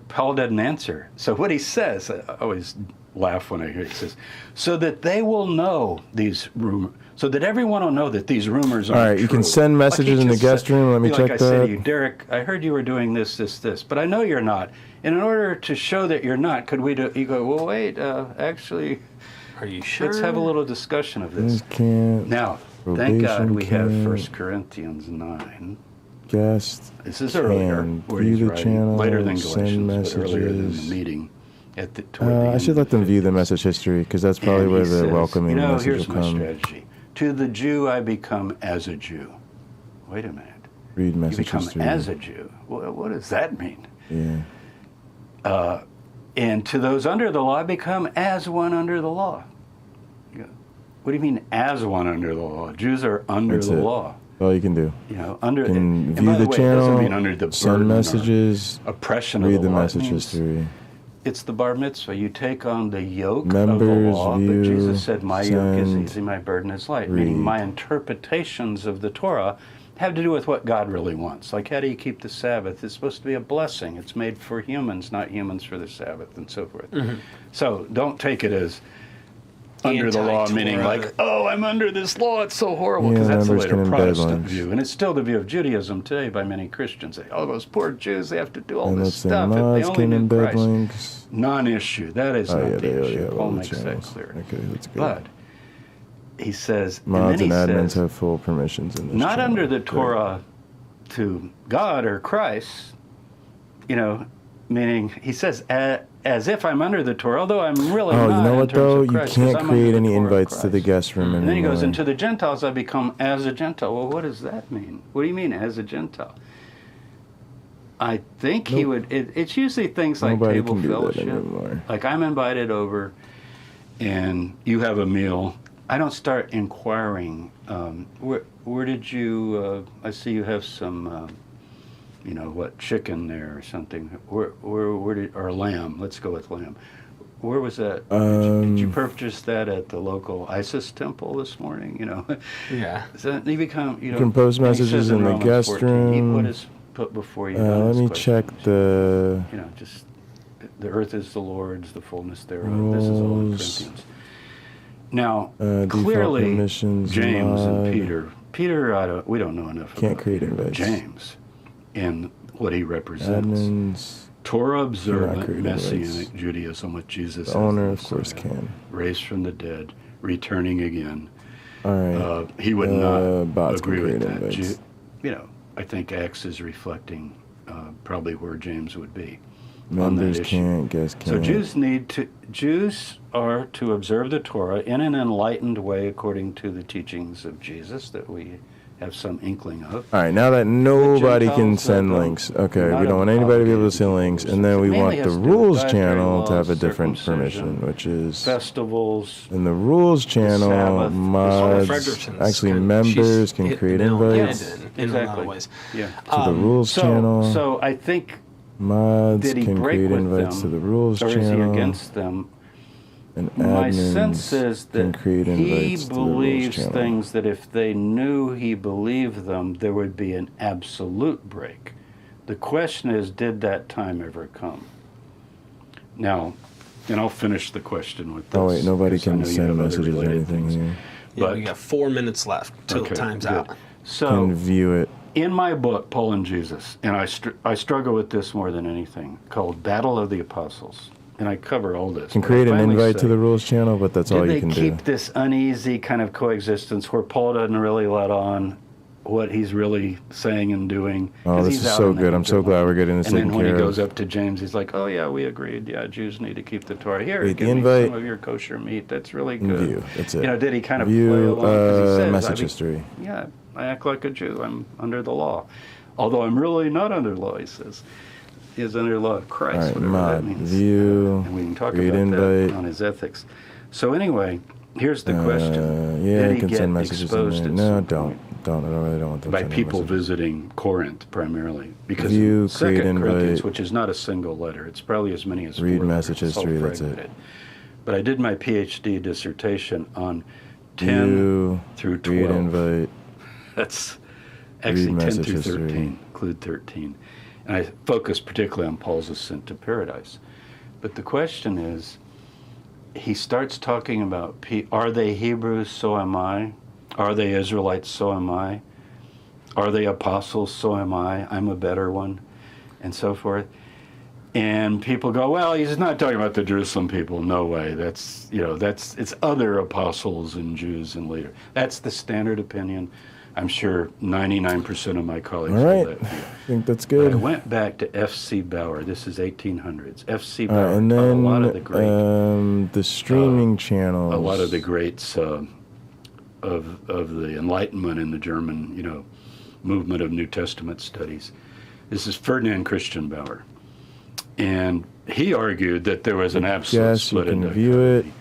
Paul doesn't answer. So what he says, I always laugh when I hear it, he says, so that they will know these rumors, so that everyone will know that these rumors aren't true. All right, you can send messages in the guest room. Let me check that. I said to you, Derek, I heard you were doing this, but I know you're not. And in order to show that you're not, could we do, you go, well, wait, actually, are you sure? Let's have a little discussion of this. Now, thank God we have 1 Corinthians 9. Guest this is earlier, where he's view the writing, channel, later than send Galatians, but earlier than the messages. meeting. At the, toward the I end. should let them view the message history, because that's probably where the welcoming message will come. Here's my strategy. To the Jew I become as a Jew. Wait a minute. Read You message become history. as a Jew. What does that mean? Yeah. And to those under the law I become as one under the law. What do you mean as one under the law? Jews are under That's the it. law. All you can do. You know, under You can and view by the way, it doesn't channel, mean under the send burden or messages, oppression of read the law. It message means history. It's the bar mitzvah. You take on the yoke Members, of the law, view, but Jesus said, my yoke is send, easy, my burden is light, meaning read. my interpretations of the Torah have to do with what God really wants. Like, how do you keep the Sabbath? It's supposed to be a blessing. It's made for humans, not humans for the Sabbath, and so forth. So don't take it as under the law, meaning like, oh, I'm under this law, it's so horrible, because that's the members later can embed Protestant lines. view. And it's still the view of Judaism today by many Christians. They, oh, those poor Jews, they have to do all And this let's say stuff. If they mods only can knew embed Christ. links. Non-issue. That is Oh, not yeah, the they already issue. have all Paul the makes that channels. clear. Okay, that's good. But he says, Mods and and then he admins says, have full permissions in this not channel. under the Great. Torah to God or Christ, you know, meaning he says, as if I'm under the Torah, although I'm really Oh, not. you know in what terms though? of You Christ, 'cause can't I'm create under the any Torah of invites to the Christ. guest room anymore. And then he goes, and to the Gentiles I become as a Gentile. Well, what does that mean? What do you mean as a Gentile? I think he would, it's usually things like Nobody table can do that fellowship. anymore. Like I'm invited over and you have a meal. I don't start inquiring, where did you, I see you have some, you know, what, chicken there or something. Where did, or lamb, let's go with lamb. Where was that? Did you purchase that at the local ISIS temple this morning? You know, Yeah. So they become, you know. can post and he says messages in the Romans guest 14, room. Eat what is put before you. Let me check the You know, just the earth is the Lord's, the fullness thereof. This is all in rules. Corinthians. Now, Default clearly, permissions, James and mod. Peter, we don't know enough Can't about create invites. James and what he represents. Admins. Torah cannot observant create Messianic invites. Judaism with Jesus The as owner, the of course, Messiah, can. raised from the dead, returning again. All right. He would not bots can agree with create that. invites. You know, I think Acts is reflecting probably where James would be on that Members issue. can't, guests So can't. Jews are to observe the Torah in an enlightened way according to the teachings of Jesus that we have some inkling of. All right, now that nobody can Gentiles send don't- links, okay, not we don't want anybody to be able to obligated send links, and then we Mainly want has the to do with rules dietary channel to have laws, a different circumcision, permission, which is festivals. in the rules channel, Sabbath. mods, Frederickson's actually kind of- members she's can hit create the nail on the invites head in a lot of ways. Yeah. to the rules channel. So I think Mods did he can break create with invites them, to the rules or is he channel. against them? And My admins sense is can that create he invites to the rules believes channel. things that if they knew he believed them, there would be an absolute break. The question is, did that time ever come? Now, and I'll finish the question with this. Oh wait, nobody 'cause I can know you send have other messages or related anything things. here. Yeah, we got 4 minutes left till Okay, time's good. out. So, Can view it. in my book, Paul and Jesus, and I struggle with this more than anything, called Battle of the Apostles, and I cover all this. Can but I create an finally invite to say, the rules channel, but that's all did you they can keep do. this uneasy kind of coexistence where Paul doesn't really let on what he's really saying and doing? Oh, 'Cause this he's is out so in the good. I'm so glad we're getting this And then taken when he care goes of. up to James, he's like, "Oh yeah, we agreed. Yeah, Jews need to keep the Torah. Here, Wait, the give me invite- some of your kosher meat. That's really good." View, that's it. You know, did he kind of View, play along? 'Cause he says, message history. Yeah, I act like a Jew. I'm under the law, although I'm really not under law. He says, he is under the law of Christ. All right, whatever mod, that means. view, and we can talk create about invite. that on his ethics. So anyway, here's the question: Yeah, Did you he can get send messages in exposed there. at No, some don't. point Don't. I really don't want them by sending people messages. visiting Corinth primarily? Because View, in create 2 Corinthians, invite. which is not a single letter, it's probably as many as Read 4 message letters. It's all history, that's it. fragmented. But I did my PhD dissertation on 10 View, through create 12. invite. That's actually 10 message through history. 13, include 13. And I focus particularly on Paul's ascent to paradise. But the question is, he starts talking about, are they Hebrews? So am I. Are they Israelites? So am I. Are they apostles? So am I. I'm a better one. And so forth. And people go, well, he's not talking about the Jerusalem people. No way. That's, it's other apostles and Jews and leaders. That's the standard opinion. I'm sure 99% of my colleagues All feel right. that view. I think that's But good. I went back to F.C. Bauer. This is 1800s. F.C. All Bauer right, and taught then a lot of the great the streaming channels. a lot of the greats the Enlightenment in the German, movement of New Testament studies. This is Ferdinand Christian Bauer. And he argued that there was an absolute split in dichotomy.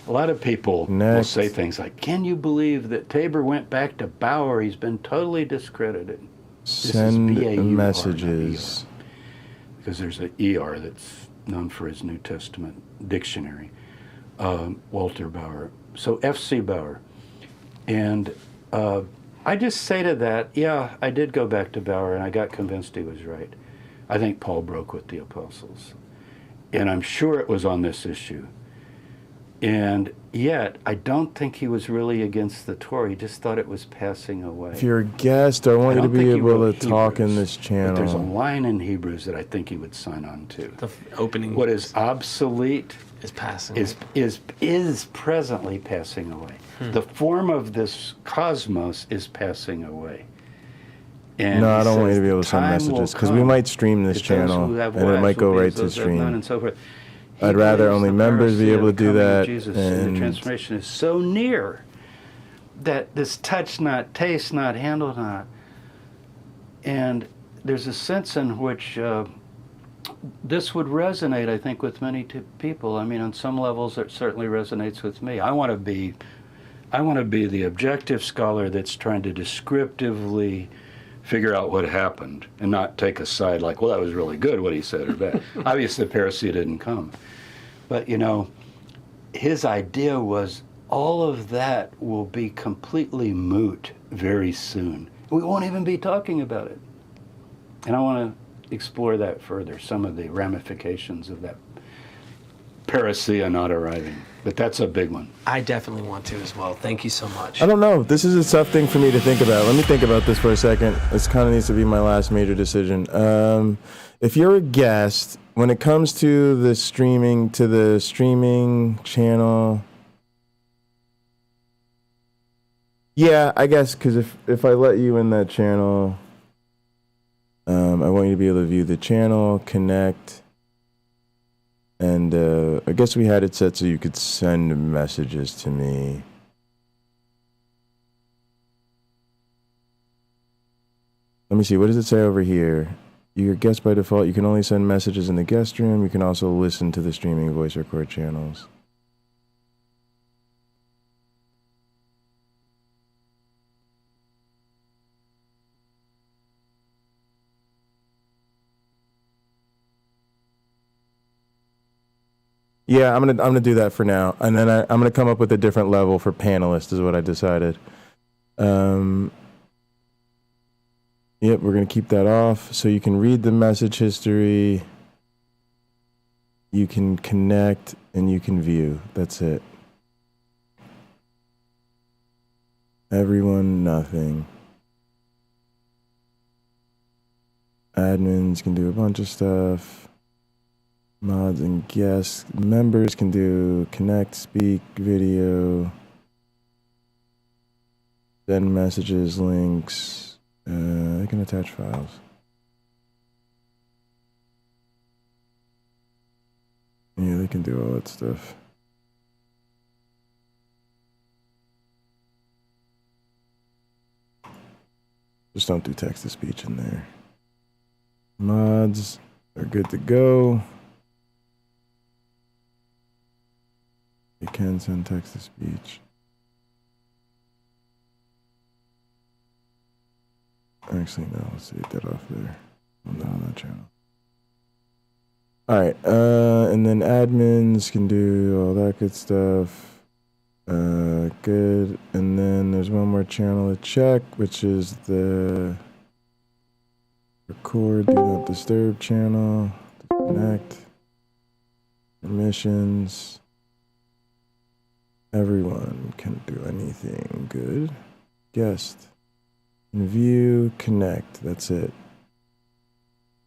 A lot of people will say things like, can you believe that Tabor went back to Bauer? He's been totally discredited. Send messages. Because there's an ER that's known for his New Testament dictionary. Walter Bauer. So F.C. Bauer. And I just say to that, yeah, I did go back to Bauer and I got convinced he was right. I think Paul broke with the apostles. And I'm sure it was on this issue. And yet, I don't think he was really against the Torah. He just thought it was passing away. If you're a guest, I want you to be able to talk in this channel. But there's a line in Hebrews that I think he would sign on to. The opening. What is obsolete is passing. Is presently passing away. The form of this cosmos is passing away. And no, I don't want you to be able to send messages because we might stream this channel and it might go right to stream. And so forth. I'd rather only members be able to do that. And the transformation is so near that this touch not, taste not, handle not. And there's a sense in which this would resonate, I think, with many people. I mean, on some levels, it certainly resonates with me. I want to be the objective scholar that's trying to descriptively figure out what happened and not take a side like, well, that was really good what he said or bad. Obviously, the parousia didn't come. But, his idea was all of that will be completely moot very soon. We won't even be talking about it. And I want to explore that further, some of the ramifications of that parousia not arriving. But that's a big one. I definitely want to as well. Thank you so much. I don't know. This is a tough thing for me to think about. Let me think about this for a second. This kind of needs to be my last major decision. If you're a guest, when it comes to the streaming channel, yeah, I guess, because if I let you in that channel, I want you to be able to view the channel, connect, and I guess we had it set so you could send messages to me. Let me see, what does it say over here? You're a guest by default. You can only send messages in the guest room. You can also listen to the streaming voice record channels. Yeah, I'm gonna do that for now, and then I'm gonna come up with a different level for panelists. Is what I decided. Yep, we're gonna keep that off, so you can read the message history, you can connect, and you can view. That's it. Everyone, nothing. Admins can do a bunch of stuff. Mods and guests. Members can do connect, speak, video, send messages, links. They can attach files. Yeah, they can do all that stuff. Just don't do text to speech in there. Mods are good to go. You can send text to speech. Actually, no, let's take that off there. I'm not on that channel. Alright, and then admins can do all that good stuff. Good. And then there's one more channel to check, which is the record, do not disturb channel, connect, permissions. Everyone can do anything. Good. Guest. View, connect. That's it.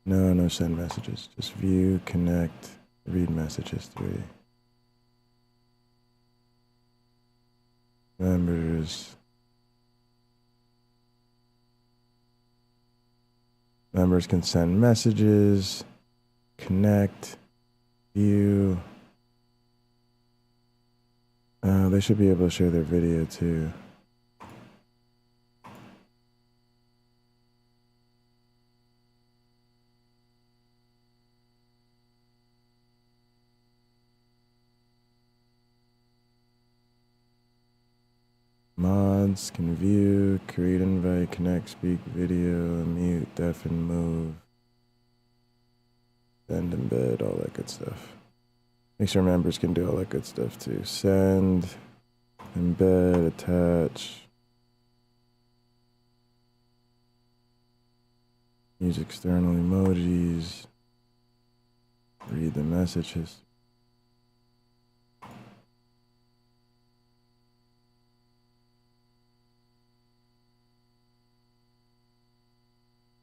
No send messages. Just view, connect, read message history. Members. Members can send messages, connect, view. They should be able to share their video too. Mods can view, create invite, connect, speak, video, mute, deafen, move, send, embed, all that good stuff. Make sure members can do all that good stuff too. Send, embed, attach. Use external emojis. Read the messages.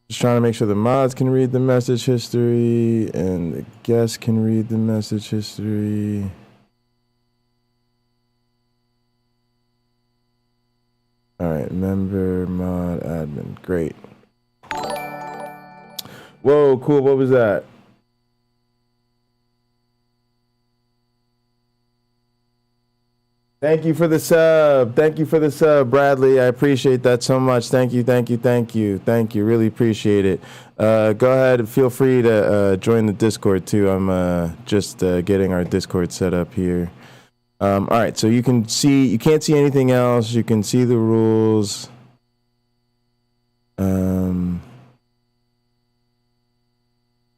Just trying to make sure the mods can read the message history and the guests can read the message history. All right, member, mod, admin. Great. Whoa, cool. What was that? Thank you for the sub. Thank you for the sub, Bradley. I appreciate that so much. Thank you, thank you, thank you. Thank you. Really appreciate it. Go ahead and feel free to join the Discord too. I'm just getting our Discord set up here. All right, so you can't see anything else. You can see the rules. All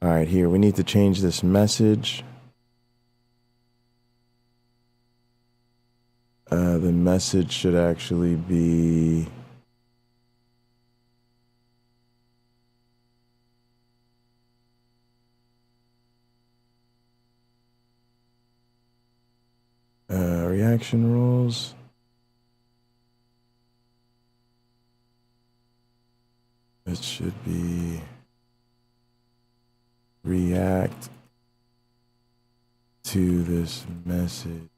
right, here, we need to change this message. The message should actually be reaction rules. It should be react to this message.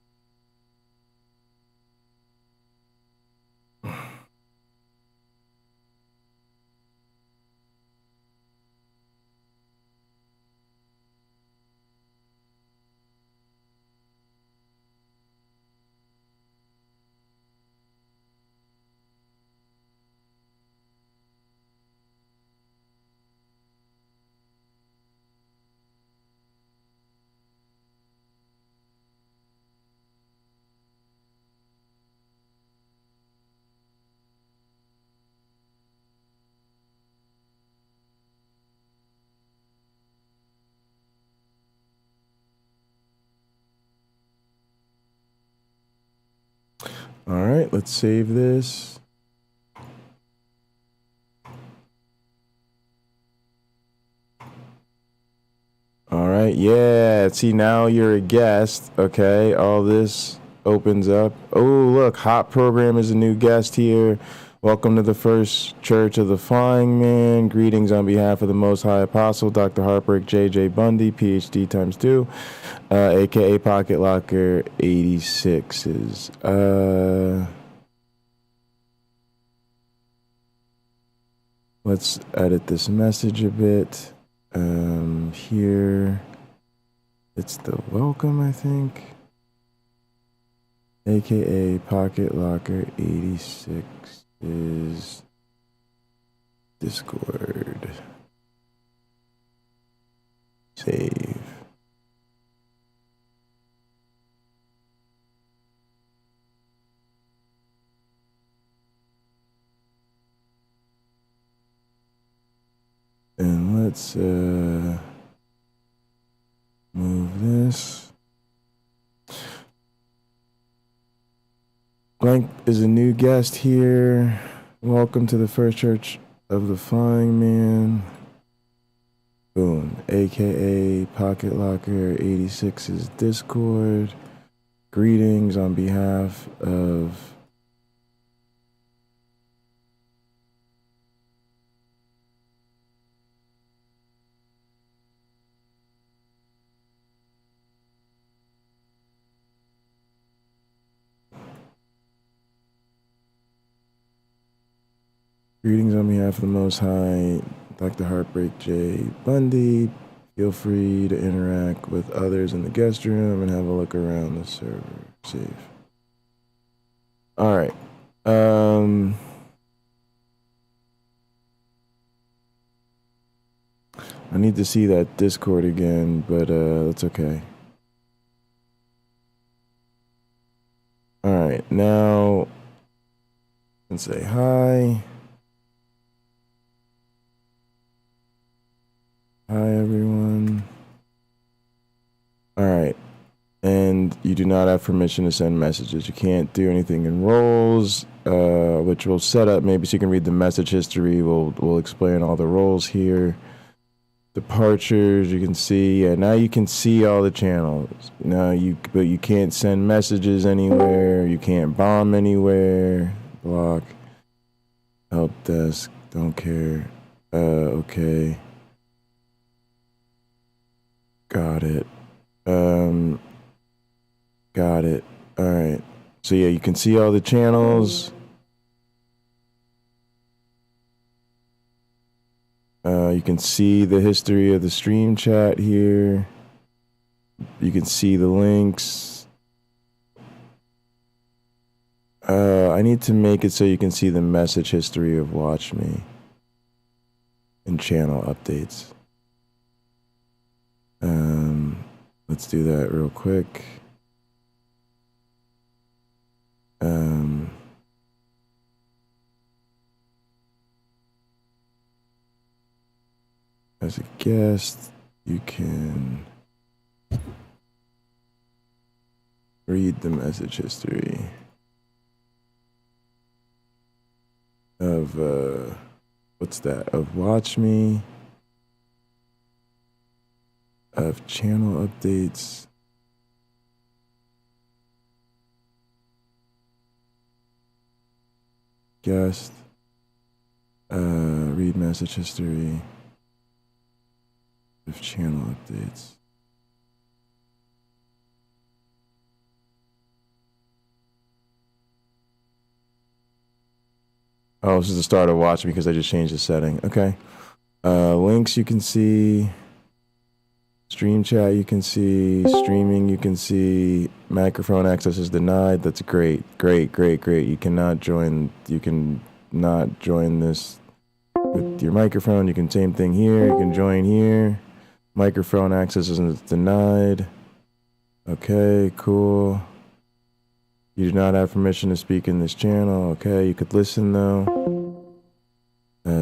All right, let's save this. All right, yeah. See, now you're a guest. Okay, all this opens up. Oh, look, Hot Program is a new guest here. Welcome to the First Church of the Flying Man. Greetings on behalf of the Most High Apostle, Dr. Heartbreak J.J. Bundy, PhD ×2, a.k.a. Pocketlocker86. Let's edit this message a bit. Here, it's the welcome, I think. A.k.a. Pocketlocker86 is Discord. Save. And let's move this. Blank is a new guest here. Welcome to the First Church of the Flying Man. Boom. AKA Pocketlocker86's Discord. Greetings on behalf of Greetings on behalf of the Most High, Dr. Heartbreak J. Bundy. Feel free to interact with others in the guest room and have a look around the server. Save. All right. I need to see that Discord again, but that's okay. All right, now and say hi. Hi, everyone. All right. And you do not have permission to send messages. You can't do anything in roles, which we'll set up maybe so you can read the message history. We'll explain all the roles here. Departures, you can see. Yeah, now you can see all the channels. But you can't send messages anywhere. You can't bomb anywhere. Block. Help desk. Don't care. Okay. Got it. Got it. All right. So yeah, you can see all the channels. You can see the history of the stream chat here. You can see the links. I need to make it so you can see the message history of Watch Me and channel updates. Let's do that real quick. As a guest, you can read the message history of, what's that? Of Watch Me, of channel updates, guest, read message history, of channel updates. Oh, this is the start of Watch Me because I just changed the setting. Okay. Links you can see. Stream chat you can see. Streaming you can see. Microphone access is denied. That's great. Great. You cannot join this with your microphone. You can same thing here. You can join here. Microphone access is denied. Okay, cool. You do not have permission to speak in this channel. Okay, you could listen though.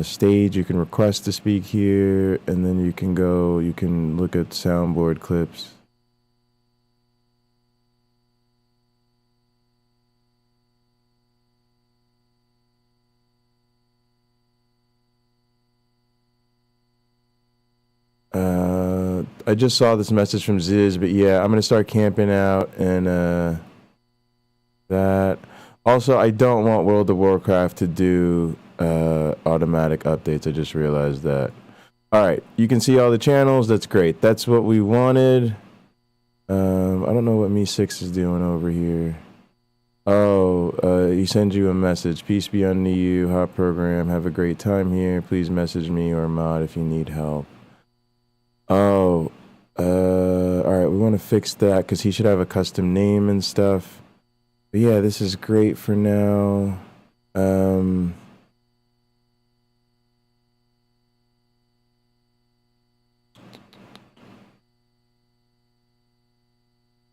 Stage, you can request to speak here, and then you can look at soundboard clips. I just saw this message from Ziz, but yeah, I'm gonna start camping out and that. Also, I don't want World of Warcraft to do automatic updates. I just realized that. All right, you can see all the channels. That's great. That's what we wanted. I don't know what Me6 is doing over here. Oh, he sends you a message. Peace be unto you. Hot program. Have a great time here. Please message me or Mod if you need help. Oh, all right. We want to fix that because he should have a custom name and stuff. But yeah, this is great for now.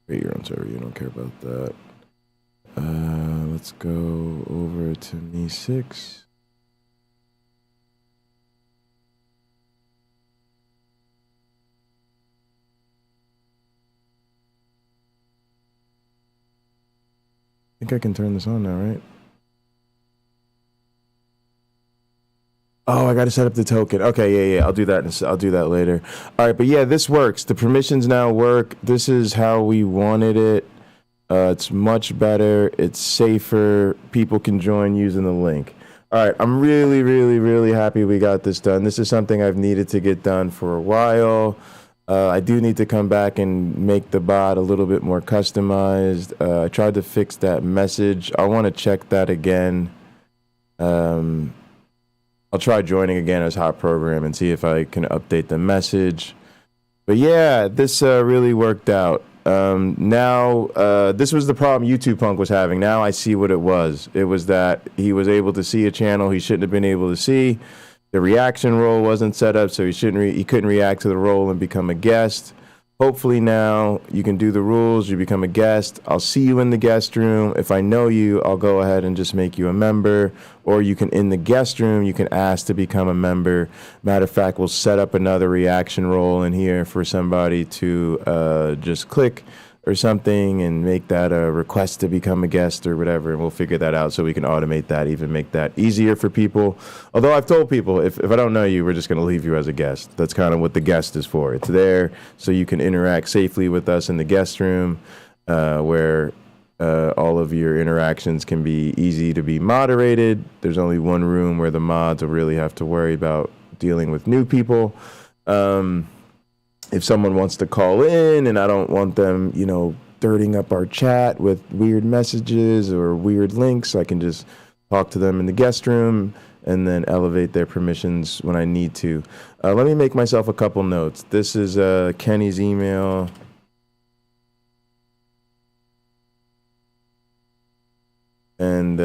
Create your own server. You don't care about that. Let's go over to Me6. I think I can turn this on now, right? Oh, I got to set up the token. Okay, yeah. I'll do that. I'll do that later. All right, but yeah, this works. The permissions now work. This is how we wanted it. It's much better. It's safer. People can join using the link. All right, I'm really happy we got this done. This is something I've needed to get done for a while. I do need to come back and make the bot a little bit more customized. I tried to fix that message. I want to check that again. I'll try joining again as hot program and see if I can update the message. But yeah, this really worked out. Now, this was the problem YouTube Punk was having. Now I see what it was. It was that he was able to see a channel he shouldn't have been able to see. The reaction role wasn't set up, so he couldn't react to the role and become a guest. Hopefully now you can do the rules, you become a guest. I'll see you in the guest room. If I know you, I'll go ahead and just make you a member. Or you can, in the guest room, you can ask to become a member. Matter of fact, we'll set up another reaction role in here for somebody to just click or something and make that a request to become a guest or whatever, and we'll figure that out so we can automate that, even make that easier for people. Although I've told people, if I don't know you, we're just going to leave you as a guest. That's kind of what the guest is for. It's there so you can interact safely with us in the guest room, where all of your interactions can be easy to be moderated. There's only one room where the mods will really have to worry about dealing with new people. If someone wants to call in and I don't want them, dirtying up our chat with weird messages or weird links, I can just talk to them in the guest room and then elevate their permissions when I need to. Let me make myself a couple notes. This is Kenny's email. And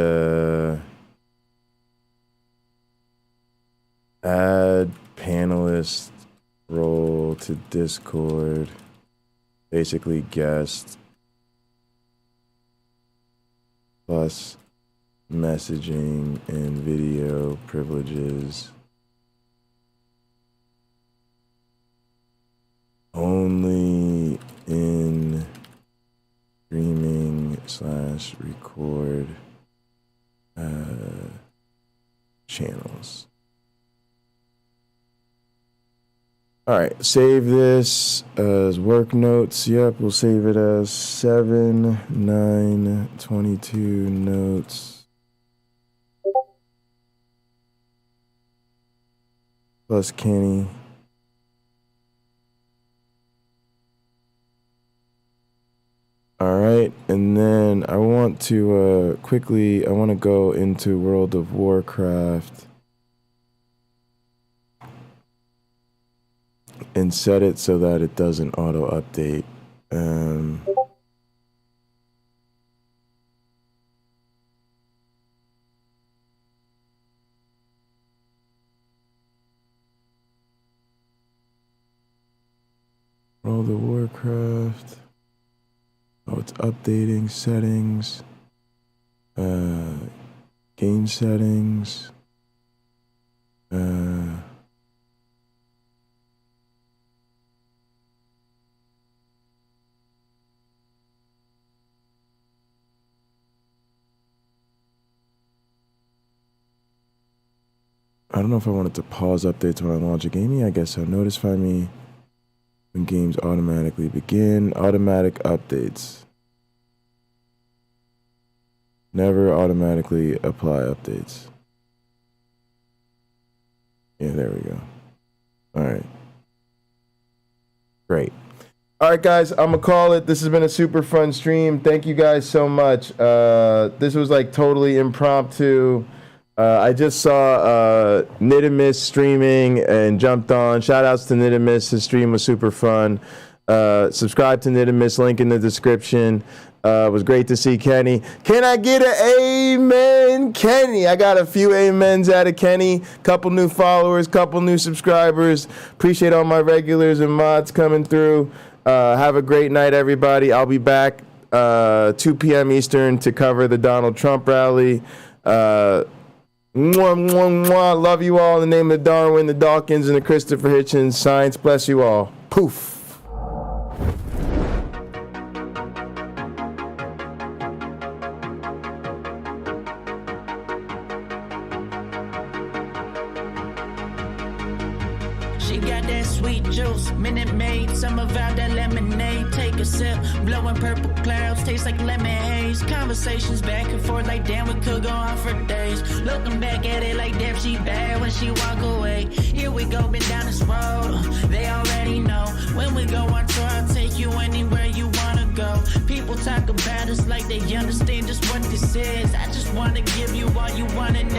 add panelist role to Discord, basically guest plus messaging and video privileges only in streaming/record channels. All right, save this as work notes. Yep, we'll save it as 7/9/22 notes. Plus Kenny. All right, and then I want to I want to go into World of Warcraft and set it so that it doesn't auto-update. World of Warcraft. Oh, it's updating settings. Game settings. I don't know if I wanted to pause updates when I launch a game. I guess so. Notify me when games automatically begin. Automatic updates. Never automatically apply updates. Yeah, there we go. All right. Great. All right, guys, I'm going to call it. This has been a super fun stream. Thank you guys so much. This was like totally impromptu. I just saw Nidimus streaming and jumped on. Shout outs to Nidimus. His stream was super fun. Subscribe to Nidimus, link in the description. It was great to see Kenny. Can I get an amen, Kenny? I got a few amens out of Kenny. Couple new followers, couple new subscribers. Appreciate all my regulars and mods coming through. Have a great night, everybody. I'll be back 2 p.m. Eastern to cover the Donald Trump rally. Mwah, mwah, mwah. Love you all in the name of Darwin, the Dawkins, and the Christopher Hitchens. Science bless you all. Poof. She got that sweet juice, Minute Maid, some of out that lemonade. Take a sip, blowing purple clouds, taste like lemon haze. Conversations back and forth like damn, we could go on for days. Looking back at it like damn, she bad when she walk away. Here we go, been down this road, they already know. When we go on tour, I'll take you anywhere you wanna go. People talk about us like they understand just what this is. I just wanna give you all you wanna know.